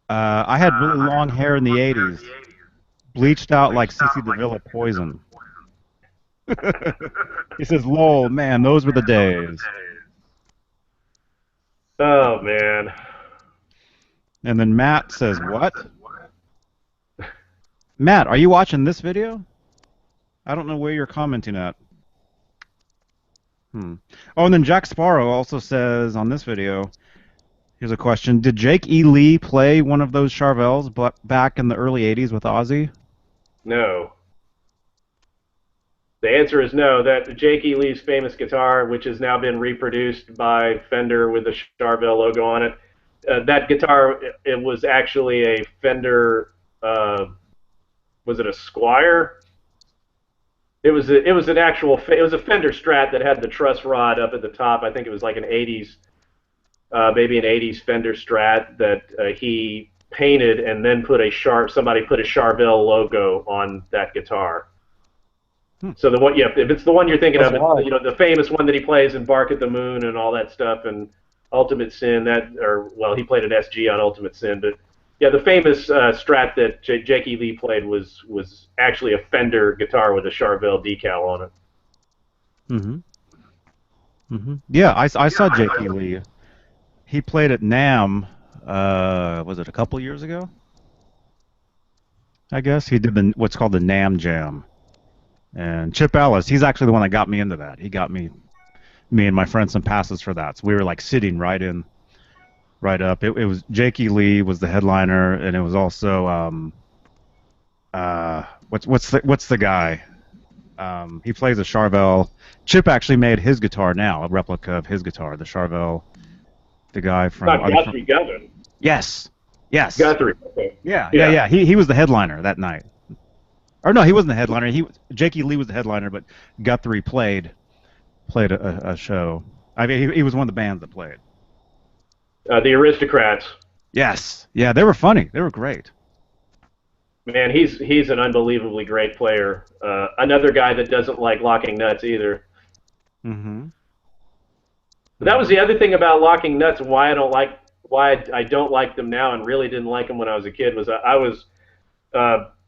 I had really long hair in the 80s. Bleached out like Sissy DeVille at Poison. He says, lol, man, those were the days. Oh, man. And then Matt says, what? Matt, are you watching this video? I don't know where you're commenting at. Oh, and then Jack Sparrow also says on this video, here's a question. Did Jake E. Lee play one of those Charvels back in the early 80s with Ozzy? No. The answer is no. That Jake E. Lee's famous guitar, which has now been reproduced by Fender with the Charvel logo on it, that guitar, it was actually a Fender, was it a Squire? It was a Fender Strat that had the truss rod up at the top. I think it was like an 80s, maybe an 80s Fender Strat that he painted and then somebody put a Charvel logo on that guitar. So the one, if it's the one you're thinking of, you know, the famous one that he plays in Bark at the Moon and all that stuff, and Ultimate Sin, he played an SG on Ultimate Sin, but yeah, the famous Strat that Jake E. Lee played was actually a Fender guitar with a Charvel decal on it. Yeah, I saw Jake E. Lee. He played at NAMM, was it a couple years ago? I guess he did what's called the NAMM Jam. And Chip Ellis, he's actually the one that got me into that. He got me and my friend some passes for that. So we were like sitting right up. It was Jake E. Lee was the headliner, and it was also what's the guy? He plays a Charvel. Chip actually made his guitar now, a replica of his guitar, the Charvel. The guy from Guthrie Govan. Yes. Guthrie. Okay. Yeah. He was the headliner that night. Or no, he wasn't the headliner. Jake E. Lee was the headliner, but Guthrie played a show. I mean, he was one of the bands that played. The Aristocrats. Yes. Yeah, they were funny. They were great. Man, he's an unbelievably great player. Another guy that doesn't like locking nuts either. That was the other thing about locking nuts, and why I don't like them now, and really didn't like them when I was a kid. Was I was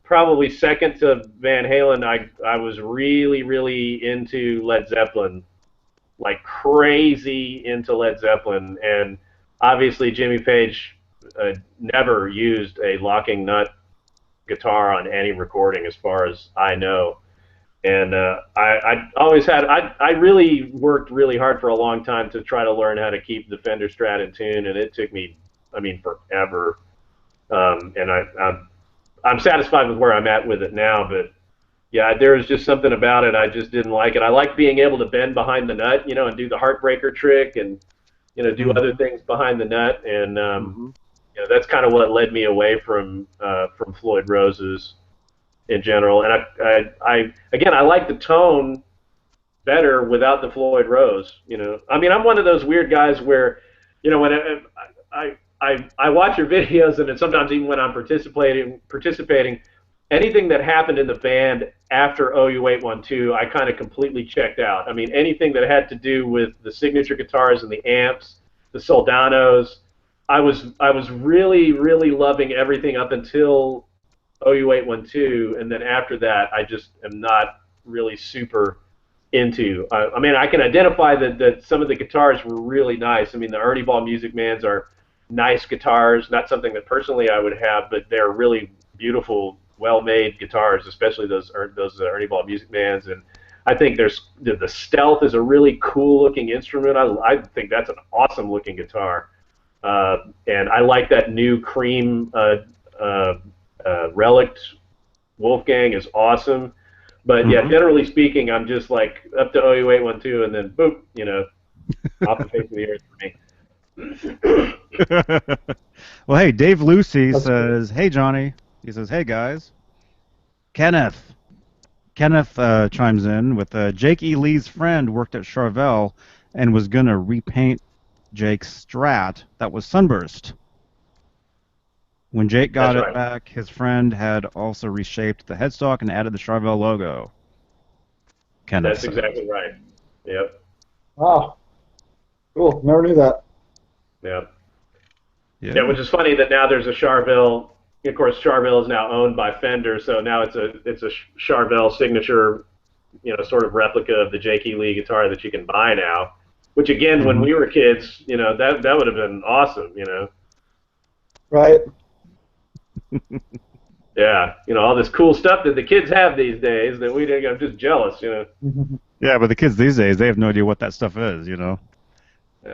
probably second to Van Halen. I was really, really into Led Zeppelin, like crazy into Led Zeppelin, and obviously Jimmy Page never used a locking nut guitar on any recording, as far as I know. And I always had, I really worked really hard for a long time to try to learn how to keep the Fender Strat in tune, and it took me, I mean, forever. And I'm satisfied with where I'm at with it now, but yeah, there was just something about it I just didn't like it. I like being able to bend behind the nut, you know, and do the heartbreaker trick, and do other things behind the nut, and that's kind of what led me away from Floyd Rose's in general. And I like the tone better without the Floyd Rose. I mean, I'm one of those weird guys where, when I watch your videos, and then sometimes even when I'm participating, anything that happened in the band after OU812, I kind of completely checked out. I mean, anything that had to do with the signature guitars and the amps, the Soldanos, I was really, really loving everything up until OU812, and then after that, I just am not really super into. I mean, I can identify that some of the guitars were really nice. I mean, the Ernie Ball Music Mans are nice guitars, not something that personally I would have, but they're really beautiful, well-made guitars, especially those Ernie Ball Music Mans. And I think the Stealth is a really cool-looking instrument. I think that's an awesome-looking guitar. And I like that new cream Relict Wolfgang is awesome. But yeah, generally speaking, I'm just like up to OU812 and then boop, off the face of the earth for me. Well, hey, Dave Lucy says, "Hey Johnny." He says, "Hey guys." Kenneth chimes in with Jake E. Lee's friend worked at Charvel and was gonna repaint Jake's Strat that was sunburst. When Jake got it back, his friend had also reshaped the headstock and added the Charvel logo. Kenneth That's exactly right. Yep. Wow. Cool. Never knew that. Yep. Yeah, which is funny that now there's a Charvel. Of course, Charvel is now owned by Fender, so now it's a Charvel signature, sort of replica of the Jake E. Lee guitar that you can buy now. Which again, when we were kids, that would have been awesome, Right. Yeah, all this cool stuff that the kids have these days that we didn't. I'm just jealous, Yeah, but the kids these days, they have no idea what that stuff is,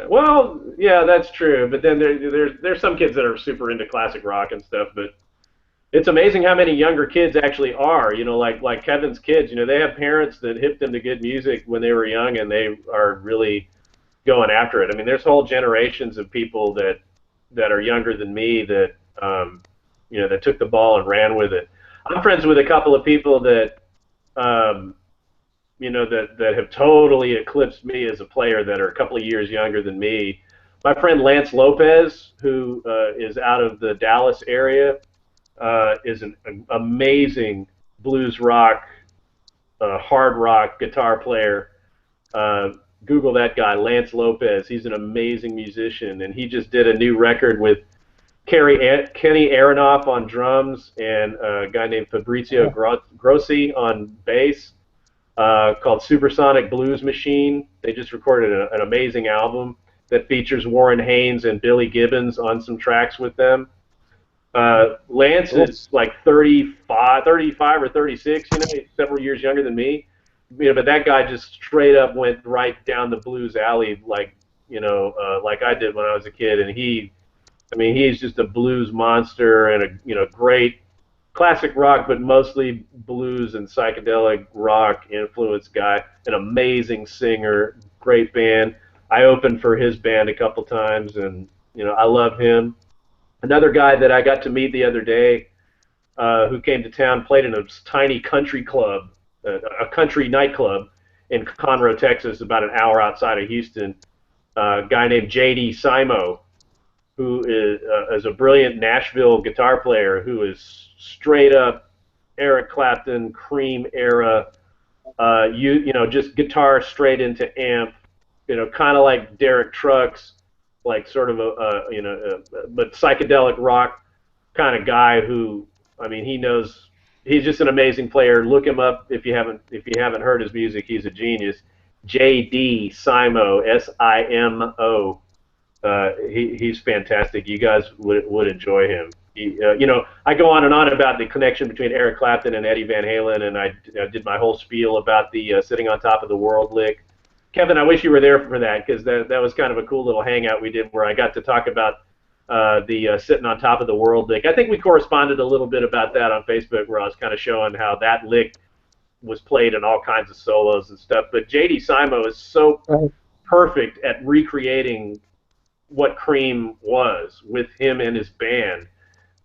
Well, yeah, that's true. But then there's some kids that are super into classic rock and stuff. But it's amazing how many younger kids actually are. Like Kevin's kids. They have parents that hipped them to good music when they were young, and they are really going after it. I mean, there's whole generations of people that are younger than me that that took the ball and ran with it. I'm friends with a couple of people that that have totally eclipsed me as a player, that are a couple of years younger than me. My friend Lance Lopez, who is out of the Dallas area, is an amazing blues rock, hard rock guitar player. Google that guy, Lance Lopez. He's an amazing musician, and he just did a new record with Kenny Aronoff on drums and a guy named Fabrizio Grossi on bass, called Supersonic Blues Machine. They just recorded an amazing album that features Warren Haynes and Billy Gibbons on some tracks with them. Lance is like 35 or 36, he's several years younger than me. But that guy just straight up went right down the blues alley, like I did when I was a kid. And he's just a blues monster and a great classic rock, but mostly blues and psychedelic rock influenced guy. An amazing singer, great band. I opened for his band a couple times, and I love him. Another guy that I got to meet the other day, who came to town, played in a tiny country club, a country nightclub in Conroe, Texas, about an hour outside of Houston. A guy named J.D. Simo, who is a brilliant Nashville guitar player, who is straight up Eric Clapton, Cream era, just guitar straight into amp, kind of like Derek Trucks, like sort of but psychedelic rock kind of guy who, he's just an amazing player. Look him up if you haven't heard his music. He's a genius. J.D. Simo, S-I-M-O. He's fantastic. You guys would enjoy him. You know, I go on and on about the connection between Eric Clapton and Eddie Van Halen, and I did my whole spiel about the sitting on top of the world lick. Kevin, I wish you were there for that, because that was kind of a cool little hangout we did where I got to talk about the sitting on top of the world lick. I think we corresponded a little bit about that on Facebook, where I was kind of showing how that lick was played in all kinds of solos and stuff. But J.D. Simo is so perfect at recreating what Cream was with him and his band.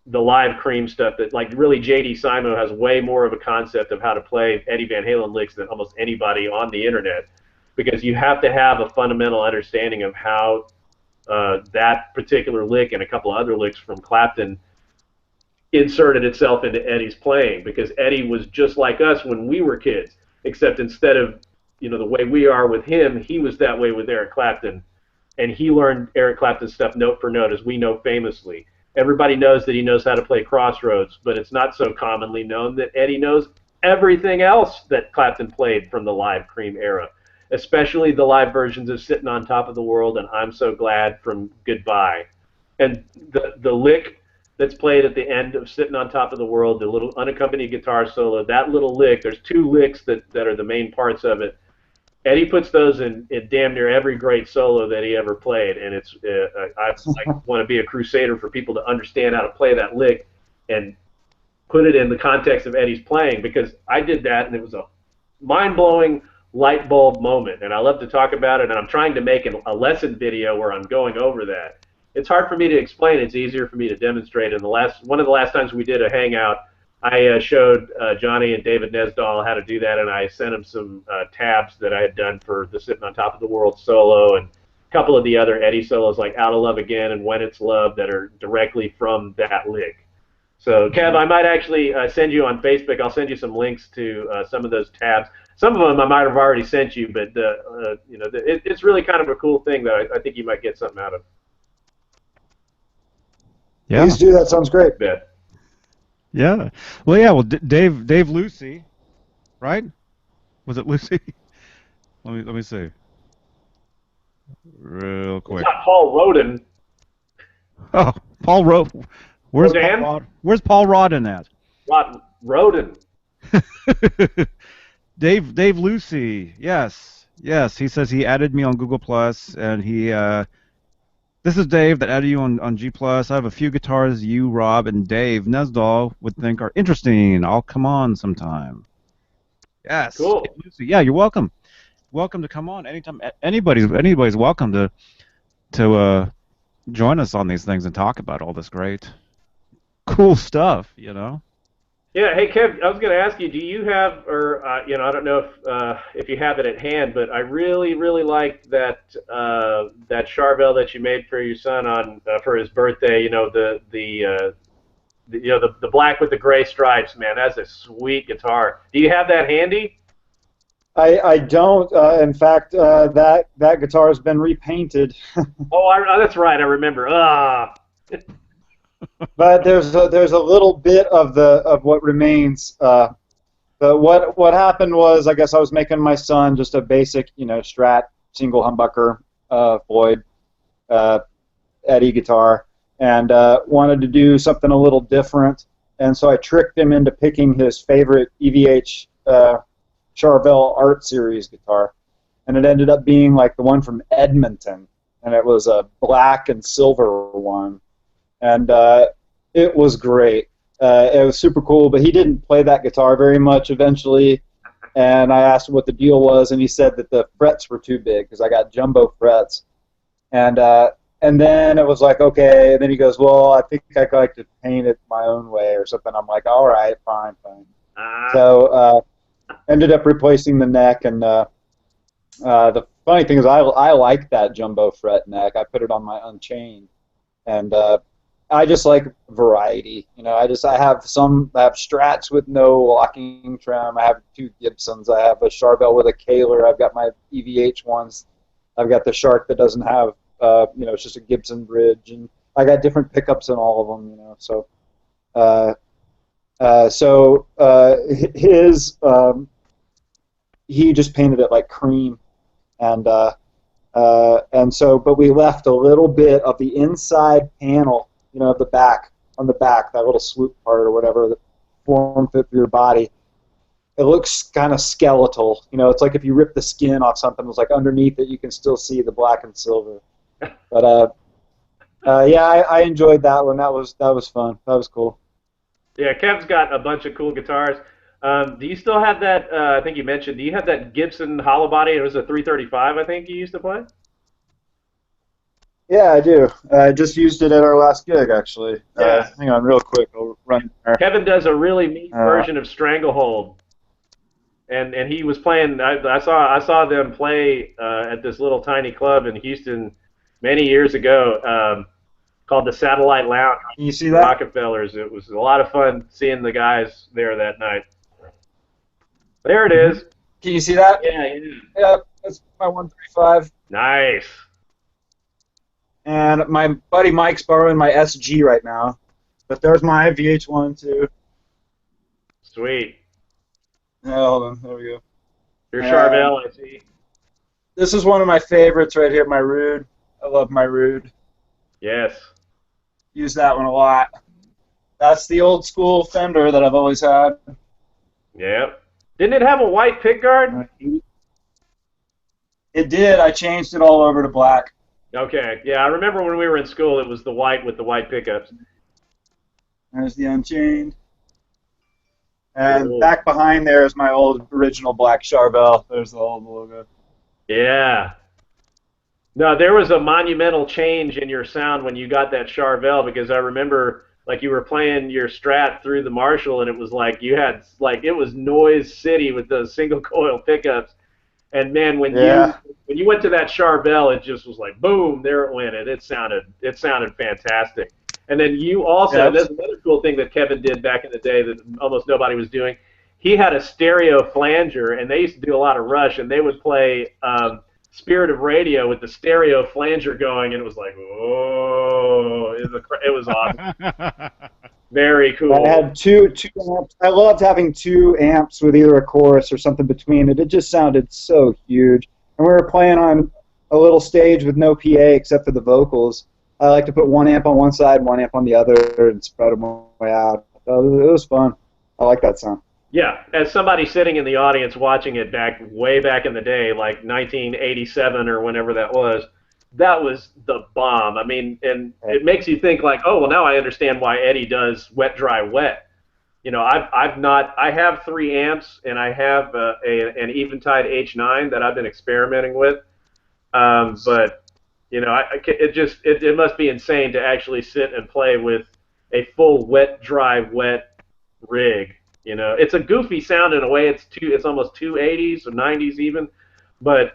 The live Cream stuff, that like really J.D. Simo has way more of a concept of how to play Eddie Van Halen licks than almost anybody on the internet, because you have to have a fundamental understanding of how that particular lick and a couple of other licks from Clapton inserted itself into Eddie's playing, because Eddie was just like us when we were kids, except instead of, you know, the way we are with him, he was that way with Eric Clapton, and he learned Eric Clapton's stuff note for note, as we know famously. Everybody knows that he knows how to play Crossroads, but it's not so commonly known that Eddie knows everything else that Clapton played from the live Cream era, especially the live versions of Sitting on Top of the World and I'm So Glad from Goodbye. And the lick that's played at the end of Sitting on Top of the World, the little unaccompanied guitar solo, that little lick, there's two licks that are the main parts of it. Eddie puts those in damn near every great solo that he ever played, and it's I want to be a crusader for people to understand how to play that lick and put it in the context of Eddie's playing, because I did that, and it was a mind-blowing light bulb moment, and I love to talk about it, and I'm trying to make a lesson video where I'm going over that. It's hard for me to explain. It's easier for me to demonstrate. And one of the last times we did a hangout, I showed Johnny and David Nesdahl how to do that, and I sent them some tabs that I had done for the Sitting on Top of the World solo and a couple of the other Eddie solos like Out of Love Again and When It's Love that are directly from that lick. So, Kev, I might actually send you on Facebook. I'll send you some links to some of those tabs. Some of them I might have already sent you, but you know, it's really kind of a cool thing that I think you might get something out of. Yeah. Please do. That sounds great. Bet. Yeah. Well, yeah. Well, Dave Lucy, right? Was it Lucy? Let me see. Real quick. It's not Paul Rodin. Oh, Paul Rodin. Where's Dan? Paul Rodin? Where's Paul Rodin at? Rodin. Dave Lucy. Yes. He says he added me on Google Plus, and he. This is Dave that added you on G Plus. I have a few guitars you, Rob, and Dave Nesdahl would think are interesting. I'll come on sometime. Yes. Cool. Dave Lucy. Yeah, you're welcome. Welcome to come on anytime. Anybody's welcome to join us on these things and talk about all this great, cool stuff. You know. Yeah, hey Kev, I was going to ask you, do you have, or you know, I don't know if you have it at hand, but I really liked that that Charvel that you made for your son on for his birthday. You know, the black with the gray stripes, man. That's a sweet guitar. Do you have that handy? I don't. In fact, that guitar has been repainted. Oh, that's right. I remember. But there's a little bit of what remains. But what happened was, I guess I was making my son just a basic, you know, Strat single humbucker Floyd Eddie guitar, and wanted to do something a little different. And so I tricked him into picking his favorite EVH Charvel Art Series guitar, and it ended up being like the one from Edmonton, and it was a black and silver one. And it was great. It was super cool, but he didn't play that guitar very much eventually. And I asked him what the deal was, and he said that the frets were too big because I got jumbo frets. And then it was like, okay. And then he goes, well, I think I'd like to paint it my own way or something. I'm like, all right, fine. So ended up replacing the neck. And the funny thing is I like that jumbo fret neck. I put it on my Unchained. And I just like variety, you know. I have Strats with no locking trim. I have two Gibsons. I have a Charvel with a Kaler. I've got my EVH ones. I've got the Shark that doesn't have, you know, it's just a Gibson bridge, and I got different pickups in all of them, you know. So, he just painted it like cream, and so, but we left a little bit of the inside panel, you know, of the back, on the back, that little swoop part or whatever, the form fit for your body. It looks kind of skeletal. You know, it's like if you rip the skin off something, it's like underneath it you can still see the black and silver. But yeah, I enjoyed that one. That was fun. That was cool. Yeah, Kev's got a bunch of cool guitars. Do you still have that? I think you mentioned. Do you have that Gibson hollow body? It was a 335, I think you used to play. Yeah, I do. I just used it at our last gig, actually. Yeah. Hang on, real quick. I'll run there. Kevin does a really neat version of Stranglehold, and he was playing. I saw them play at this little tiny club in Houston many years ago, called the Satellite Lounge. Can you see that? Rockefellers. It was a lot of fun seeing the guys there that night. There it is. Can you see that? Yeah. Yeah, that's my 135. Nice. And my buddy Mike's borrowing my SG right now. But there's my VH1 too. Sweet. Yeah, hold on. There we go. Your Charvel, I see. This is one of my favorites right here, my Rude. I love my Rude. Yes. Use that one a lot. That's the old school Fender that I've always had. Yep. Didn't it have a white pickguard? It did. I changed it all over to black. Okay. Yeah, I remember when we were in school, it was the white with the white pickups. There's the Unchained. And back behind there is my old original black Charvel. There's the old logo. Yeah. No, there was a monumental change in your sound when you got that Charvel, because I remember like you were playing your Strat through the Marshall, and it was like you had like it was noise city with those single coil pickups. And man, when you went to that Charvel, it just was like boom, there it went, and it sounded fantastic. And then you also, that's another cool thing that Kevin did back in the day that almost nobody was doing. He had a stereo flanger, and they used to do a lot of Rush, and they would play Spirit of Radio with the stereo flanger going, and it was like, oh, it was awesome. Very cool. I had two amps. I loved having two amps with either a chorus or something between it. It just sounded so huge. And we were playing on a little stage with no PA except for the vocals. I like to put one amp on one side, one amp on the other, and spread them way out. It was fun. I like that sound. Yeah, as somebody sitting in the audience watching it way back in the day, like 1987 or whenever that was the bomb. I mean, and it makes you think like, oh, well, now I understand why Eddie does wet, dry, wet. You know, I have 3 amps, and I have an Eventide H9 that I've been experimenting with, but you know, it must be insane to actually sit and play with a full wet, dry, wet rig. You know, it's a goofy sound in a way. It's almost 280s or 90s even, but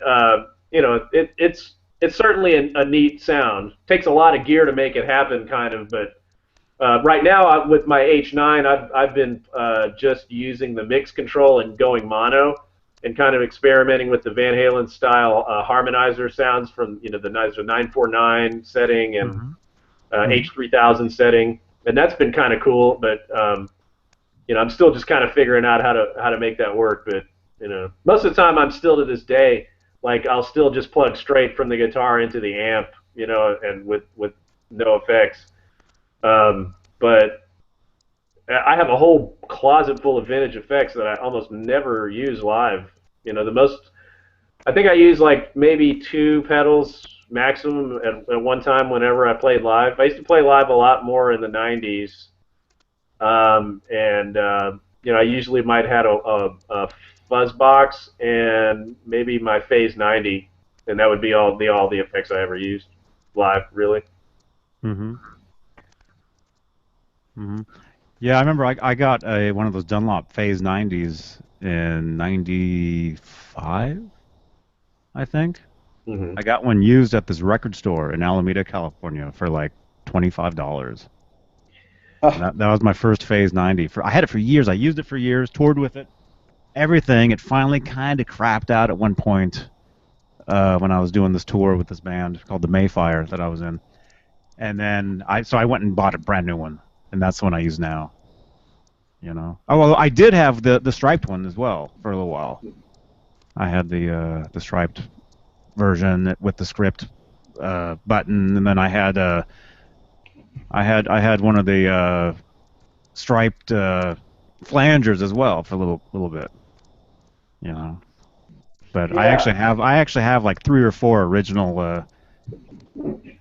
you know, it's certainly a neat sound. Takes a lot of gear to make it happen, kind of. But right now, with my H9, I've been just using the mix control and going mono, and kind of experimenting with the Van Halen style harmonizer sounds from the 949 setting and H3000 setting, and that's been kind of cool. But you know, I'm still just kind of figuring out how to make that work. But you know, most of the time, I'm still to this day, like I'll still just plug straight from the guitar into the amp, you know, and with no effects. But I have a whole closet full of vintage effects that I almost never use live. You know, I think I use like maybe 2 pedals maximum at one time whenever I played live. I used to play live a lot more in the 90s. You know, I usually might have a fuzz box and maybe my Phase 90, and that would be all the effects I ever used live, really. Yeah, I remember I got one of those Dunlop Phase 90s in '95, I think. I got one used at this record store in Alameda, California for like $25. That was my first Phase 90. I had it for years. I used it for years, toured with it, everything. It finally kind of crapped out at one point when I was doing this tour with this band called the Mayfire that I was in. And then I went and bought a brand new one, and that's the one I use now. You know. Oh, well, I did have the striped one as well for a little while. I had the striped version with the script button, and then I had I had one of the striped flangers as well for a little bit, you know. But Yeah. I actually have like 3 or 4 original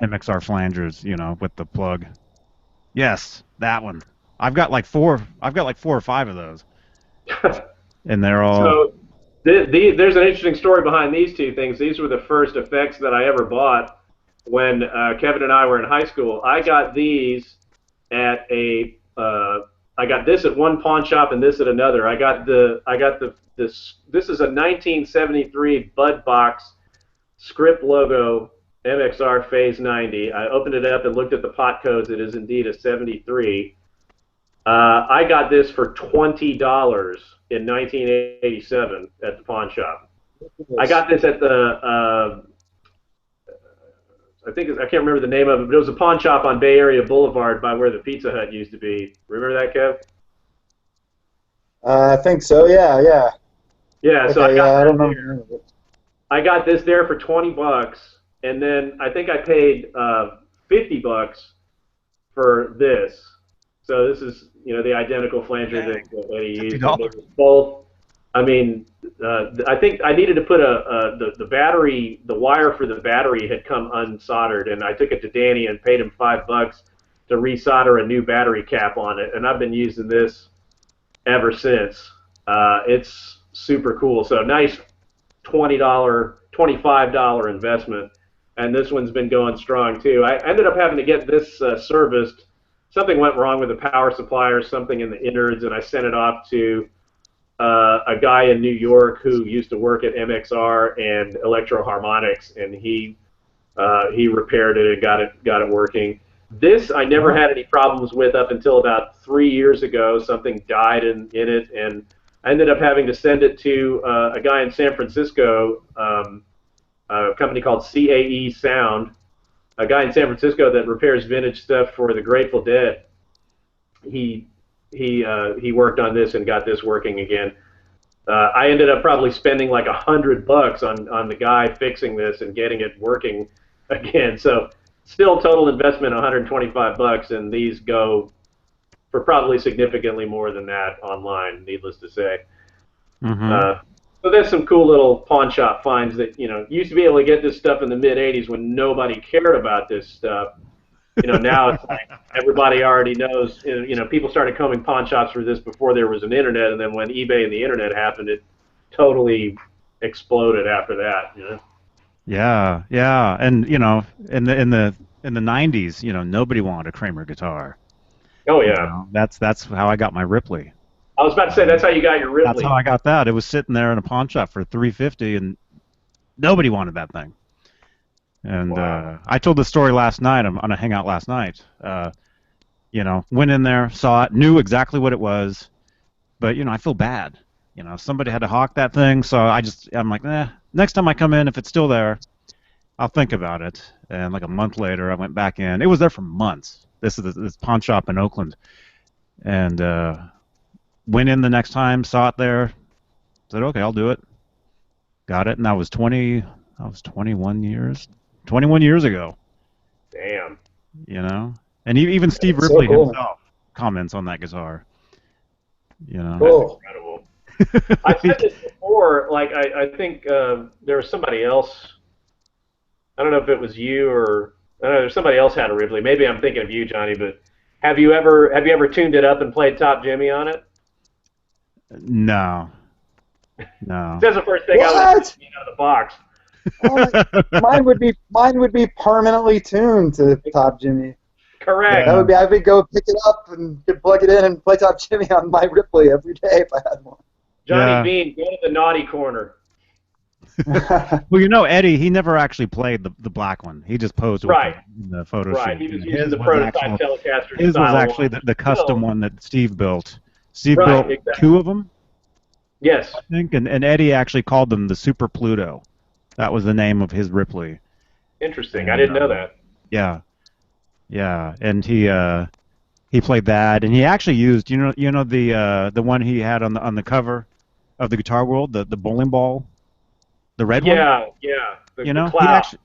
MXR flangers, with the plug. Yes, that one. I've got like four. I've got like 4 or 5 of those, and they're all. So there's an interesting story behind these two things. These were the first effects that I ever bought when Kevin and I were in high school. I got these at I got this at one pawn shop and this at another. This is a 1973 Bud Box script logo MXR Phase 90. I opened it up and looked at the pot codes. It is indeed a 73. I got this for $20 in 1987 at the pawn shop. I got this at the I can't remember the name of it, but it was a pawn shop on Bay Area Boulevard by where the Pizza Hut used to be. Remember that, Kev? I think so. Yeah, yeah. Yeah. Okay, So I don't remember. I got this there for $20, and then I think I paid $50 for this. So this is the identical flanger that Eddie used. And they were both. I mean, I think I needed to put the battery, the wire for the battery had come unsoldered, and I took it to Danny and paid him $5 to resolder a new battery cap on it, and I've been using this ever since. It's super cool. So nice $25 investment, and this one's been going strong too. I ended up having to get this serviced. Something went wrong with the power supply or something in the innards, and I sent it off to a guy in New York who used to work at MXR and Electro Harmonics, and he repaired it and got it working. This I never had any problems with up until about 3 years ago. Something died in it, and I ended up having to send it to a guy in San Francisco, a company called CAE Sound, a guy in San Francisco that repairs vintage stuff for the Grateful Dead. He worked on this and got this working again. I ended up probably spending like $100 on the guy fixing this and getting it working again. So still total investment $125, and these go for probably significantly more than that online, needless to say. Mm-hmm. So there's some cool little pawn shop finds that used to be able to get this stuff in the mid '80s when nobody cared about this stuff. Now it's like everybody already knows. People started combing pawn shops for this before there was an internet, and then when eBay and the internet happened, it totally exploded after that. Yeah, yeah, and in the 90s, nobody wanted a Kramer guitar. Oh yeah. That's how I got my Ripley. I was about to say that's how you got your Ripley. That's how I got that. It was sitting there in a pawn shop for $350, and nobody wanted that thing. And Wow. I told the story last night on a hangout last night. Went in there, saw it, knew exactly what it was, but I feel bad. Somebody had to hawk that thing, so I'm like, next time I come in, if it's still there, I'll think about it. And like a month later, I went back in. It was there for months. This is this pawn shop in Oakland, and went in the next time, saw it there, said, okay, I'll do it. Got it, and that was 21 years. 21 years ago. Damn. And even Steve That's so Ripley cool. himself comments on that guitar. Cool. Incredible. I said this before. Like I think there was somebody else. I don't know if it was you or I don't know. There's somebody else had a Ripley. Maybe I'm thinking of you, Johnny. But have you ever tuned it up and played Top Jimmy on it? No. That's the first thing I was out of the box. Mine would be permanently tuned to Top Jimmy. Correct. That would be. I would go pick it up and plug it in and play Top Jimmy on my Ripley every day if I had one. Johnny Bean, go to the naughty corner. Well, Eddie, he never actually played the black one. He just posed with it in the photo shoot. Right, he was using the prototype Telecaster. His was actually the custom one that Steve built. Steve built exactly 2 of them. Yes. I think, and Eddie actually called them the Super Pluto. That was the name of his Ripley. Interesting. I didn't know that. Yeah. Yeah, and he played that, and he actually used the one he had on the cover of the Guitar World, the bowling ball, the red one. Yeah. The he actually,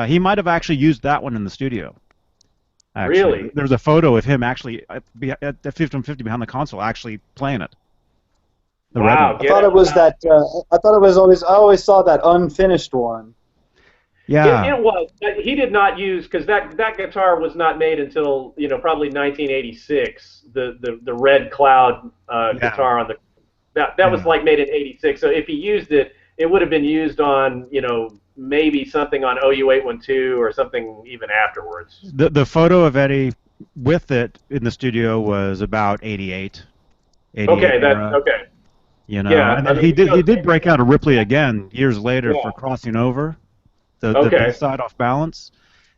he might have actually used that one in the studio. Actually, Really? there's a photo of him actually at the 5150 behind the console, actually playing it. The red Wow. one. I thought it was that. I thought it was always. I always saw that unfinished one. Yeah. It was. He did not use, because that guitar was not made until probably 1986. The Red Cloud Yeah. guitar on the that was Yeah. like made in '86. So if he used it, it would have been used on maybe something on OU812 or something even afterwards. The photo of Eddie with it in the studio was about 88 Okay, era. okay. Yeah, And I then mean, he did break out a Ripley again years later Yeah. for Crossing Over, the Okay. B-side Off Balance,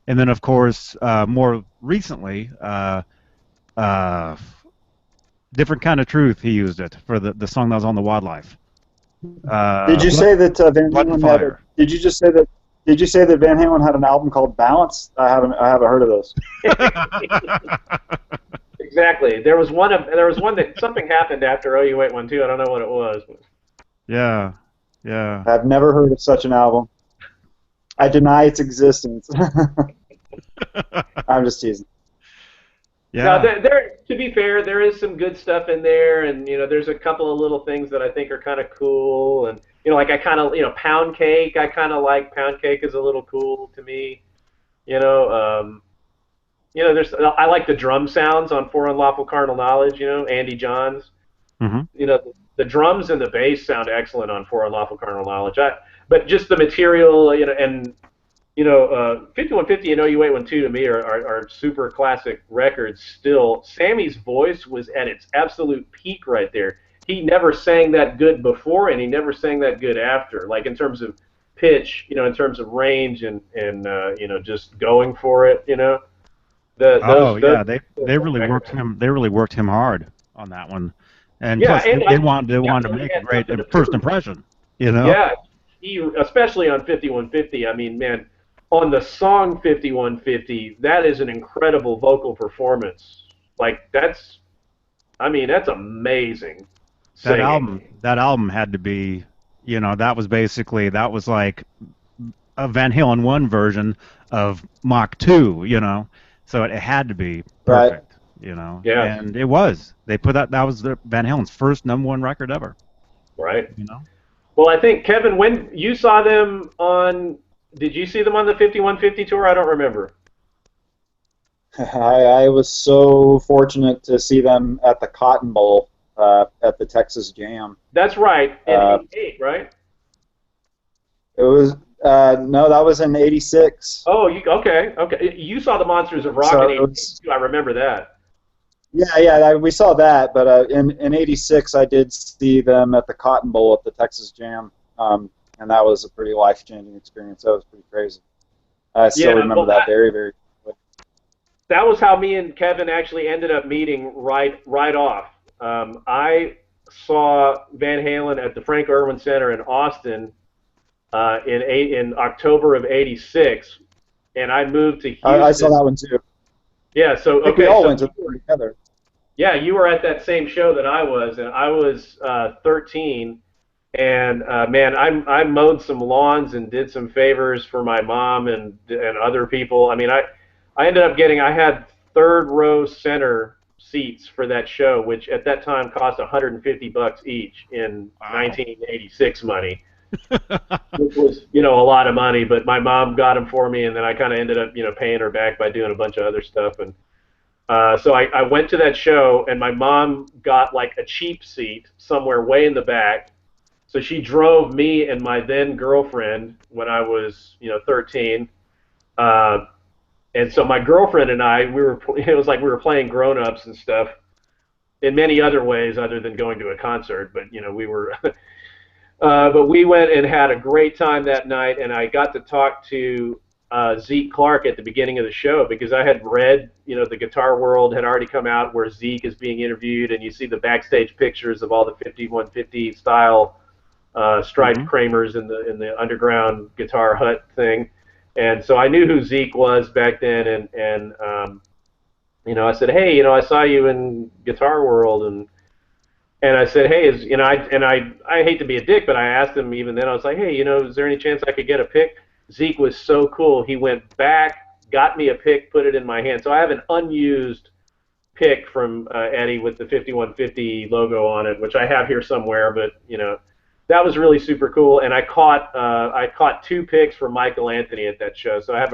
and then of course more recently, uh, Different Kind of Truth. He used it for the song that was on the Wildlife. Did you say that Van Blood and Halen had? Fire. Did you just say that? Did you say that Van Halen had an album called Balance? I haven't heard of those. Exactly. There was one that something happened after OU812. I don't know what it was. Yeah, yeah. I've never heard of such an album. I deny its existence. I'm just teasing. Yeah. Now, to be fair, there is some good stuff in there, and there's a couple of little things that I think are kind of cool, and like I kind of Pound Cake. I kind of like Pound Cake is a little cool to me. I like the drum sounds on For Unlawful Carnal Knowledge. Andy Johns. Mm-hmm. The drums and the bass sound excellent on For Unlawful Carnal Knowledge. But just the material, and 5150 and OU812 to me are super classic records still. Sammy's voice was at its absolute peak right there. He never sang that good before, and he never sang that good after. Like in terms of pitch, in terms of range, and just going for it. They really worked him. They really worked him hard on that one, and Yeah, plus and they wanted to he make had a great something to first prove. impression. Yeah, especially on 5150. I mean, man, on the song 5150, that is an incredible vocal performance. Like that's amazing. Singing. That album had to be, that was like a Van Halen 1 version of Mach 2, so it had to be perfect, Yeah. and it was. They put that was Van Halen's first #1 record ever. Right. Well, I think, Kevin, when you saw them did you see them on the 5150 tour? I don't remember. I was so fortunate to see them at the Cotton Bowl at the Texas Jam. That's right, in '88, right? It was no, that was in '86. Oh, okay. You saw the Monsters of Rock in '88 too. I remember that. Yeah, we saw that, but in '86 I did see them at the Cotton Bowl at the Texas Jam, and that was a pretty life-changing experience. That was pretty crazy. I still remember that very, very clearly. That was how me and Kevin actually ended up meeting right off. I saw Van Halen at the Frank Irwin Center in Austin in October of '86, and I moved to Houston. I saw that one too. Yeah, so we all went to the tour together. Yeah, you were at that same show that I was, and I was 13. And man, I mowed some lawns and did some favors for my mom and other people. I mean, I ended up I had third row center seats for that show, which at that time cost $150 each in 1986 money, which was a lot of money. But my mom got them for me, and then I kind of ended up paying her back by doing a bunch of other stuff. And so I went to that show, and my mom got like a cheap seat somewhere way in the back. So she drove me and my then girlfriend when I was 13. And so my girlfriend and I, it was like we were playing grown-ups and stuff in many other ways other than going to a concert. But, we were, but we went and had a great time that night, and I got to talk to Zeke Clark at the beginning of the show because I had read, the Guitar World had already come out where Zeke is being interviewed, and you see the backstage pictures of all the 5150 style striped Kramers in the underground guitar hut thing. And so I knew who Zeke was back then, and I said, hey, I saw you in Guitar World, and I said, hey, I hate to be a dick, but I asked him even then, I was like, hey, is there any chance I could get a pic? Zeke was so cool. He went back got me a pick, put it in my hand. So I have an unused pick from Eddie with the 5150 logo on it, which I have here somewhere. But that was really super cool. And I caught 2 picks from Michael Anthony at that show. So I have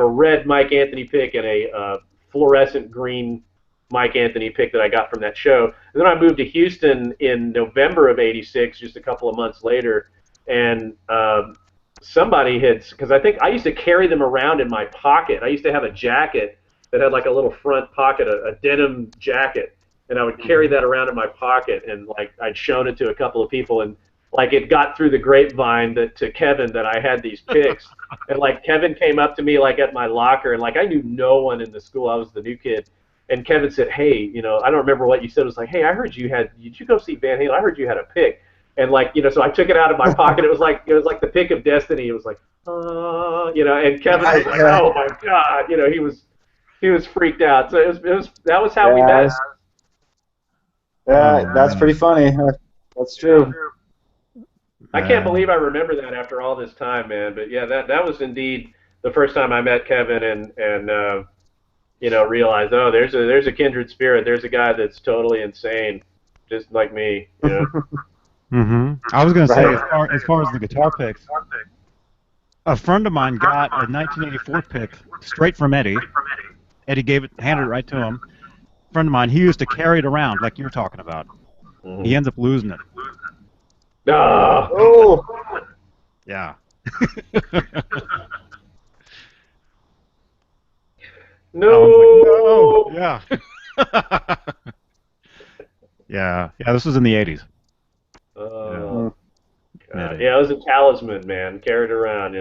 a red Mike Anthony pick and a fluorescent green Mike Anthony pick that I got from that show. And then I moved to Houston in November of '86, just a couple of months later, and somebody had, because I think I used to carry them around in my pocket. I used to have a jacket that had like a little front pocket, a denim jacket, and I would carry that around in my pocket, and like I'd shown it to a couple of people, and like it got through the grapevine to Kevin that I had these picks, and like Kevin came up to me like at my locker, and like I knew no one in the school. I was the new kid. And Kevin said, "Hey, I don't remember what you said." It was like, "Hey, I heard did you go see Van Halen? I heard you had a pick." And like, so I took it out of my pocket. It was like the pick of destiny. It was like, and Kevin was like, "Oh my God," he was freaked out. So that was how we met. Yeah, that's pretty funny. That's true. I can't believe I remember that after all this time, man. But yeah, that was indeed the first time I met Kevin and realized, oh, there's a kindred spirit. There's a guy that's totally insane, just like me. Mm-hmm. I was going to say, as far as the guitar picks, a friend of mine got a 1984 pick straight from Eddie. Eddie handed it right to him. A friend of mine, he used to carry it around like you're talking about. Mm-hmm. He ends up losing it. Oh. Yeah. No. Like, no. Yeah. Yeah. This was in the 80s. Oh. Yeah. Yeah, it was a talisman, man. Carried around,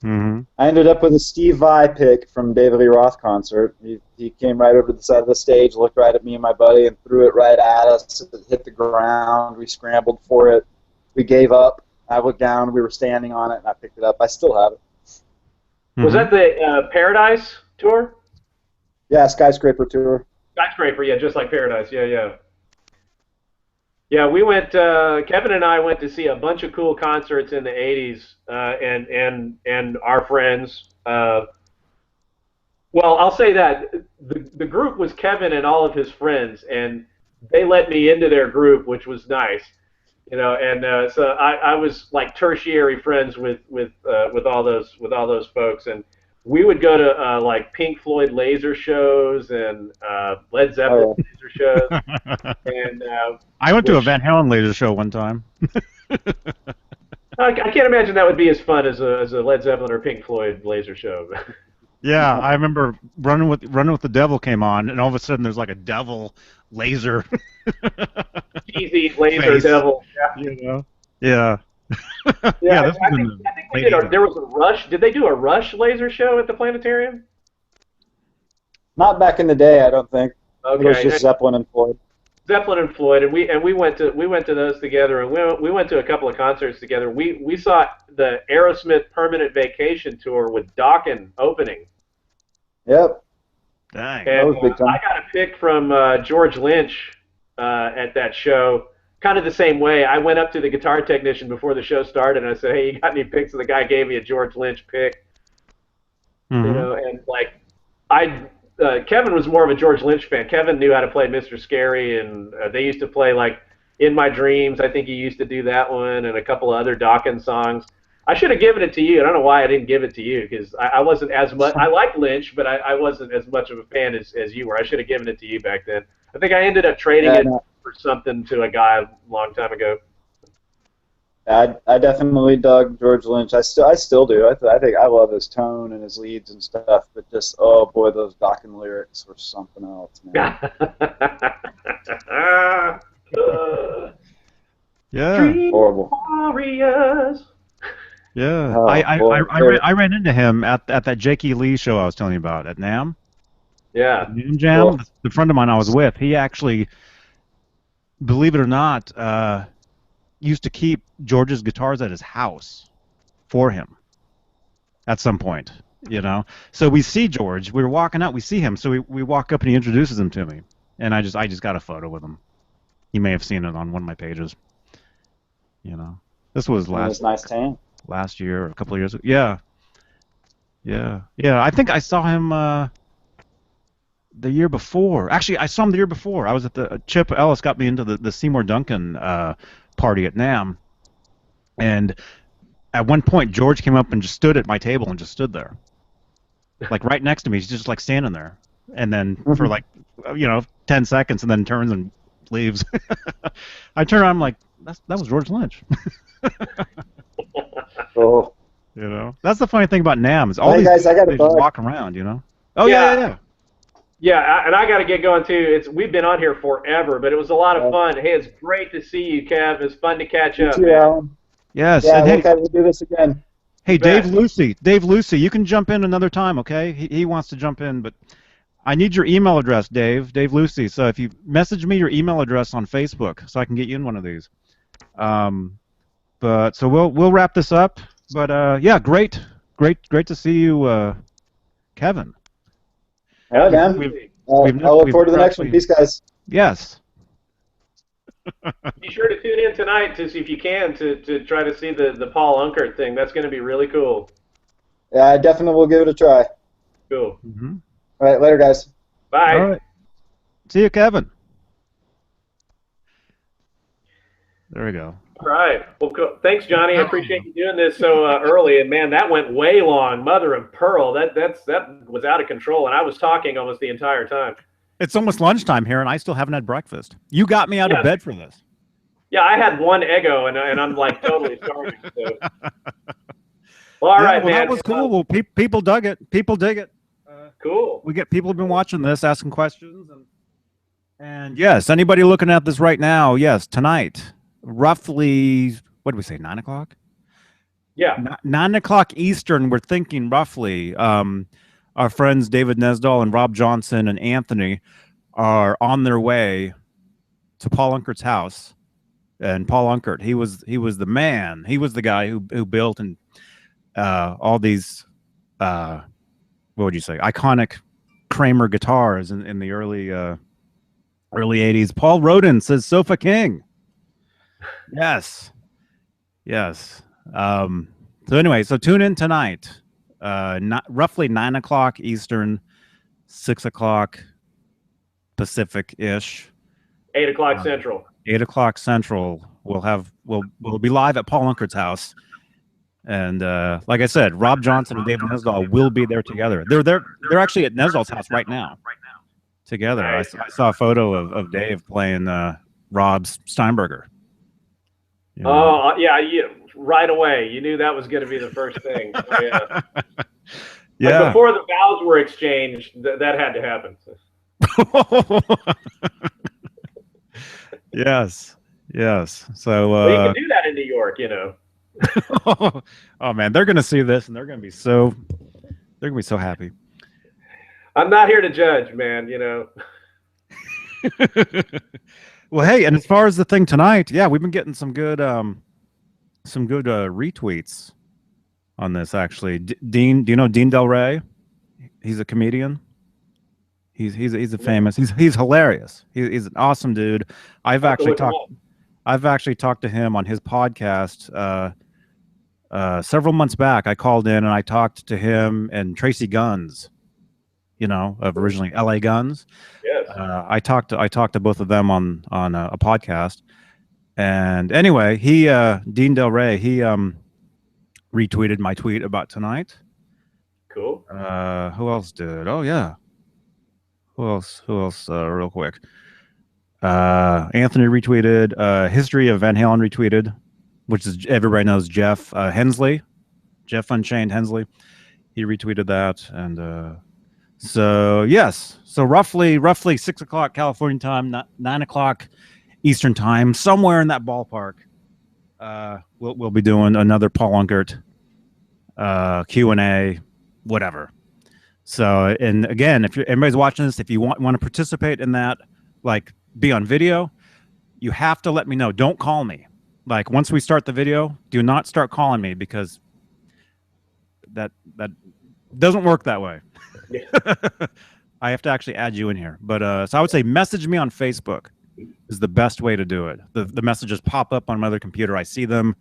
Mm-hmm. I ended up with a Steve Vai pick from David Lee Roth concert. He came right over to the side of the stage, looked right at me and my buddy, and threw it right at us. It hit the ground. We scrambled for it. We gave up. I looked down. We were standing on it, and I picked it up. I still have it. Mm-hmm. Was that the Paradise tour? Yeah, Skyscraper tour. Skyscraper, yeah, just like Paradise. Yeah. Yeah, we went. Kevin and I went to see a bunch of cool concerts in the '80s, and our friends. Well, I'll say that the group was Kevin and all of his friends, and they let me into their group, which was nice, And so I was like tertiary friends with all those folks, and we would go to like Pink Floyd laser shows and Led Zeppelin laser shows, and I went to a Van Halen laser show one time. I can't imagine that would be as fun as a Led Zeppelin or Pink Floyd laser show. Yeah, I remember Running with the Devil came on, and all of a sudden there's like a devil laser. Cheesy laser face. Devil. Yeah. Yeah. Yeah. I think they did. There was a Rush. Did they do a Rush laser show at the planetarium? Not back in the day, I don't think. Okay. It was just Zeppelin and Floyd. Zeppelin and Floyd, and we went to those together, and we went to a couple of concerts together. We saw the Aerosmith Permanent Vacation tour with Dokken opening. Yep. Dang. And I got a pick from George Lynch at that show. Kind of the same way. I went up to the guitar technician before the show started, and I said, "Hey, you got any picks?" And the guy gave me a George Lynch pick. Mm-hmm. And like Kevin was more of a George Lynch fan. Kevin knew how to play Mr. Scary, and they used to play like In My Dreams. I think he used to do that one, and a couple of other Dokken songs. I should have given it to you. I don't know why I didn't give it to you, because I wasn't as much. I like Lynch, but I wasn't as much of a fan as you were. I should have given it to you back then. I think I ended up trading it for something to a guy a long time ago. I definitely dug George Lynch. I still do. I think I love his tone and his leads and stuff. But just oh boy, those Dokken lyrics were something else, man. Yeah. Horrible. Warriors. Yeah. Oh, I ran into him at that Jake E. Lee show I was telling you about at NAMM. Yeah. NAMM Jam. Cool. The friend of mine I was with, he actually, believe it or not, used to keep George's guitars at his house for him at some point, So we see George. We were walking out. We see him. So we walk up and he introduces him to me. And I just got a photo with him. You may have seen it on one of my pages. This was nice tan. Last year or a couple of years ago. Yeah. Yeah. Yeah. I think I saw him the year before. Actually, I saw him the year before. I was at the Chip Ellis got me into the Seymour Duncan party at NAMM, and at one point George came up and just stood at my table and just stood there, like right next to me. He's just like standing there, and then for like 10 seconds, and then turns and leaves. I turn around, I'm like, that was George Lynch. Oh, That's the funny thing about NAMM is all hey these guys, I got they a just bug. walk around. Oh yeah. Yeah, and I got to get going too. We've been on here forever, but it was a lot of fun. Hey, it's great to see you, Kev. It's fun to catch You up, too, man. Alan. Yes, Yeah, and we'll do this again. hey, bet. Dave Lucy, you can jump in another time, okay? He wants to jump in, but I need your email address, Dave Lucy. So if you message me your email address on Facebook, so I can get you in one of these. But so we'll wrap this up. But yeah, great to see you, Kevin. All right, man. I'll look forward to the next one. Peace, guys. Yes. Be sure to tune in tonight to see if you can to try to see the Paul Unkert thing. That's going to be really cool. Yeah, I definitely will give it a try. Cool. Mm-hmm. All right, later, guys. Bye. All right. See you, Kevin. There we go. All right. Well, cool. Thanks, Johnny. I appreciate you doing this so early. And man, that went way long. Mother of pearl. That was out of control, and I was talking almost the entire time. It's almost lunchtime here, and I still haven't had breakfast. You got me out of bed for this. Yeah, I had one Eggo, and I'm like totally starving. So. Well, all right, man. That was cool. Well, people dug it. People dig it. Cool. We get people have been watching this, asking questions, and yes, anybody looking at this right now, yes, tonight, roughly, what did we say, 9 o'clock? Yeah. 9 o'clock Eastern. We're thinking roughly. Our friends David Nesdahl and Rob Johnson and Anthony are on their way to Paul Unkert's house. And Paul Unkert, he was the man. He was the guy who built and all these what would you say, iconic Kramer guitars in the early 80s. Paul Rodin says Sofa King. Yes. So anyway, so tune in tonight. Roughly 9 o'clock Eastern, 6 o'clock Pacific-ish. 8 o'clock Central. 8 o'clock Central. We'll be live at Paul Unkert's house. And like I said, Rob Johnson and David Nesdahl will be there together. They're actually at Nesdahl's house right now together. Nice. I saw a photo of Dave playing Rob's Steinberger. Oh, yeah, right away. You knew that was going to be the first thing. Yeah. Yeah. Like before the vows were exchanged, that had to happen. Yes. So Well, you can do that in New York, oh man, they're gonna see this and they're gonna be so happy. I'm not here to judge, man. Well, hey, and as far as the thing tonight, yeah, we've been getting some good retweets on this actually. Dean, do you know Dean Del Rey? He's a comedian. He's a famous. He's hilarious. He's an awesome dude. I've actually talked to him on his podcast several months back. I called in and I talked to him and Tracy Guns, of originally LA Guns. Yes. I talked to both of them on a podcast. And anyway, Dean Del Rey, he retweeted my tweet about tonight. Cool. Who else did? Oh yeah. Who else? Real quick. Anthony retweeted. History of Van Halen retweeted, which is everybody knows Jeff Hensley, Jeff Unchained Hensley. He retweeted that, and so yes, so roughly 6 o'clock California time, 9 o'clock Eastern time, somewhere in that ballpark. We'll be doing another Paul Unkert Q&A, whatever. So, and again, if anybody's watching this, if you want to participate in that, like be on video, you have to let me know. Don't call me. Like once we start the video, do not start calling me because that doesn't work that way. Yeah. I have to actually add you in here. But so I would say message me on Facebook is the best way to do it. The messages pop up on my other computer. I see them,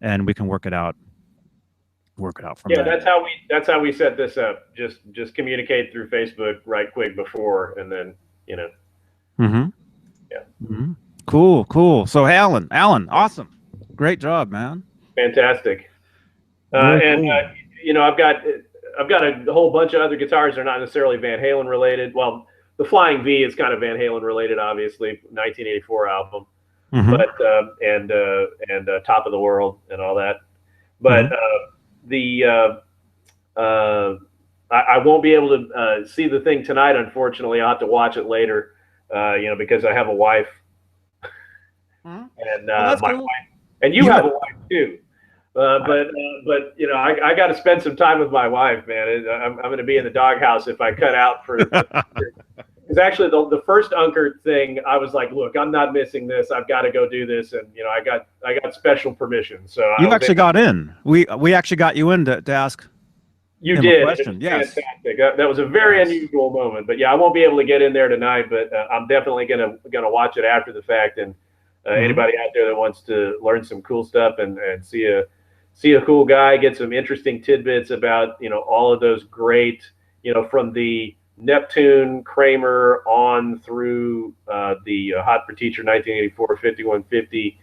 and we can work it out. work it out from Yeah, there. that's how we set this up. Just communicate through Facebook right quick before, and then Mm-hmm. Yeah. Mm-hmm. Cool. So Alan, awesome, great job, man. Fantastic. Very And cool. I've got a whole bunch of other guitars. They're not necessarily Van Halen related. Well, the Flying V is kind of Van Halen related, obviously, 1984 album, Mm-hmm. but and Top of the World and all that. But I won't be able to see the thing tonight. Unfortunately, I'll have to watch it later. Because I have a wife, and that's my cool. wife, and you have a wife too. But I got to spend some time with my wife, man. I'm going to be in the doghouse if I cut out for. Because actually, the first Unkert thing, I was like, look, I'm not missing this. I've got to go do this, and I got special permission. So you actually got in. We actually got you in to ask. You did. Question. Yes. Fantastic. That was a very unusual moment. But yeah, I won't be able to get in there tonight. But I'm definitely gonna watch it after the fact. And anybody out there that wants to learn some cool stuff and see a cool guy, get some interesting tidbits about all of those great from the Neptune Kramer on through the Hot for Teacher 1984 5150.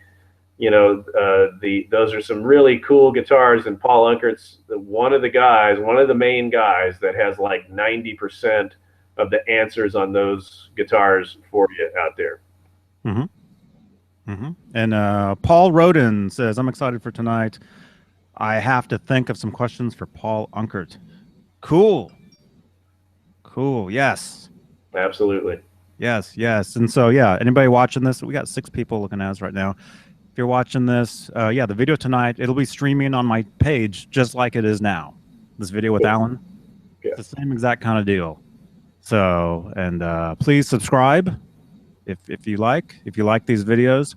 Those are some really cool guitars, and Paul Unkert's one of the main guys that has like 90% of the answers on those guitars for you out there. And Paul Roden says, I'm excited for tonight. I have to think of some questions for Paul Unkert. Cool. Yes, absolutely. Yes. And so anybody watching this, we got 6 people looking at us right now. If you're watching this, the video tonight, it'll be streaming on my page just like it is now. This video with Alan, it's the same exact kind of deal. So, and please subscribe if you like these videos.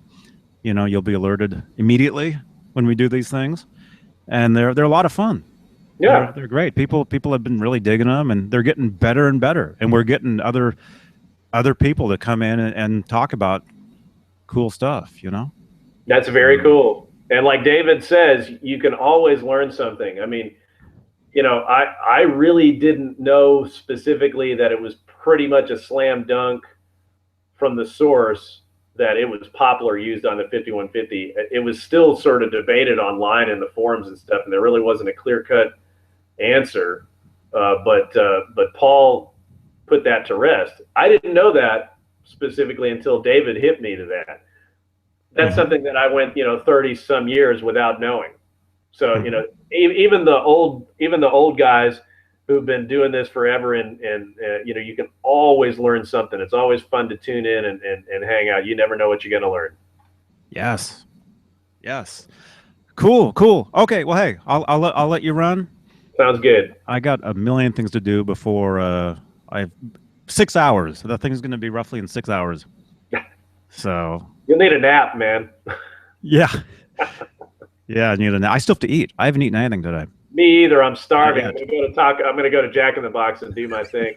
You'll be alerted immediately when we do these things, and they're a lot of fun. Yeah, they're great. People have been really digging them, and they're getting better and better. And we're getting other people to come in and talk about cool stuff. That's very cool. And like David says, you can always learn something. I mean, I really didn't know specifically that it was pretty much a slam dunk from the source that it was Poplar used on the 5150. It was still sort of debated online in the forums and stuff, and there really wasn't a clear-cut answer. But Paul put that to rest. I didn't know that specifically until David hit me to that. That's something that I went 30 some years without knowing. So even the old guys who've been doing this forever, and you can always learn something. It's always fun to tune in and hang out. You never know what you're going to learn. Yes. Cool. Okay, well, hey, I'll let you run. Sounds good. I got a million things to do before I have 6 hours. So that thing's going to be roughly in 6 hours. So you'll need a nap, man. Yeah. I need a nap. I still have to eat. I haven't eaten anything today. Me either. I'm starving. I'm gonna go to Jack in the Box and do my thing.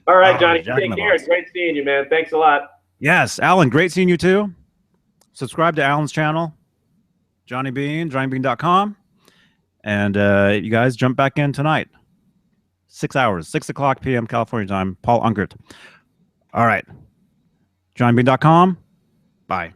All right, Johnny. Take care. Great seeing you, man. Thanks a lot. Yes, Alan. Great seeing you too. Subscribe to Alan's channel, Johnny Bean, johnnybean.com, and you guys jump back in tonight. 6 hours, 6 o'clock p.m. California time. Paul Unkert. All right. johnnybean.com. Bye.